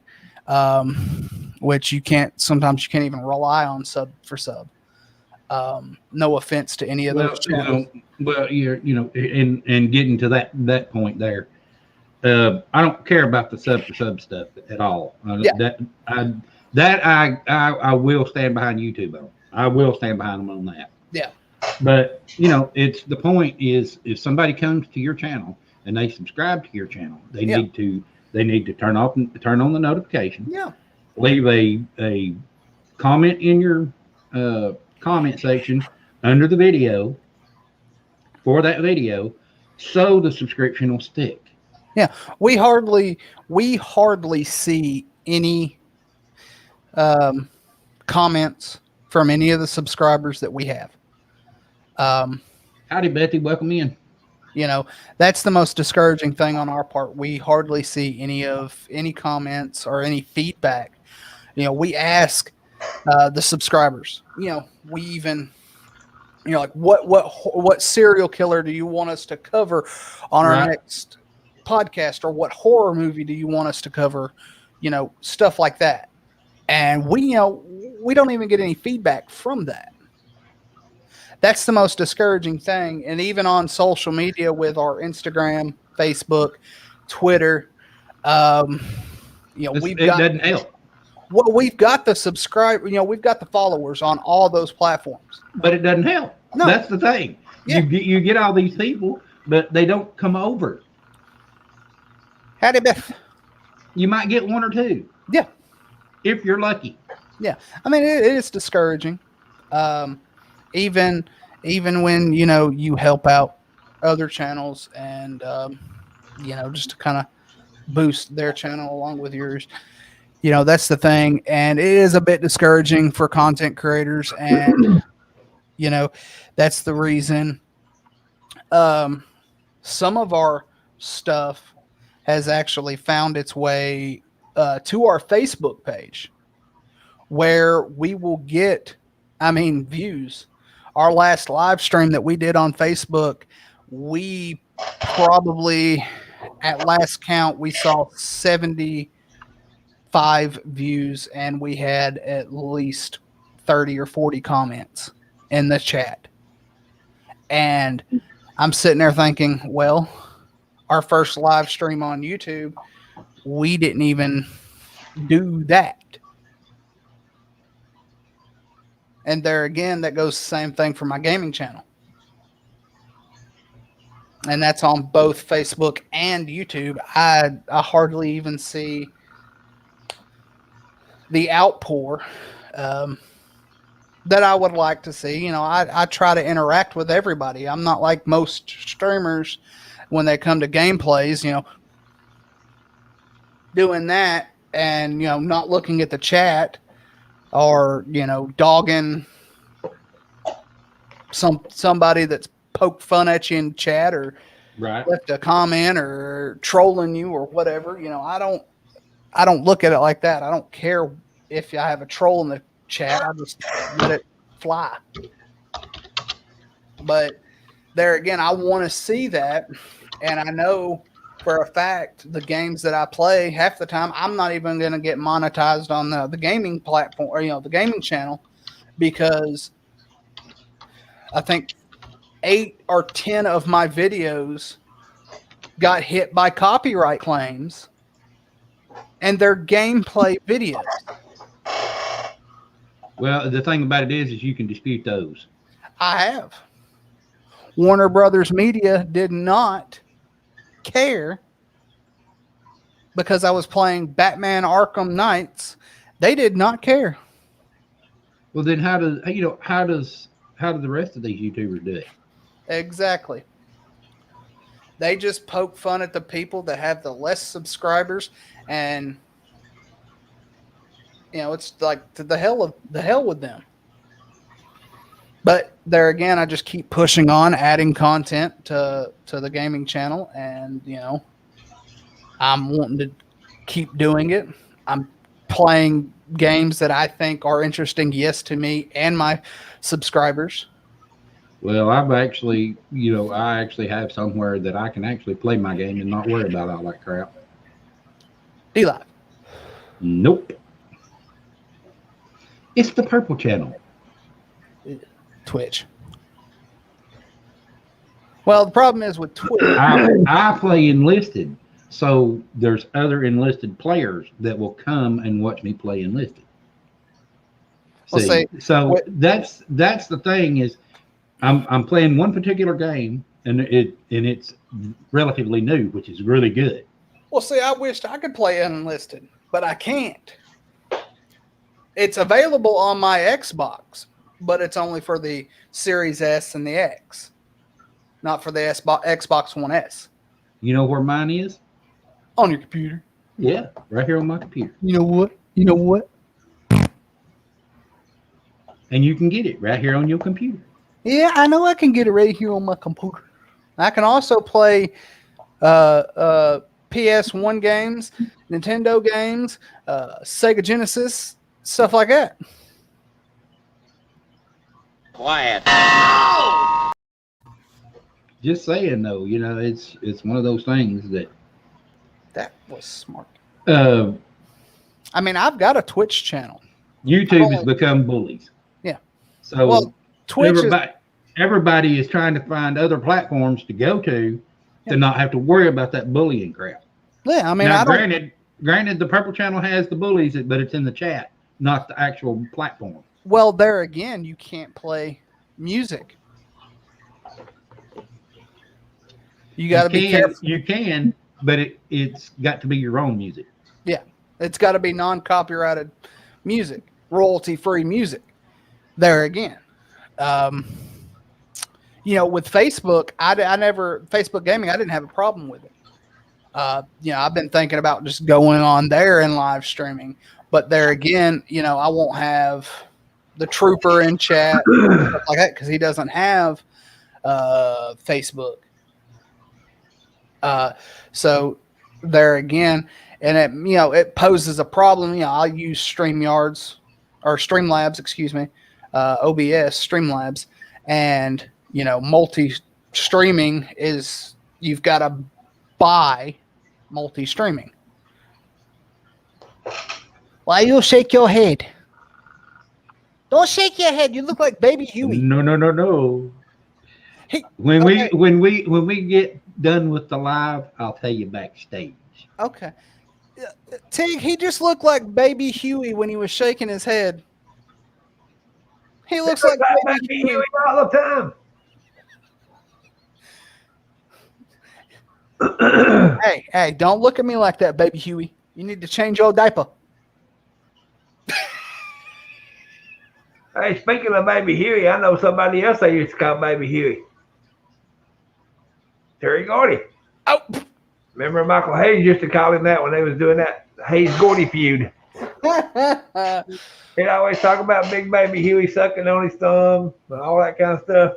which sometimes you can't even rely on sub for sub. No offense to any of those channels. And getting to that point there, I don't care about the sub for sub stuff at all. I will stand behind YouTube on. I will stand behind them on that. Yeah. But it's the point is, if somebody comes to your channel and they subscribe to your channel, they need to turn on the notification. Yeah. Leave a comment in your comment section under the video for that video, so the subscription will stick. Yeah, we hardly see any comments from any of the subscribers that we have. Howdy, Betty. Welcome in. You know, that's the most discouraging thing on our part. We hardly see any comments or any feedback. You know, we ask the subscribers. You know, we even, you know, like what serial killer do you want us to cover on our next podcast, or what horror movie do you want us to cover? You know, stuff like that. And we don't even get any feedback from that. That's the most discouraging thing. And even on social media with our Instagram, Facebook, Twitter, It doesn't help. Well, we've got the we've got the followers on all those platforms. But it doesn't help. No. That's the thing. Yeah. You get all these people, but they don't come over. Howdy, Beth. You might get one or two. Yeah. If you're lucky. Yeah. I mean, it is discouraging. Even when, you know, you help out other channels and, you know, just to kind of boost their channel along with yours, you know, that's the thing. And it is a bit discouraging for content creators. And, you know, that's the reason some of our stuff has actually found its way to our Facebook page, where we will get, views. Our last live stream that we did on Facebook, we probably, at last count, we saw 75 views, and we had at least 30 or 40 comments in the chat. And I'm sitting there thinking, well, our first live stream on YouTube, we didn't even do that. And there again, that goes the same thing for my gaming channel. And that's on both Facebook and YouTube. I hardly even see the outpour that I would like to see. You know, I try to interact with everybody. I'm not like most streamers when they come to gameplays, you know, doing that and, you know, not looking at the chat, or, you know, dogging somebody that's poked fun at you in chat, or left a comment, or trolling you, or whatever. You know, I don't look at it like that. I don't care if I have a troll in the chat. I just let it fly. But there again, I want to see that, and I know for a fact the games that I play, half the time I'm not even going to get monetized on the gaming platform, or, you know, the gaming channel, because I think 8 or 10 of my videos got hit by copyright claims, and they're gameplay videos. Well, the thing about it is you can dispute those. I have. Warner Brothers Media did not care because I was playing Batman Arkham Knights. They did not care. Well, then how do the rest of these YouTubers do it? Exactly. They just poke fun at the people that have the less subscribers, and, you know, it's like the hell with them. But there again, I just keep pushing on, adding content to the gaming channel, and, you know, I'm wanting to keep doing it. I'm playing games that I think are interesting, yes, to me and my subscribers. Well, I've actually, you know, I actually have somewhere that I can actually play my game and not worry about all that crap. D-Live. Nope. It's the purple channel. Twitch. Well, the problem is with Twitch. I play enlisted, so there's other enlisted players that will come and watch me play enlisted. So that's the thing is, I'm playing one particular game, and it's relatively new, which is really good. Well, see, I wished I could play unenlisted, but I can't. It's available on my Xbox, but it's only for the Series S and the X. not for the Xbox One S. You know where mine is? On your computer. Yeah, right here on my computer. You know what? You know what? And you can get it right here on your computer. Yeah, I know I can get it right here on my computer. I can also play PS1 games, Nintendo games, Sega Genesis, stuff like that. Quiet. Just saying though, you know, it's one of those things that That was smart. uh, I mean, I've got a Twitch channel. YouTube has become bullies. Yeah. So Well, Twitch everybody is trying to find other platforms to go to not have to worry about that bullying crap. Yeah, I mean, Now, I don't. granted, the Purple Channel has the bullies, but it's in the chat, not the actual platform. Well, there again, you can't play music. You got to be careful. You can, but it's got to be your own music. Yeah, it's got to be non-copyrighted music, royalty-free music. There again, you know, with Facebook, I never Facebook gaming. I didn't have a problem with it. You know, I've been thinking about just going on there and live streaming, but there again, you know, I won't have the Trooper in chat stuff like that because he doesn't have Facebook. So there again, and it, you know, it poses a problem. You know, I'll use StreamYards or Streamlabs, excuse me, OBS Streamlabs, and you know, multi-streaming is you've got to buy multi-streaming. Why you shake your head? Don't shake your head. You look like Baby Huey. No. Hey, When okay. we get done with the live, I'll tell you backstage. Okay. Tig, he just looked like Baby Huey when he was shaking his head. He looks like Baby Huey. all the time. Hey, don't look at me like that, Baby Huey. You need to change your diaper. Hey, speaking of Baby Huey, I know somebody else they used to call Baby Huey. Terry Gordy. Oh. Remember Michael Hayes used to call him that when they was doing that Hayes-Gordy feud. He'd always talk about Big Baby Huey sucking on his thumb and all that kind of stuff.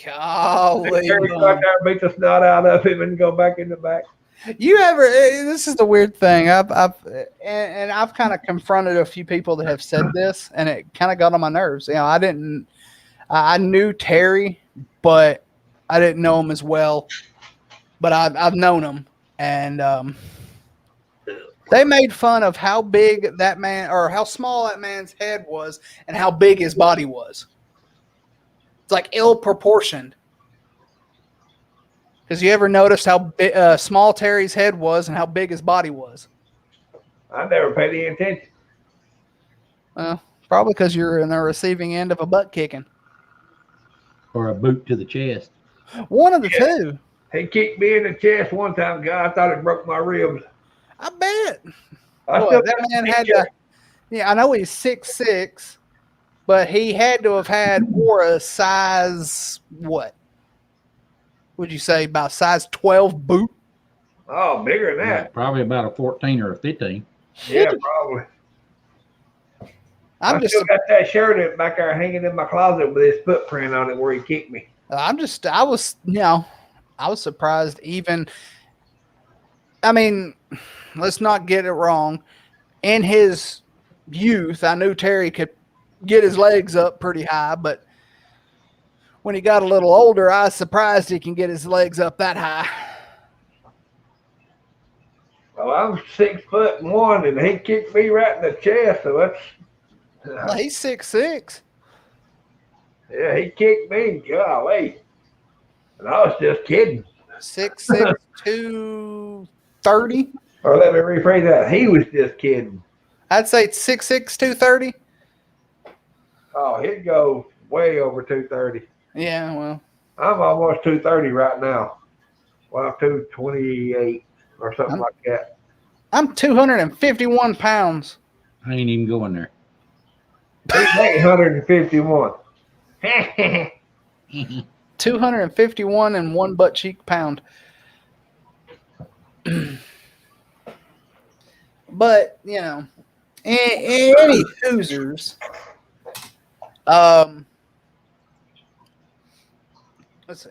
Golly. Terry go out there and beat the snot out of him and go back in the back. You ever? This is the weird thing. I've kind of confronted a few people that have said this, and it kind of got on my nerves. You know, I knew Terry, but I didn't know him as well. But I've known him, and they made fun of how big that man, or how small that man's head was, and how big his body was. It's like ill proportioned. Because you ever noticed how small Terry's head was and how big his body was? I never paid any attention. Well, probably because you're in the receiving end of a butt kicking. Or a boot to the chest. One of the two. He kicked me in the chest one time, guy. I thought it broke my ribs. I bet. I Boy, still that man had to. Yeah, I know he's 6'6", but he had to have wore a size what? Would you say about size 12 boot? Oh, bigger than Yeah, that. probably about a 14 or a 15. Yeah, probably. I still got that shirt back there hanging in my closet with his footprint on it where he kicked me. I was surprised even. I mean, let's not get it wrong. In his youth, I knew Terry could get his legs up pretty high, but when he got a little older, I was surprised he can get his legs up that high. Well, I'm 6'1", and he kicked me right in the chest. So that's Well, he's 6'6". yeah, he kicked me. Golly, and I was just kidding. 6'6", 230. Or let me rephrase that. He was just kidding. I'd say 6'6", 230. Oh, he'd go way over 230. Yeah, well, I'm almost 230 right now. Well, I'm 228 or something like that. I'm 251 pounds. I ain't even going there. He's 851. 251 and 1 butt cheek pound. But, you know, any Hoosers, let's see.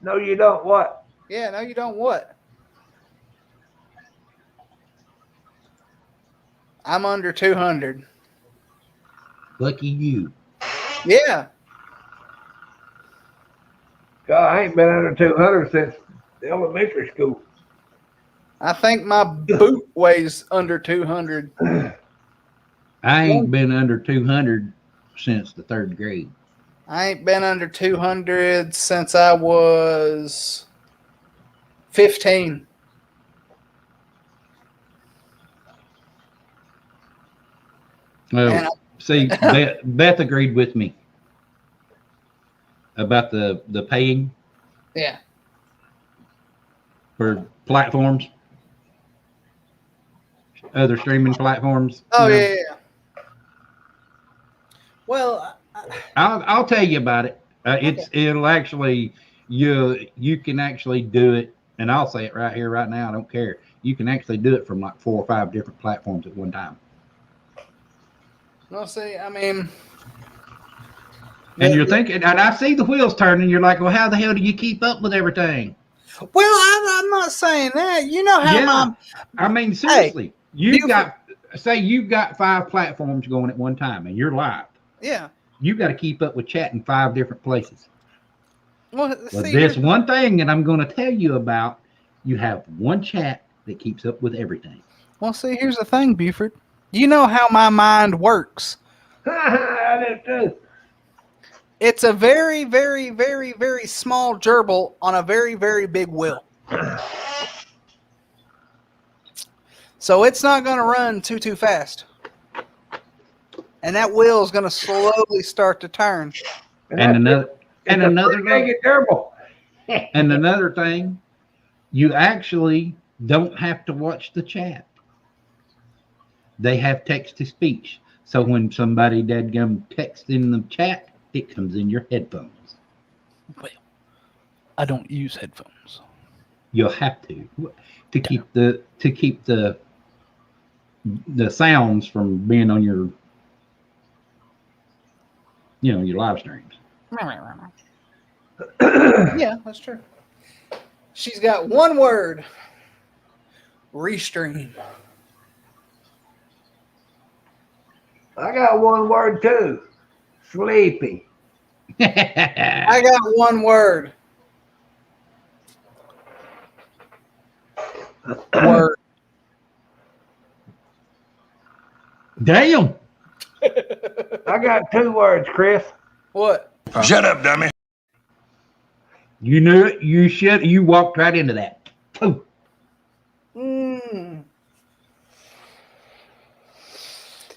No, you don't. What? Yeah, no, you don't what? I'm under 200. Lucky you. Yeah. God, I ain't been under 200 since elementary school. I think my boot weighs under 200. I ain't been under 200 since the 3rd grade. I ain't been under 200 since I was 15. Well, see, Beth agreed with me about the paying Yeah. for platforms, other streaming platforms. Oh, you know. yeah. Well, I'll tell you about it. It'll actually you can actually do it, and I'll say it right here, right now. I don't care. You can actually do it from like 4 or 5 different platforms at one time. well, see, I mean, And you're thinking, and I see the wheels turning. You're like, well, how the hell do you keep up with everything? well, I'm not saying that. You know how Yeah. I mean, seriously, you've got 5 platforms going at one time, and you're live. yeah. You got to keep up with chat in 5 different places. Well, But see, this one thing that I'm going to tell you about, you have one chat that keeps up with everything. well, see, here's the thing, Buford. You know how my mind works. I do too. It's a very, very, very, very small gerbil on a very, very big wheel. So it's not going to run too fast. And that wheel is going to slowly start to turn. And another It's a pretty gerbil. and another thing, you actually don't have to watch the chat. They have text to speech. So when somebody dadgum texts in the chat, it comes in your headphones. Well, I don't use headphones. You'll have to keep the sounds from being on your your live streams. Yeah, that's true. She's got one word. Restream. I got one word too. Sleepy. I got one word. Word. Damn. I got 2 words, Chris. What? Shut up, dummy. You knew it. You walked right into that. Oh.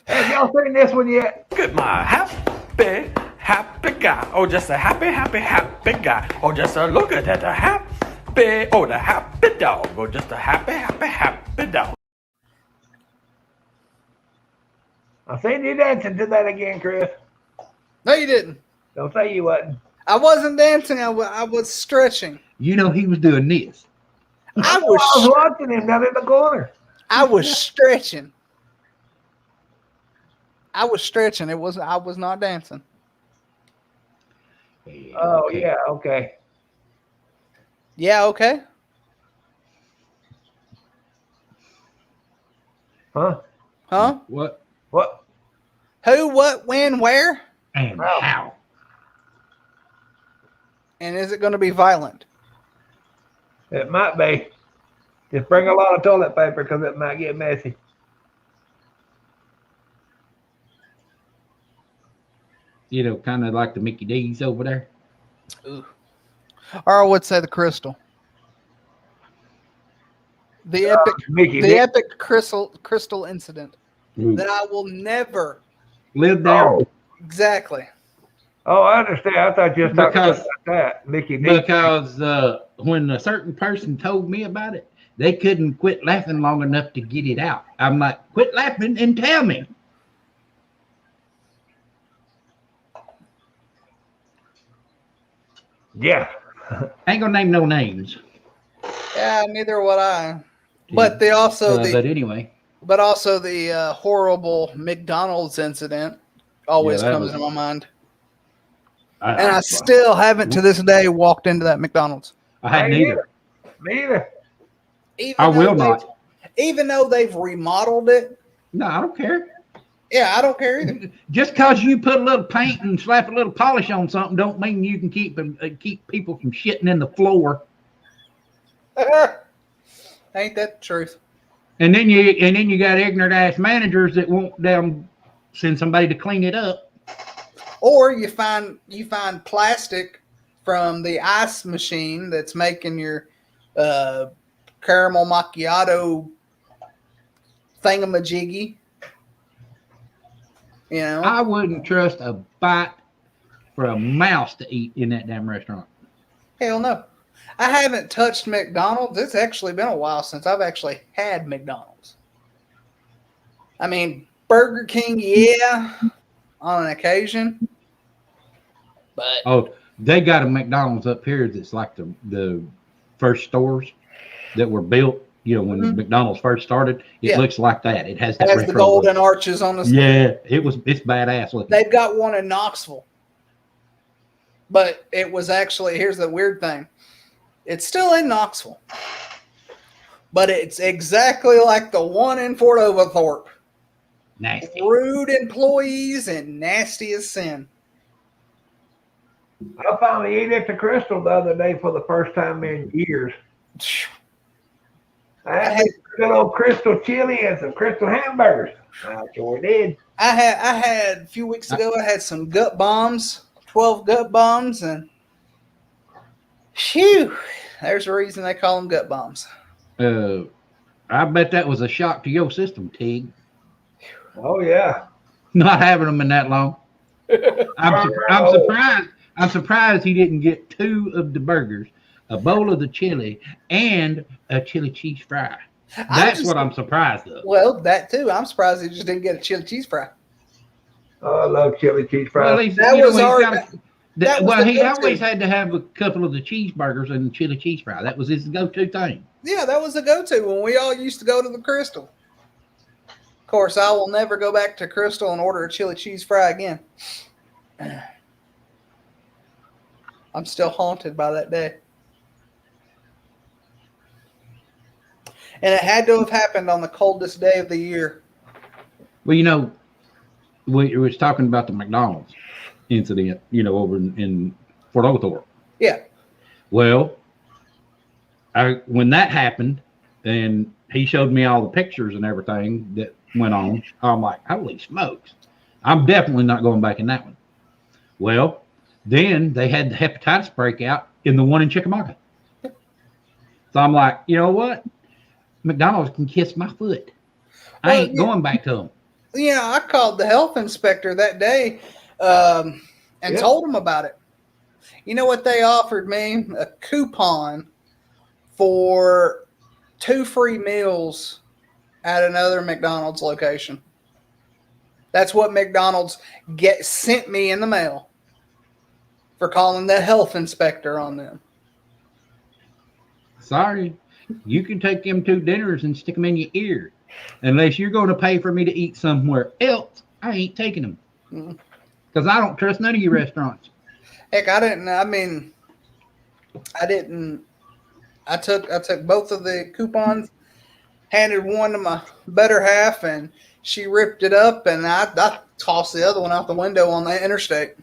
Have y'all seen this one yet? Look at my happy guy. Oh, just a happy guy. Oh, just a look at that the happy dog. Oh, just a happy dog. I seen you dancing to that again, Chris. No, you didn't. Don't say you wasn't. I wasn't dancing. I was stretching. You know he was doing this. I I was watching him down in the corner. was stretching. I was stretching. I was not dancing. Oh, Okay. yeah, okay. Yeah, okay. Huh? Huh? What What? Who, what, when, where? and Wow. how? And is it going to be violent? It might be. Just bring a lot of toilet paper because it might get messy. Kind of like the Mickey D's over there. Ooh. Or I would say the crystal. The Mickey, epic crystal incident that I will never. Live down. Exactly. Oh, I understand. I thought you were talking Because- about that. Mickey D. Because when a certain person told me about it, they couldn't quit laughing long enough to get it out. I'm like, quit laughing and tell me. Yeah. Ain't gonna name no names. Yeah, neither would I. But they also But anyway, but also the horrible McDonald's incident always Yeah, that comes was- to my mind. And I still haven't to this day walked into that McDonald's. I had neither. Me either. Even I though will they've- not. Even though they've remodeled it. No, I don't care. Yeah, I don't care either. Just because you put a little paint and slap a little polish on something, don't mean you can keep people from shitting in the floor. Ain't that the truth? And then you got ignorant ass managers that won't damn send somebody to clean it up. Or you find plastic from the ice machine that's making your caramel macchiato thingamajiggy. You know, I wouldn't trust a bite for a mouse to eat in that damn restaurant. hell no. I haven't touched McDonald's. It's actually been a while since I've actually had McDonald's. I mean, Burger King, yeah, on an occasion. But Oh, they got a McDonald's up here that's like the first stores that were built. You know, when McDonald's first started, it Yeah. looks like that. It has that has the retro golden look. arches on the Yeah, it's badass looking. They've got one in Knoxville. But it was actually, here's the weird thing. It's still in Knoxville. But it's exactly like the one in Fort Oglethorpe. Nasty. Rude employees and nasty as sin. I finally ate at the Crystal the other day for the first time in years. I had good old Crystal chili and some Crystal hamburgers. I sure did. I had a few weeks ago, I had some gut bombs, 12 gut bombs, and phew, there's a reason they call them gut bombs. I bet that was a shock to your system, Tig. Oh yeah. Not having them in that long. I'm surprised. I'm surprised he didn't get 2 of the burgers, a bowl of the chili, and a chili cheese fry. That's what I'm surprised of. Well, that too. I'm surprised he just didn't get a chili cheese fry. Oh, I love chili cheese Well, fries. That was our. he go-to. always had to have a couple of the cheeseburgers and the chili cheese fry. That was his go-to thing. Yeah, that was the go-to when we all used to go to the Crystal. Of course, I will never go back to Crystal and order a chili cheese fry again. I'm still haunted by that day. And it had to have happened on the coldest day of the year. Well, you know, we was talking about the McDonald's incident, you know, over in Fort Oglethorpe. Yeah. Well, when that happened, and he showed me all the pictures and everything that went on, I'm like, holy smokes. I'm definitely not going back in that one. Well, then they had the hepatitis breakout in the one in Chickamauga. So I'm like, you know what? McDonald's can kiss my foot. I ain't going back to them. Yeah, I called the health inspector that day and told him about it. You know what they offered me? A coupon for 2 free meals at another McDonald's location. That's what McDonald's sent me in the mail for calling the health inspector on them. Sorry, you can take them 2 dinners and stick them in your ear. Unless you're going to pay for me to eat somewhere else, I ain't taking them. Because I don't trust none of your restaurants. Heck, I took both of the coupons, handed one to my better half, and she ripped it up, and I tossed the other one out the window on the interstate.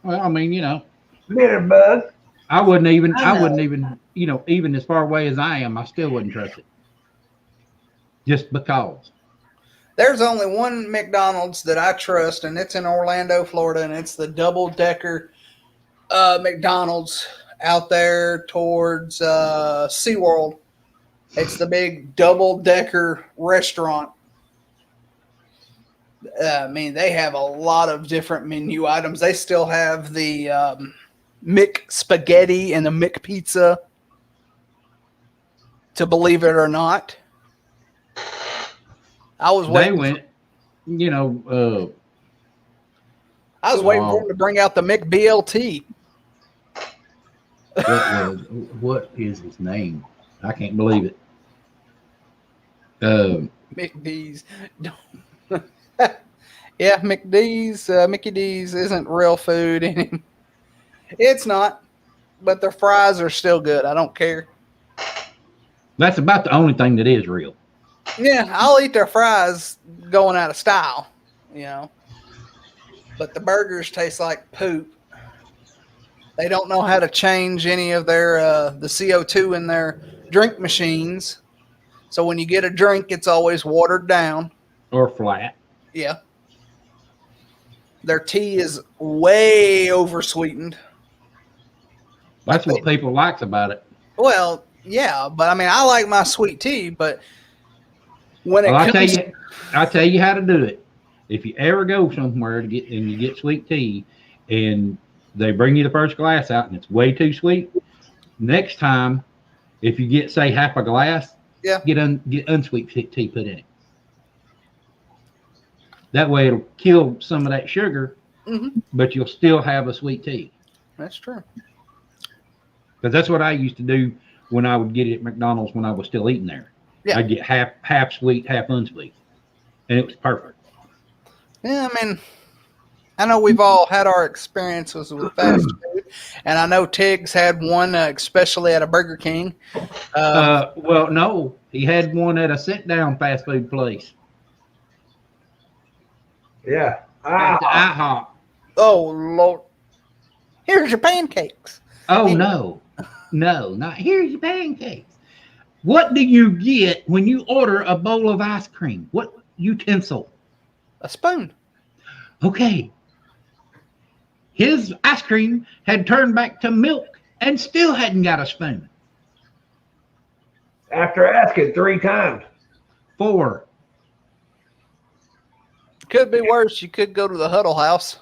Well, I mean, you know, Bitter bug. I wouldn't even, you know, even as far away as I am, I still wouldn't trust it. Just because. There's only one McDonald's that I trust, and it's in Orlando, Florida, and it's the double-decker McDonald's out there towards SeaWorld. It's the big double-decker restaurant. I mean, they have a lot of different menu items. They still have the Mick Spaghetti and the Mick Pizza, to believe it or not. I was waiting. They went, you know, I was waiting for them to bring out the Mick BLT. What is his name? I can't believe it. McD's. Yeah, McD's, Mickey D's isn't real food anymore. It's not, but their fries are still good. I don't care. That's about the only thing that is real. Yeah, I'll eat their fries going out of style, you know. But the burgers taste like poop. They don't know how to change any of their the CO2 in their drink machines. So when you get a drink, it's always watered down. Or flat. Yeah. Their tea is way oversweetened. That's what people likes about it. Well, yeah, but I mean, I like my sweet tea, but when it Well, comes, I'll tell you how to do it. If you ever go somewhere to get and you get sweet tea, and they bring you the first glass out and it's way too sweet, next time, if you get say half a glass, yeah, get unsweet tea put in it. That way it'll kill some of that sugar, but you'll still have a sweet tea. That's true. Because that's what I used to do when I would get it at McDonald's when I was still eating there. Yeah. I'd get half sweet, half unsweet, and it was perfect. Yeah, I mean, I know we've all had our experiences with fast food, and I know Tiggs had one, especially at a Burger King. Well, no, he had one at a sit-down fast food place. Yeah. At the IHOP. Oh, Lord. Here's your pancakes. Oh, no, not here's your pancakes. What do you get when you order a bowl of ice cream? What utensil? A spoon. Okay. His ice cream had turned back to milk and still hadn't got a spoon. After asking 3 times. 4. Could be worse. You could go to the Huddle House.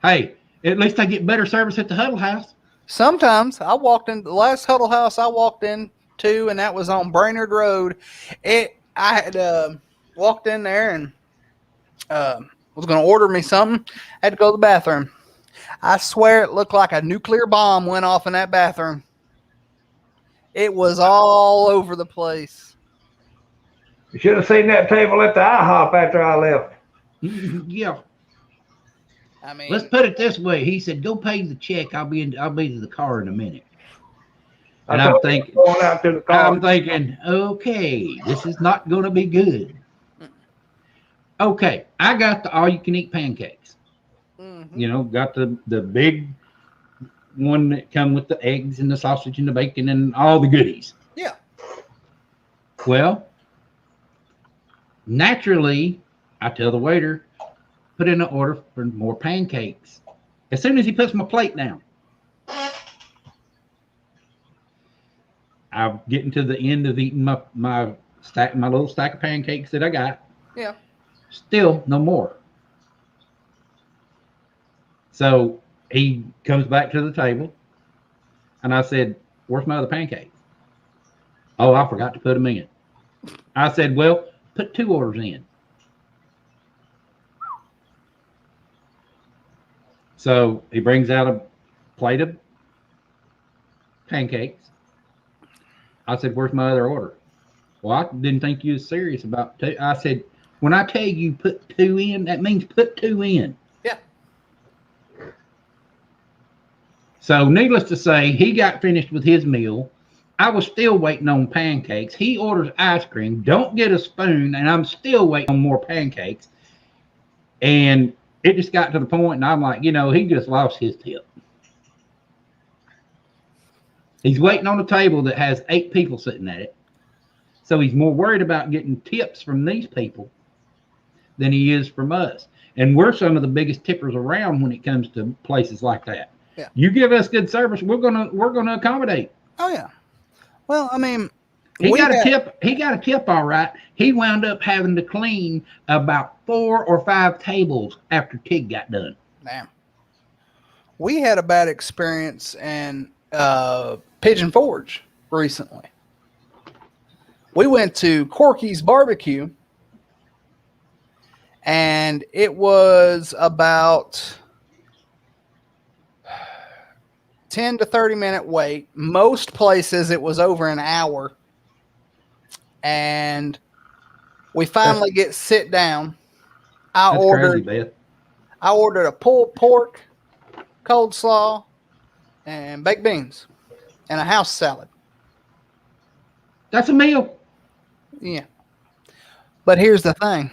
Hey, at least I get better service at the Huddle House. Sometimes I walked in the last Huddle House I walked into, and that was on Brainerd Road. I had walked in there and was going to order me something. I had to go to the bathroom. I swear it looked like a nuclear bomb went off in that bathroom. It was all over the place. You should have seen that table at the IHOP after I left. Yeah. I mean, Let's put it this way. He said, "Go pay the check. I'll be to the car in a minute." And I'm thinking, going out to the car. okay, this is not going to be good. Okay, I got the all-you-can-eat pancakes. You know, got the big one that come with the eggs and the sausage and the bacon and all the goodies. Yeah. Well, naturally, I tell the waiter, put in an order for more pancakes. As soon as he puts my plate down, I'm getting to the end of eating my little stack of pancakes that I got. Yeah. Still no more. So he comes back to the table, and I said, "Where's my other pancakes?" "Oh, I forgot to put them in." I said, "Well, put 2 orders in." So he brings out a plate of pancakes. I said, "Where's my other order?" "Well, I didn't think you was serious about 2. I said, "When I tell you put 2 in, that means put 2 in." Yeah. So needless to say, he got finished with his meal. I was still waiting on pancakes. He orders ice cream, don't get a spoon, and I'm still waiting on more pancakes. And it just got to the point, and I'm like, he just lost his tip. He's waiting on a table that has 8 people sitting at it. So he's more worried about getting tips from these people than he is from us. And we're some of the biggest tippers around when it comes to places like that. Yeah. You give us good service, we're gonna accommodate. Oh yeah. Well, I mean, He got a tip, all right. He wound up having to clean about 4 or 5 tables after Tig got done. Damn. We had a bad experience in Pigeon Forge recently. We went to Corky's Barbecue, and it was about 10 to 30 minute wait. Most places it was over an hour. And we finally get sit down. I That's ordered crazy, Beth. a pulled pork, cold slaw, and baked beans, and a house salad. That's a meal. Yeah. But here's the thing.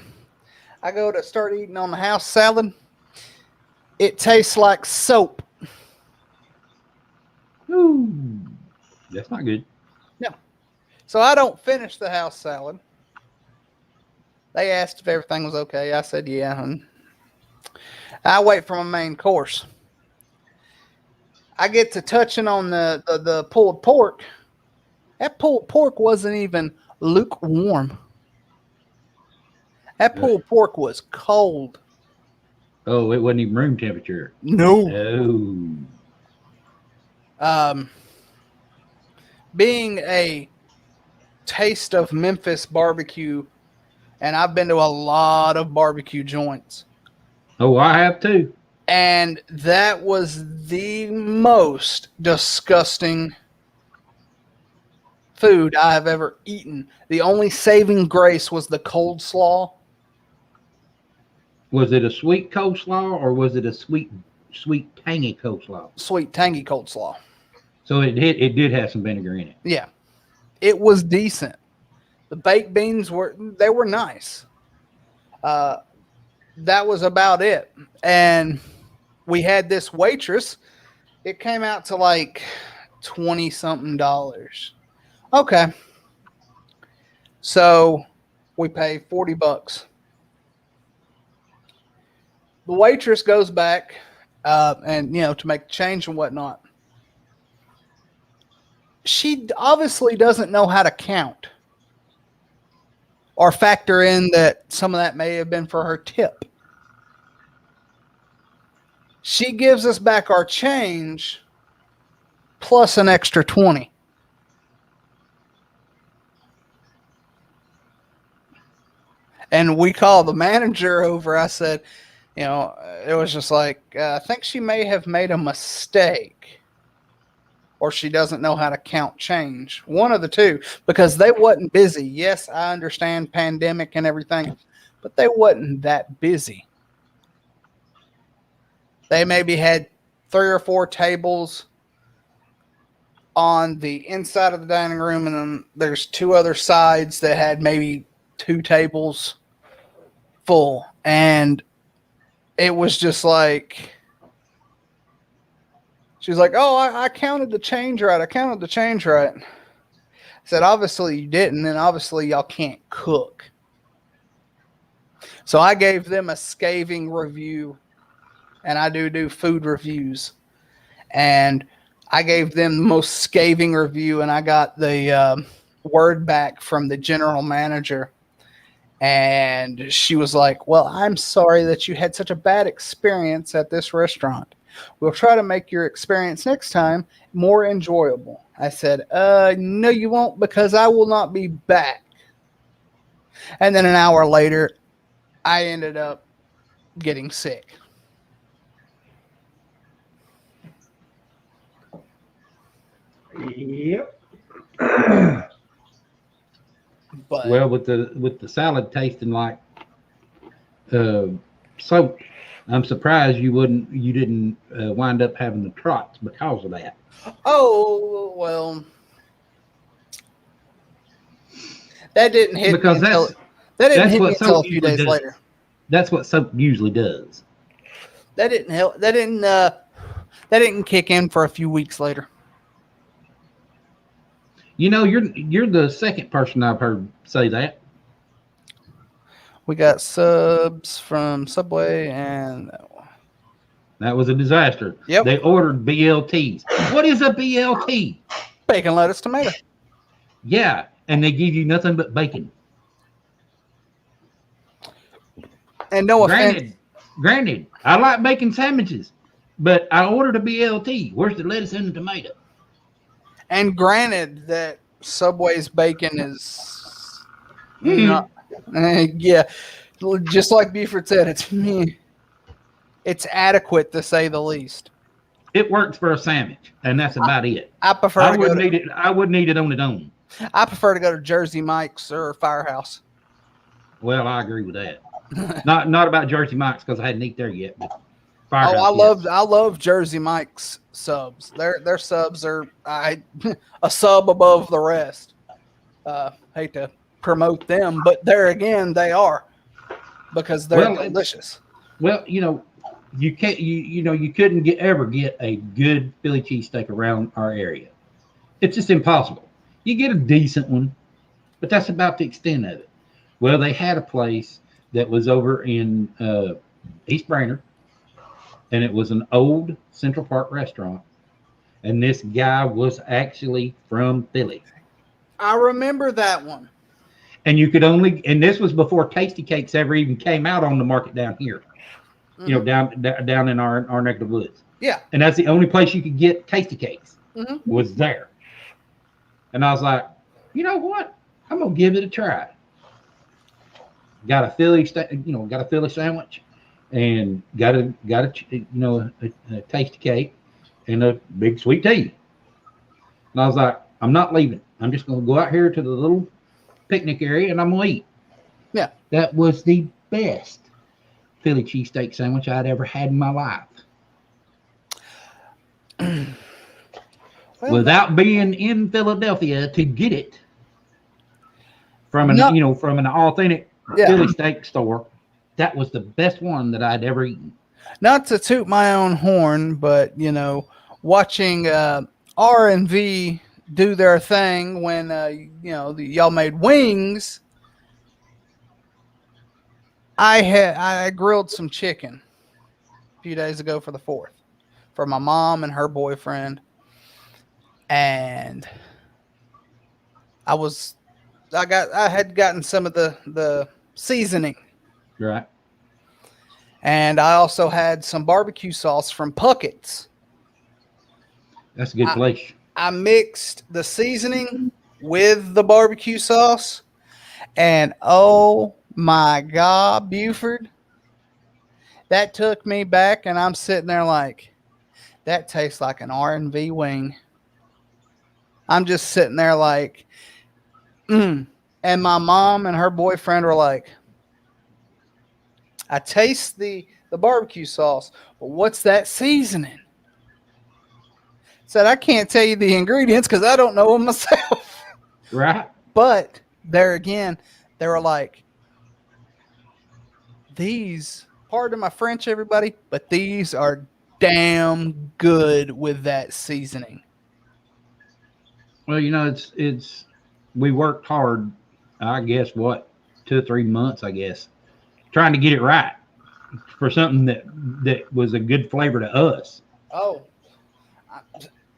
I go to start eating on the house salad. It tastes like soap. Ooh, that's not good. No. So I don't finish the house salad. They asked if everything was okay. I said, yeah. And I wait for my main course. I get to touching on the pulled pork. That pulled pork wasn't even lukewarm. That pulled pork was cold. Oh, it wasn't even room temperature. No. Oh. Being a taste of Memphis barbecue, and I've been to a lot of barbecue joints. Oh, I have too. And that was the most disgusting food I have ever eaten. The only saving grace was the cold slaw. Was it a sweet coleslaw or was it a sweet tangy coleslaw? Sweet, tangy cold slaw. So it did have some vinegar in it. Yeah. It was decent. The baked beans were nice. That was about it. And we had this waitress. It came out to like $20-something. Okay. So we pay $40. The waitress goes back and, to make the change and whatnot. She obviously doesn't know how to count or factor in that some of that may have been for her tip. She gives us back our change plus an extra 20. And we called the manager over. I said, it was just like, I think she may have made a mistake, or she doesn't know how to count change. One of the two, because they wasn't busy. Yes, I understand pandemic and everything, but they wasn't that busy. They maybe had 3 or 4 tables on the inside of the dining room, and then there's 2 other sides that had maybe 2 tables full. And it was just like, she's like, oh, I counted the change right. I said, obviously you didn't, and obviously y'all can't cook. So I gave them a scathing review, and I do food reviews. And I gave them the most scathing review, and I got the word back from the general manager. And she was like, well, I'm sorry that you had such a bad experience at this restaurant. We'll try to make your experience next time more enjoyable. I said, no, you won't, because I will not be back. And then an hour later, I ended up getting sick. Yep. But Well, with the salad tasting like soap, I'm surprised you didn't wind up having the trots because of that. oh well, that didn't hit Because me until, that's a soap few days usually does. later. That's what soap usually does. That didn't help. That didn't kick in for a few weeks later. You're the second person I've heard say that. We got subs from Subway, and That was a disaster. Yep. They ordered BLTs. What is a BLT? bacon, lettuce, tomato. Yeah, and they give you nothing but bacon. And no offense, Granted, I like bacon sandwiches, but I ordered a BLT. Where's the lettuce and the tomato? and granted that Subway's bacon is not, yeah, just like Buford said, it's adequate to say the least. It works for a sandwich, and that's about it. I prefer I to go wouldn't to, eat it. I wouldn't eat it on its own. I prefer to go to Jersey Mike's or Firehouse. Well, I agree with that. Not about Jersey Mike's because I hadn't eaten there yet. But Firehouse, I love Jersey Mike's subs. Their subs are a sub above the rest. Hate to promote them, but there again they are because they're delicious. Well, you can't you couldn't ever get a good Philly cheesesteak around our area. It's just impossible. You get a decent one, but that's about the extent of it. Well, they had a place that was over in East Brainerd, and it was an old Central Park restaurant, and this guy was actually from Philly. I remember that one. And you could only, and this was before Tasty Cakes ever even came out on the market down here. Mm-hmm. Down in our neck of the woods. Yeah. And that's the only place you could get Tasty Cakes Mm-hmm. was there. And I was like, you know what? I'm gonna give it a try. Got a Philly sandwich, and got a Tasty Cake and a big sweet tea. And I was like, I'm not leaving. I'm just gonna go out here to the little picnic area and I'm gonna eat. Yeah. That was the best Philly cheesesteak sandwich I'd ever had in my life. Without being in Philadelphia to get it from an authentic Philly steak store, that was the best one that I'd ever eaten. Not to toot my own horn, but watching R&V do their thing when y'all made wings. I grilled some chicken a few days ago for the 4th for my mom and her boyfriend, and I had gotten some of the seasoning, Right. and I also had some barbecue sauce from Puckett's. That's a good place. I mixed the seasoning with the barbecue sauce, and oh my God, Buford, that took me back, and I'm sitting there like, that tastes like an R&V wing. I'm just sitting there like, and my mom and her boyfriend were like, I taste the barbecue sauce, but what's that seasoning? Said, I can't tell you the ingredients because I don't know them myself. Right. But there again, they were like, these, pardon my French, everybody, but these are damn good with that seasoning. Well, it's we worked hard, I guess, 2 or 3 months, I guess, trying to get it right for something that was a good flavor to us. Oh,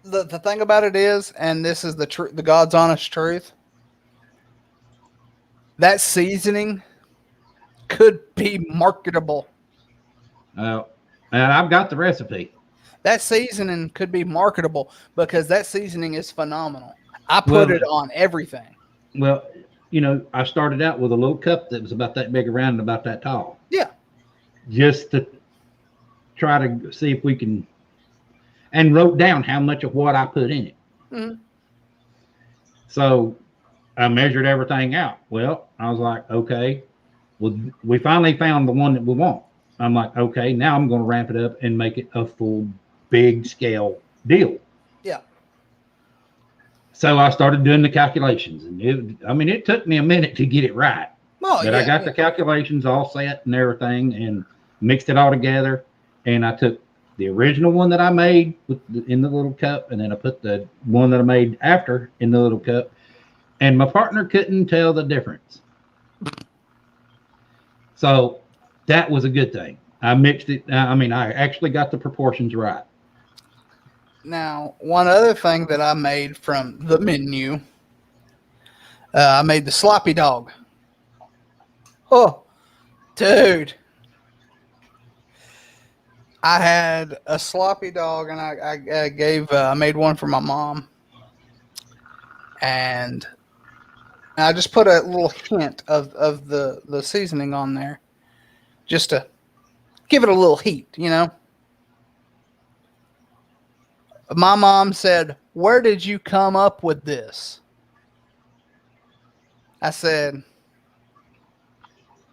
the thing about it is, and this is the God's honest truth, that seasoning could be marketable. And I've got the recipe. That seasoning could be marketable because that seasoning is phenomenal. I put it on everything. Well, I started out with a little cup that was about that big around and about that tall. Yeah. Just to try to see if we can, and wrote down how much of what I put in it. Mm-hmm. So I measured everything out. Well, I was like, okay, well, we finally found the one that we want. I'm like, okay, now I'm going to ramp it up and make it a full big scale deal. Yeah. So I started doing the calculations, and it took me a minute to get it right. Oh, But I got the calculations all set and everything, and mixed it all together. And I took the original one that I made in the little cup, and then I put the one that I made after in the little cup. And my partner couldn't tell the difference. So that was a good thing. I mixed it. I actually got the proportions right. Now, one other thing that I made from the menu, I made the sloppy dog. Oh, dude. I had a sloppy dog, and I made one for my mom. And I just put a little hint of the seasoning on there just to give it a little heat, My mom said, "Where did you come up with this?" I said,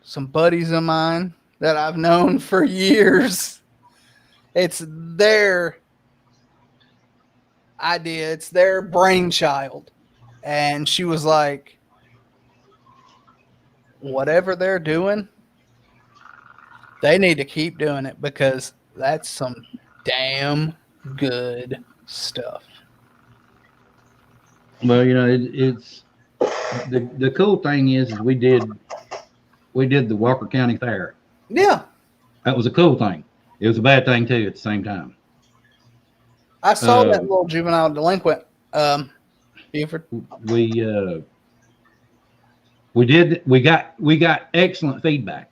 "Some buddies of mine that I've known for years. It's their idea. It's their brainchild." And she was like, "Whatever they're doing, they need to keep doing it because that's some damn good stuff." Well, it's the cool thing is we did the Walker County Fair. Yeah. That was a cool thing. It was a bad thing too at the same time. I saw that little juvenile delinquent, Buford. We got excellent feedback.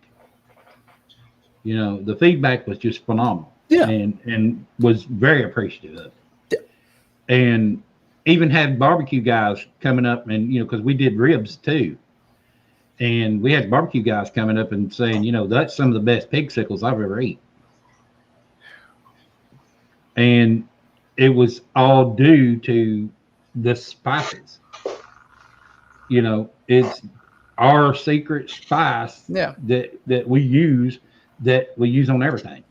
The feedback was just phenomenal. Yeah. And was very appreciative of it. Yeah. And even had barbecue guys coming up and, because we did ribs too. And we had barbecue guys coming up and saying, that's some of the best pig sickles I've ever eaten. And it was all due to the spices. It's our secret spice that we use on everything.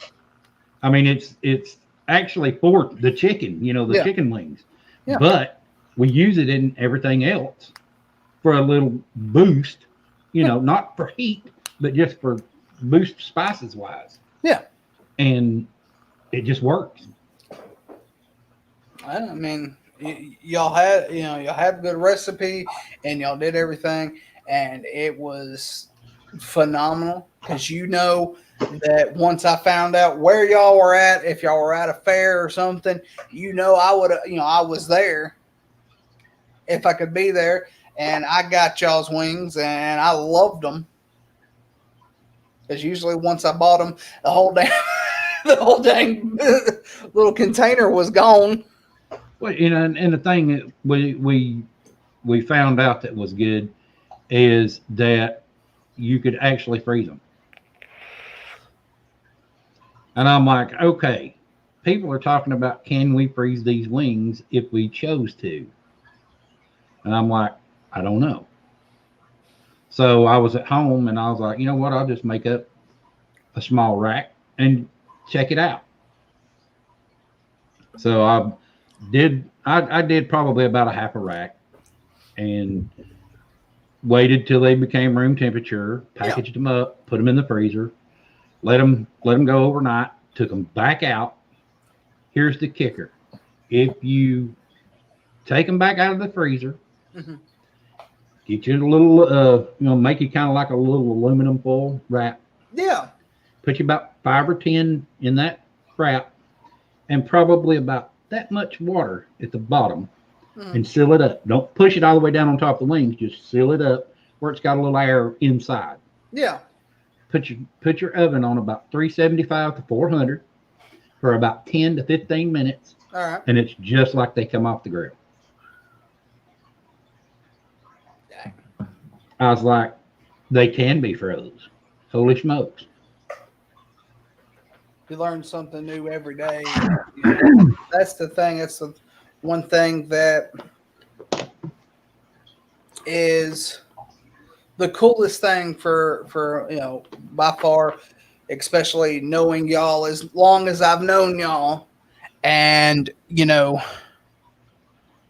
I mean, it's actually for the chicken, the chicken wings. Yeah. But we use it in everything else for a little boost, not for heat, but just for boost spices wise. Yeah. And it just works. I mean, y'all had a good recipe and y'all did everything and it was phenomenal because that once I found out where y'all were at, if y'all were at a fair or something, I would I was there if I could be there, and I got y'all's wings and I loved them because usually once I bought them, the whole dang little container was gone. Well, and the thing that we found out that was good is that you could actually freeze them. And I'm like, okay, people are talking about, can we freeze these wings if we chose to? And I'm like, I don't know. So I was at home and I was like, you know what? I'll just make up a small rack and check it out. So I did probably about a half a rack and waited till they became room temperature, packaged them up, put them in the freezer. Let them go overnight, took them back out. Here's the kicker. If you take them back out of the freezer, get you a little, make you kind of like a little aluminum foil wrap. Yeah. Put you about 5 or 10 in that wrap and probably about that much water at the bottom and seal it up. Don't push it all the way down on top of the wings. Just seal it up where it's got a little air inside. Yeah. Put your oven on about 375 to 400 for about 10 to 15 minutes. All right. And it's just like they come off the grill. I was like, they can be froze. Holy smokes. You learn something new every day. That's the thing. That's the one thing that is the coolest thing for by far, especially knowing y'all as long as I've known y'all and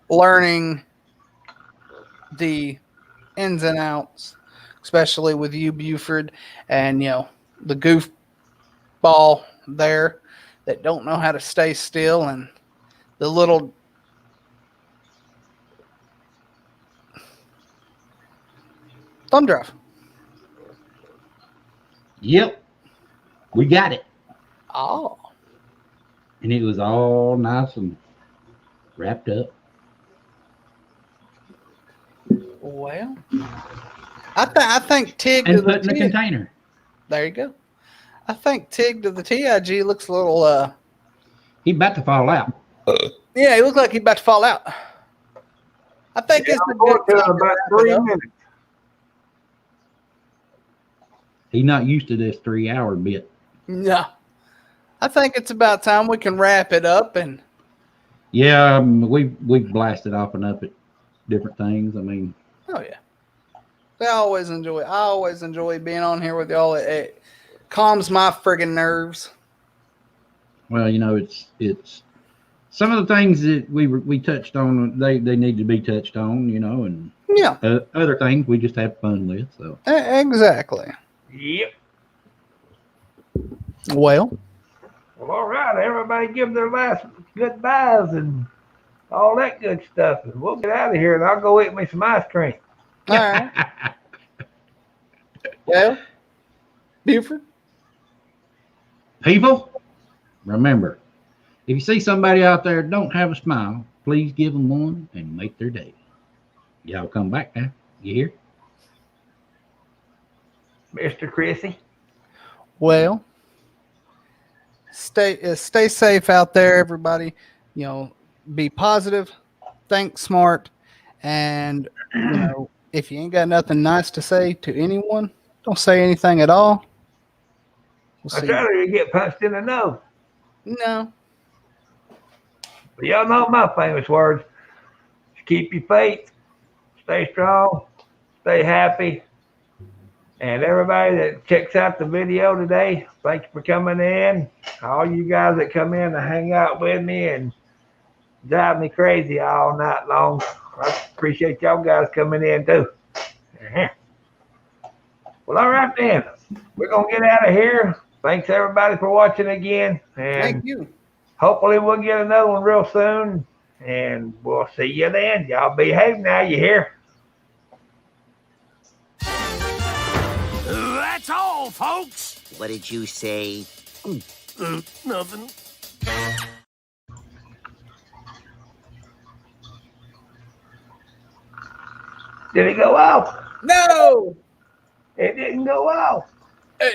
learning the ins and outs, especially with you, Buford, and the goofball there that don't know how to stay still, and the little thumb drive. Yep. We got it. Oh. And it was all nice and wrapped up. Well, I think Tig and to put the in a container. There you go. I think Tig to the TIG looks a little He's about to fall out. Yeah, he looked like he's about to fall out. I think it's a good time about 3 minutes. He's not used to this 3-hour bit. No. I think it's about time we can wrap it up and Yeah, we've blasted off and up at different things. I mean, Oh yeah. I always enjoy being on here with y'all. It calms my friggin' nerves. well, it's some of the things that we touched on. They need to be touched on, and Yeah. Other things we just have fun with. So Exactly. Yep. Well, All right. Everybody give their last goodbyes and all that good stuff. And we'll get out of here, and I'll go eat me some ice cream. all right. Well, Buford. people, remember, if you see somebody out there that don't have a smile, please give them one and make their day. Y'all come back now. You hear? Mr. Chrissy. Well, stay safe out there, everybody. Be positive, think smart, and if you ain't got nothing nice to say to anyone, don't say anything at all. We'll I see. try to get punched in the nose. No. But y'all know my famous words. Keep your faith. Stay strong. Stay happy. And everybody that checks out the video today, thank you for coming in. All you guys that come in to hang out with me and drive me crazy all night long. I appreciate y'all guys coming in too. Well, all right then. We're going to get out of here. Thanks everybody for watching again. And Thank you. hopefully we'll get another one real soon. And we'll see you then. Y'all behave now, you hear? That's all, folks. What did you say? Nothing. Did it go off? No. It didn't go off.